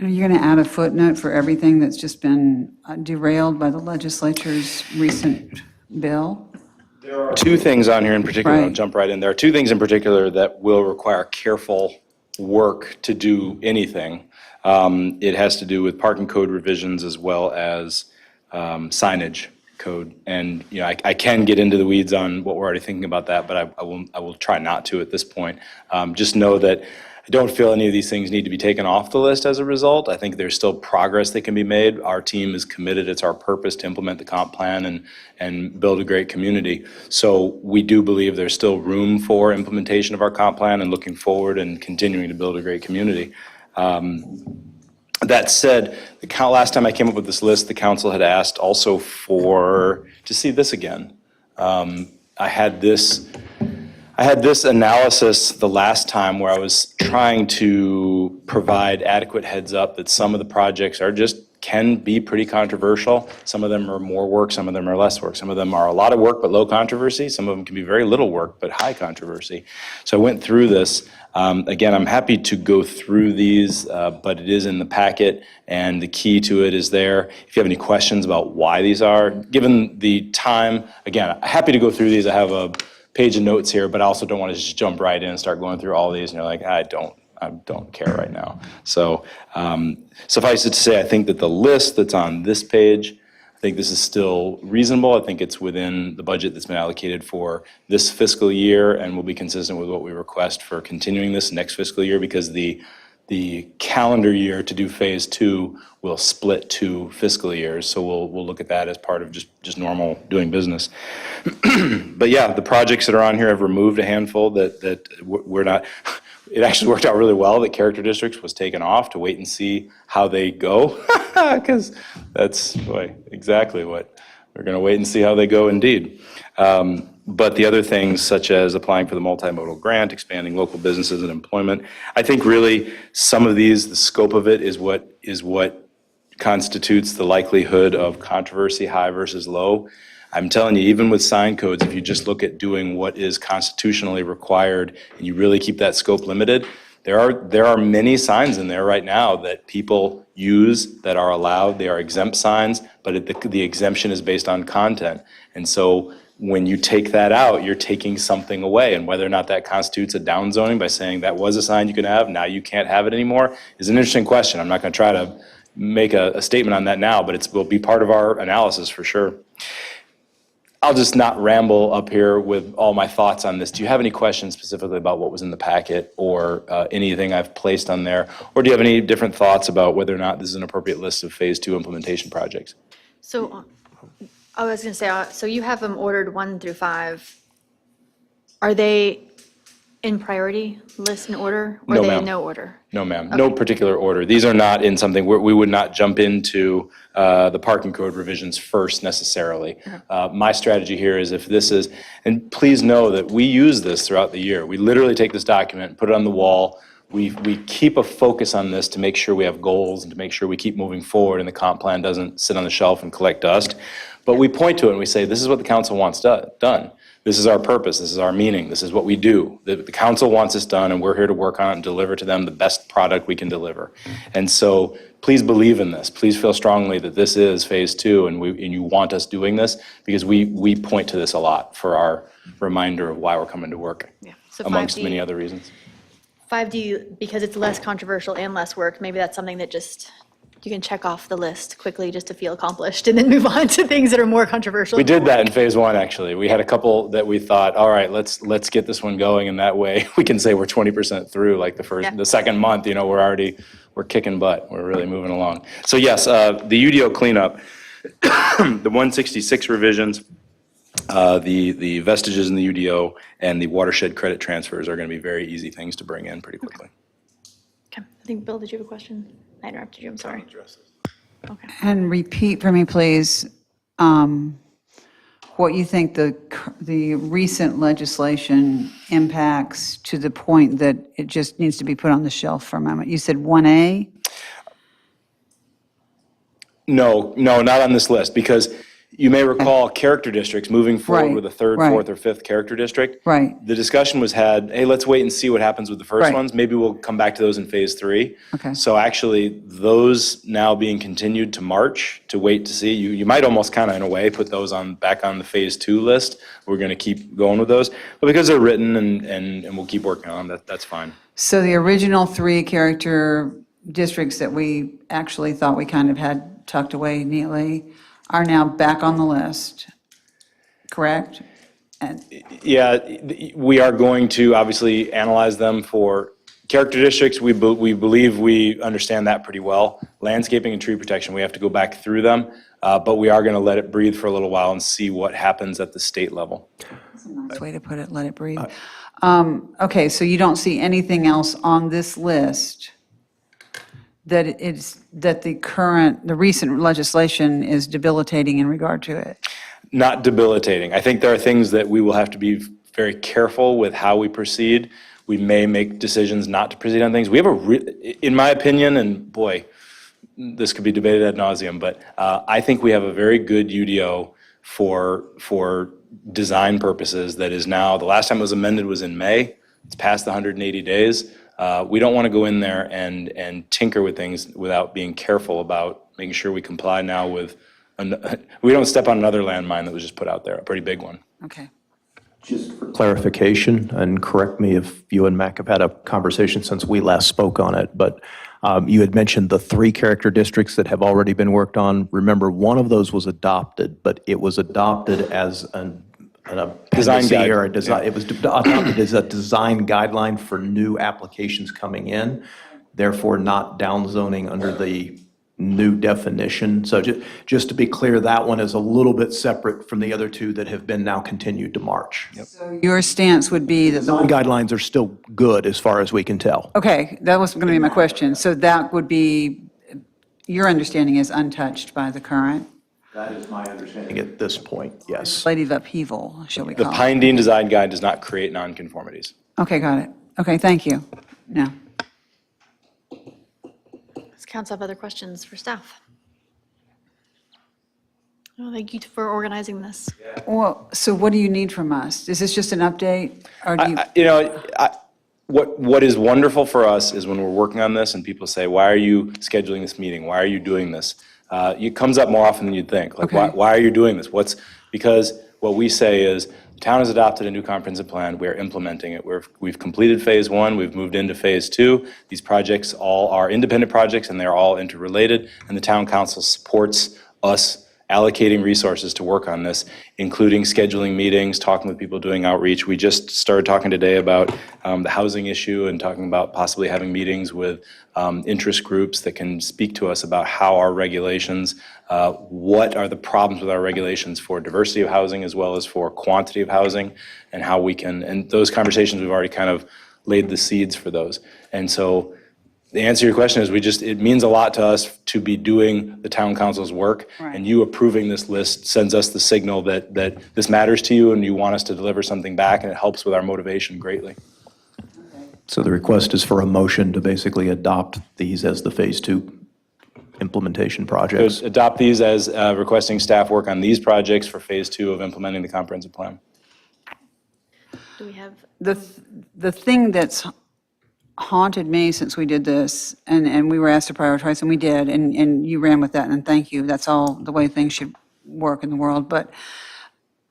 Are you going to add a footnote for everything that's just been derailed by the legislature's recent bill? There are two things on here in particular, I'll Right. jump right in. There are two things in particular that will require careful work to do anything. It has to do with parking code revisions as well as signage code. And, you know, I can get into the weeds on what we're already thinking about that, but I will try not to at this point. Just know that I don't feel any of these things need to be taken off the list as a result. I think there's still progress that can be made. Our team is committed. It's our purpose to implement the comp plan and build a great community. So we do believe there's still room for implementation of our comp plan and looking forward and continuing to build a great community. That said, last time I came up with this list, the council had asked also to see this again. I had this analysis the last time where I was trying to provide adequate heads up that some of the projects can be pretty controversial. Some of them are more work, some of them are less work. Some of them are a lot of work but low controversy. Some of them can be very little work but high controversy. So I went through this. Again, I'm happy to go through these, but it is in the packet, and the key to it is there. If you have any questions about why these are, given the time, again, happy to go through these. I have a page of notes here, but I also don't want to just jump right in and start going through all these, and you're like, I don't care right now. So suffice it to say, I think that the list that's on this page, I think this is still reasonable. I think it's within the budget that's been allocated for this fiscal year and will be consistent with what we request for continuing this next fiscal year, because the calendar year to do phase 2 will split 2 fiscal years. So we'll look at that as part of just normal doing business. But yeah, the projects that are on here, I've removed a handful that we're not. It actually worked out really well that character districts was taken off to wait and see how they go, because that's exactly what we're going to wait and see how they go indeed. But the other things, such as applying for the multimodal grant, expanding local businesses and employment, I think really some of these, the scope of it is what constitutes the likelihood of controversy, high versus low. I'm telling you, even with sign codes, if you just look at doing what is constitutionally required and you really keep that scope limited, there are many signs in there right now that people use that are allowed. They are exempt signs, but the exemption is based on content. And so when you take that out, you're taking something away. And whether or not that constitutes a downzoning by saying that was a sign you could have, now you can't have it anymore, is an interesting question. I'm not going to try to make a statement on that now, but it will be part of our analysis for sure. I'll just not ramble up here with all my thoughts on this. Do you have any questions specifically about what was in the packet or anything I've placed on there? Or do you have any different thoughts about whether or not this is an appropriate list of phase 2 implementation projects? So I was going to say, so you have them ordered 1 through 5. Are they in priority list in order, or No, are they ma'am. in no order? No, ma'am. No particular order. These are not in something where we would not jump into the parking code revisions first necessarily. My strategy here is if this is, and please know that we use this throughout the year. We literally take this document, put it on the wall. we keep a focus on this to make sure we have goals and to make sure we keep moving forward and the comp plan doesn't sit on the shelf and collect dust. But we point to it and we say, this is what the council wants done. This is our purpose, this is our meaning, this is what we do. The council wants this done, and we're here to work on it and deliver to them the best product we can deliver. And so please believe in this. Please feel strongly that this is phase 2, and you want us doing this, because we point to this a lot for our reminder of why we're coming to work, So amongst 5D many other reasons. 5D, because it's less controversial and less work, maybe that's something that just, you can check off the list quickly just to feel accomplished and then move on to things that are more controversial. We did that in phase 1, actually. We had a couple that we thought, all right, let's get this one going, and that way we can say we're 20% through, like the second month, we're kicking butt. We're really moving along. So yes, the UDO cleanup, the 166 revisions, the vestiges in the UDO, and the watershed credit transfers are going to be very easy things to bring in pretty quickly. Okay, I think, Bill, did you have a question? I interrupted you, I'm sorry. And repeat for me, please, what you think the recent legislation impacts to the point that it just needs to be put on the shelf for a moment. You said 1A? No, not on this list, because you may recall character districts moving forward Right, with a third, right. fourth, or fifth character district. Right. The discussion was had, hey, let's wait and see what happens with the first Right. ones. Maybe we'll come back to those in phase 3. Okay. So actually, those now being continued to March to wait to see, you might almost kind of in a way put those back on the phase 2 list. We're going to keep going with those. But because they're written and we'll keep working on them, that's fine. So the original 3 character districts that we actually thought we kind of had tucked away neatly are now back on the list, correct? And Yeah, we are going to obviously analyze them for character districts. We believe we understand that pretty well. Landscaping and tree protection, we have to go back through them, but we are going to let it breathe for a little while and see what happens at the state level. that's a nice way to put it, let it breathe. Okay, so you don't see anything else on this list that the recent legislation is debilitating in regard to it? Not debilitating. I think there are things that we will have to be very careful with how we proceed. We may make decisions not to proceed on things. We have in my opinion, and boy, this could be debated ad nauseum, but I think we have a very good UDO for design purposes that is now, the last time it was amended was in May. It's past the 180 days. We don't want to go in there and tinker with things without being careful about making sure we comply now with, we don't step on another landmine that was just put out there, a pretty big one. Okay. Just for clarification, and correct me if you and Mac have had a conversation since we last spoke on it, but you had mentioned the 3 character districts that have already been worked on. Remember, one of those was adopted, but it was adopted as an Design appendice guide, or a design. yeah. It was adopted as a design guideline for new applications coming in, therefore not downzoning under the new definition. So just to be clear, that one is a little bit separate from the other 2 that have been now continued to March. So your stance would be that Design guidelines are still good as far as we can tell. okay, that was going to be my question. So that would be, your understanding is untouched by the current That is my understanding at this point, yes. legislative upheaval, shall we The call it? Pine Dean Design Guide does not create nonconformities. Okay, got it. Okay, thank you. No. Does council have other questions for staff? Well, thank you for organizing this. Well, so what do you need from us? Is this just an update? Or do you? What is wonderful for us is when we're working on this and people say, why are you scheduling this meeting? Why are you doing this? It comes up more often than you'd think. Like, Okay. why are you doing this? Because what we say is, the town has adopted a new comprehensive plan. We're implementing it. We've completed phase 1. We've moved into phase 2. These projects all are independent projects and they're all interrelated. And the town council supports us allocating resources to work on this, including scheduling meetings, talking with people, doing outreach. We just started talking today about the housing issue and talking about possibly having meetings with interest groups that can speak to us about how our regulations, what are the problems with our regulations for diversity of housing as well as for quantity of housing, and how we can, and those conversations, we've already kind of laid the seeds for those. And so the answer to your question is it means a lot to us to be doing the town council's work. Right. And you approving this list sends us the signal that this matters to you and you want us to deliver something back, and it helps with our motivation greatly. So the request is for a motion to basically adopt these as the Phase 2 implementation projects. So adopt these as requesting staff work on these projects for Phase 2 of implementing the comprehensive plan. Do we have, The thing that's haunted me since we did this, and we were asked to prioritize, and we did, and you ran with that, and thank you. That's all the way things should work in the world. But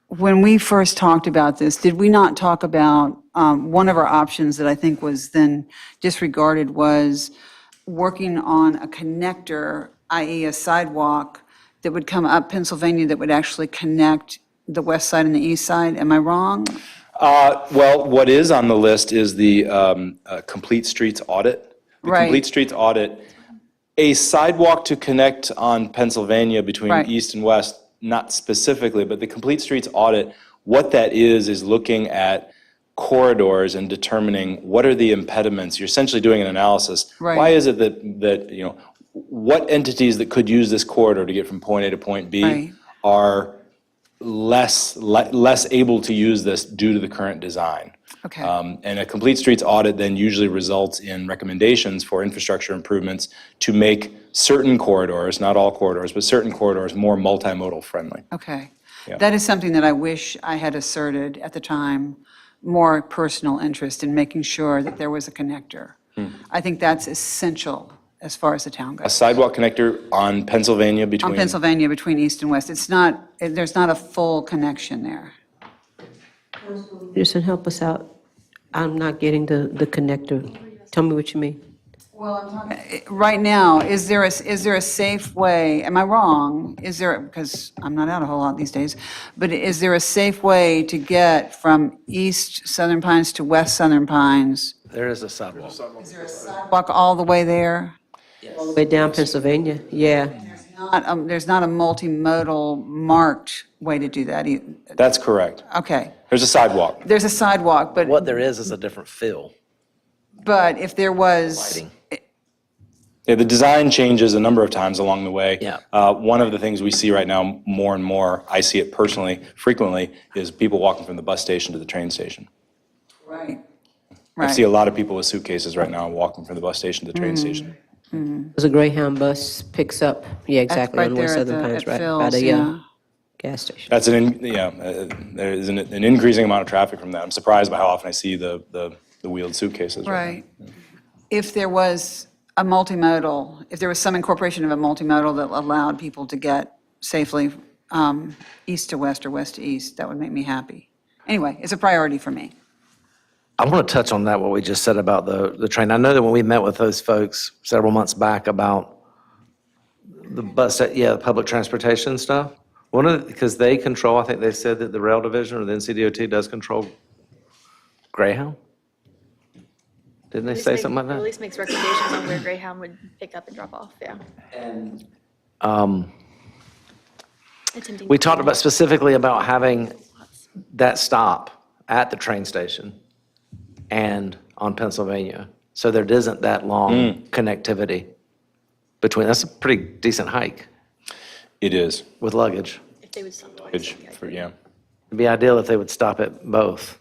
when we first talked about this, did we not talk about, one of our options that I think was then disregarded was working on a connector, i.e. a sidewalk, that would come up Pennsylvania that would actually connect the west side and the east side? Am I wrong? Well, what is on the list is the Complete Streets audit. The Right. Complete Streets audit, a sidewalk to connect on Pennsylvania between Right. east and west, not specifically, but the Complete Streets audit, what that is looking at corridors and determining what are the impediments. You're essentially doing an analysis. Right. Why is it that, you know, what entities that could use this corridor to get from point A to point B Right. are less able to use this due to the current design. Okay. And a Complete Streets audit then usually results in recommendations for infrastructure improvements to make certain corridors, not all corridors, but certain corridors more multimodal friendly. Okay. Yeah. That is something that I wish I had asserted at the time, more personal interest in making sure that there was a connector. I think that's essential as far as the town A goes. sidewalk connector on Pennsylvania On between. Pennsylvania between east and west, it's not, there's not a full connection there. Peterson, help us out. I'm not getting the connector. Tell me what you mean. Right now, is there a safe way, am I wrong? Is there, because I'm not out a whole lot these days, but is there a safe way to get from east Southern Pines to west Southern Pines? There is a sidewalk. Walk all the way there? All the way down Pennsylvania, yeah. There's not a multimodal marked way to do that. That's correct. Okay, There's a sidewalk. there's a sidewalk, but, What there is a different feel. if there was, Lighting. Yeah, the design changes a number of times along the way. Yeah. One of the things we see right now more and more, I see it personally frequently, is people walking from the bus station to the train station. right, I see right. a lot of people with suitcases right now walking from the bus station to the train station. There's a Greyhound bus picks up, yeah, exactly, right on there West at Southern the- Pines, at right Phil's, by the yeah. gas station. That's there is an increasing amount of traffic from that. I'm surprised by how often I see the wheeled suitcases. Right. If there was a multimodal, if there was some incorporation of a multimodal that allowed people to get safely east to west or west to east, that would make me happy. Anyway, it's a priority for me. I want to touch on that, what we just said about the train. I know that when we met with those folks several months back about the bus, the public transportation stuff, because they control, I think they said that the rail division or the NCDOT does control Greyhound? Didn't they say something like At that? least makes recommendations on where Greyhound would pick up and drop off, yeah. Attempting We to- talked about specifically about having that stop at the train station and on Pennsylvania. So there isn't that long connectivity between, that's a pretty decent hike It is. with luggage. If they would stop twice. Yeah. It'd be ideal if they would stop at both.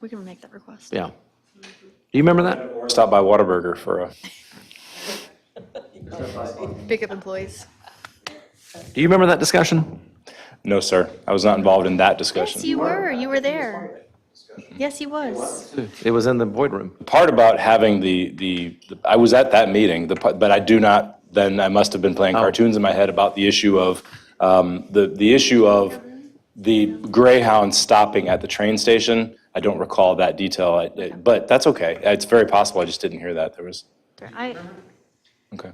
We can make that request. Yeah. Do you remember that? Stop by Whataburger for a. Pick up employees. Do you remember that discussion? No, sir. I was not involved in that Yes, discussion. you were. You were there. Yes, he was. It was in the boardroom. The part about having I was at that meeting, but I do not, then I must have been playing cartoons in my head about the issue of, the issue of the Greyhound stopping at the train station. I don't recall that detail, but that's okay. It's very possible I just didn't hear that. There was, I okay.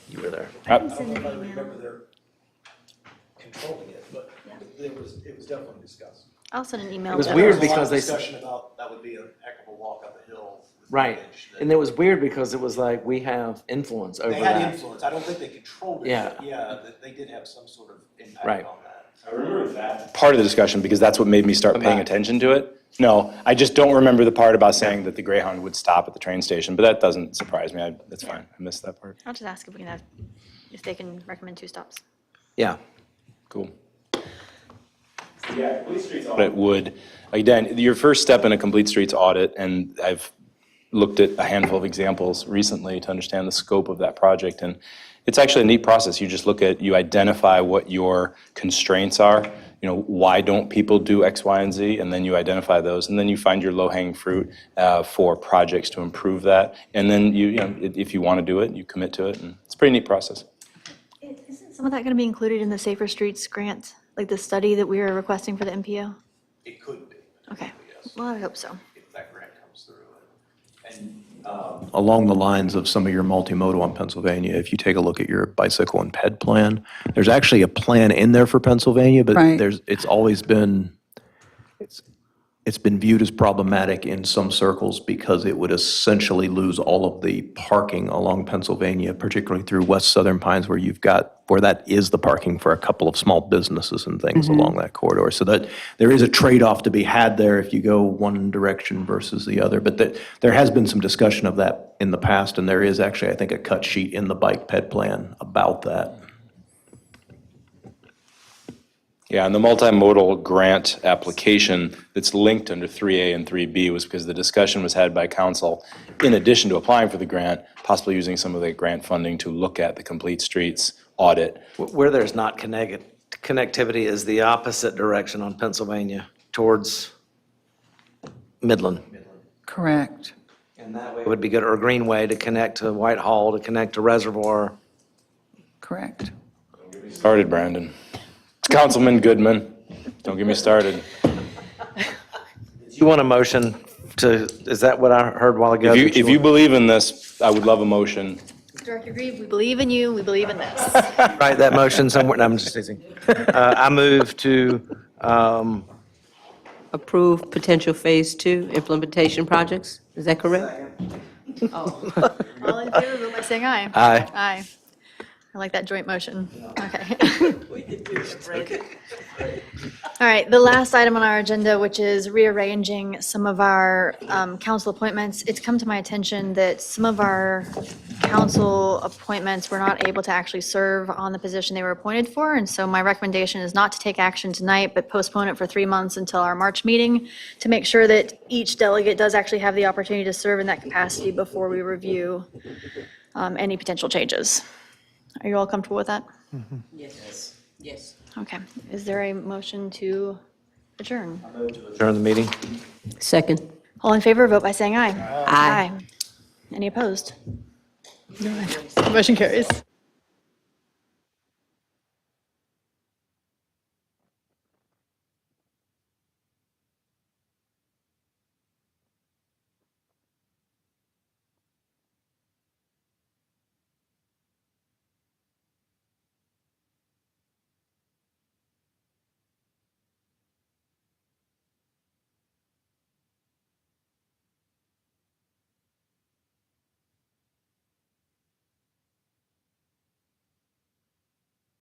You were there. I can send an email. Controlling it, but it was definitely discussed. I'll send an email. It was to- weird because they. Discussion about that would be a heck of a walk up the hill. Right. And it was weird because it was like, we have influence over They that. had influence. I don't think they controlled it. Yeah. But yeah, they did have some sort of impact Right. on that. I remember that part of the discussion because that's what made me start paying attention to it. No, I just don't remember the part about saying that the Greyhound would stop at the train station, but that doesn't surprise me. That's fine. I missed that part. I'll just ask if we can have, if they can recommend 2 stops. Yeah. Cool. Yeah, Complete Streets audit would, again, your first step in a Complete Streets audit, and I've looked at a handful of examples recently to understand the scope of that project, and it's actually a neat process. You just you identify what your constraints are. You know, why don't people do X, Y, and Z? And then you identify those, and then you find your low-hanging fruit for projects to improve that. And then you know, if you want to do it, you commit to it, and it's a pretty neat process. Isn't some of that going to be included in the Safer Streets grant, like the study that we are requesting for the MPO? It could be. Okay, well, I hope so. If that grant comes through. And along the lines of some of your multimodal in Pennsylvania, if you take a look at your bicycle and ped plan, there's actually a plan in there for Pennsylvania, but Right. it's always been, it's been viewed as problematic in some circles because it would essentially lose all of the parking along Pennsylvania, particularly through West Southern Pines where where that is the parking for a couple of small businesses and things along that corridor. So that there is a trade-off to be had there if you go one direction versus the other. But there has been some discussion of that in the past, and there is actually, I think, a cut sheet in the bike ped plan about that. Yeah, and the multimodal grant application that's linked under 3A and 3B was because the discussion was had by council, in addition to applying for the grant, possibly using some of the grant funding to look at the Complete Streets audit. Where there's not connectivity is the opposite direction on Pennsylvania towards Midland. Correct. And that way it would be good, or Greenway to connect to Whitehall, to connect to Reservoir. Correct. Started, Brandon. Councilman Goodman, don't get me started. You want a motion to, is that what I heard a while ago? If you believe in this, I would love a motion. Director Grieve, we believe in you, we believe in this. Write that motion somewhere, no, I'm just teasing. I move to, Approve potential Phase 2 implementation projects, is that correct? All in favor, vote by saying aye. Aye. Aye. I like that joint motion. Okay. All right, the last item on our agenda, which is rearranging some of our council appointments. It's come to my attention that some of our council appointments were not able to actually serve on the position they were appointed for. And so my recommendation is not to take action tonight, but postpone it for 3 months until our March meeting to make sure that each delegate does actually have the opportunity to serve in that capacity before we review any potential changes. Are you all comfortable with that? Yes. Yes. Okay. Is there a motion to adjourn? Adjourn the meeting. Second. All in favor, vote by saying aye. Aye. Any opposed? Motion carries.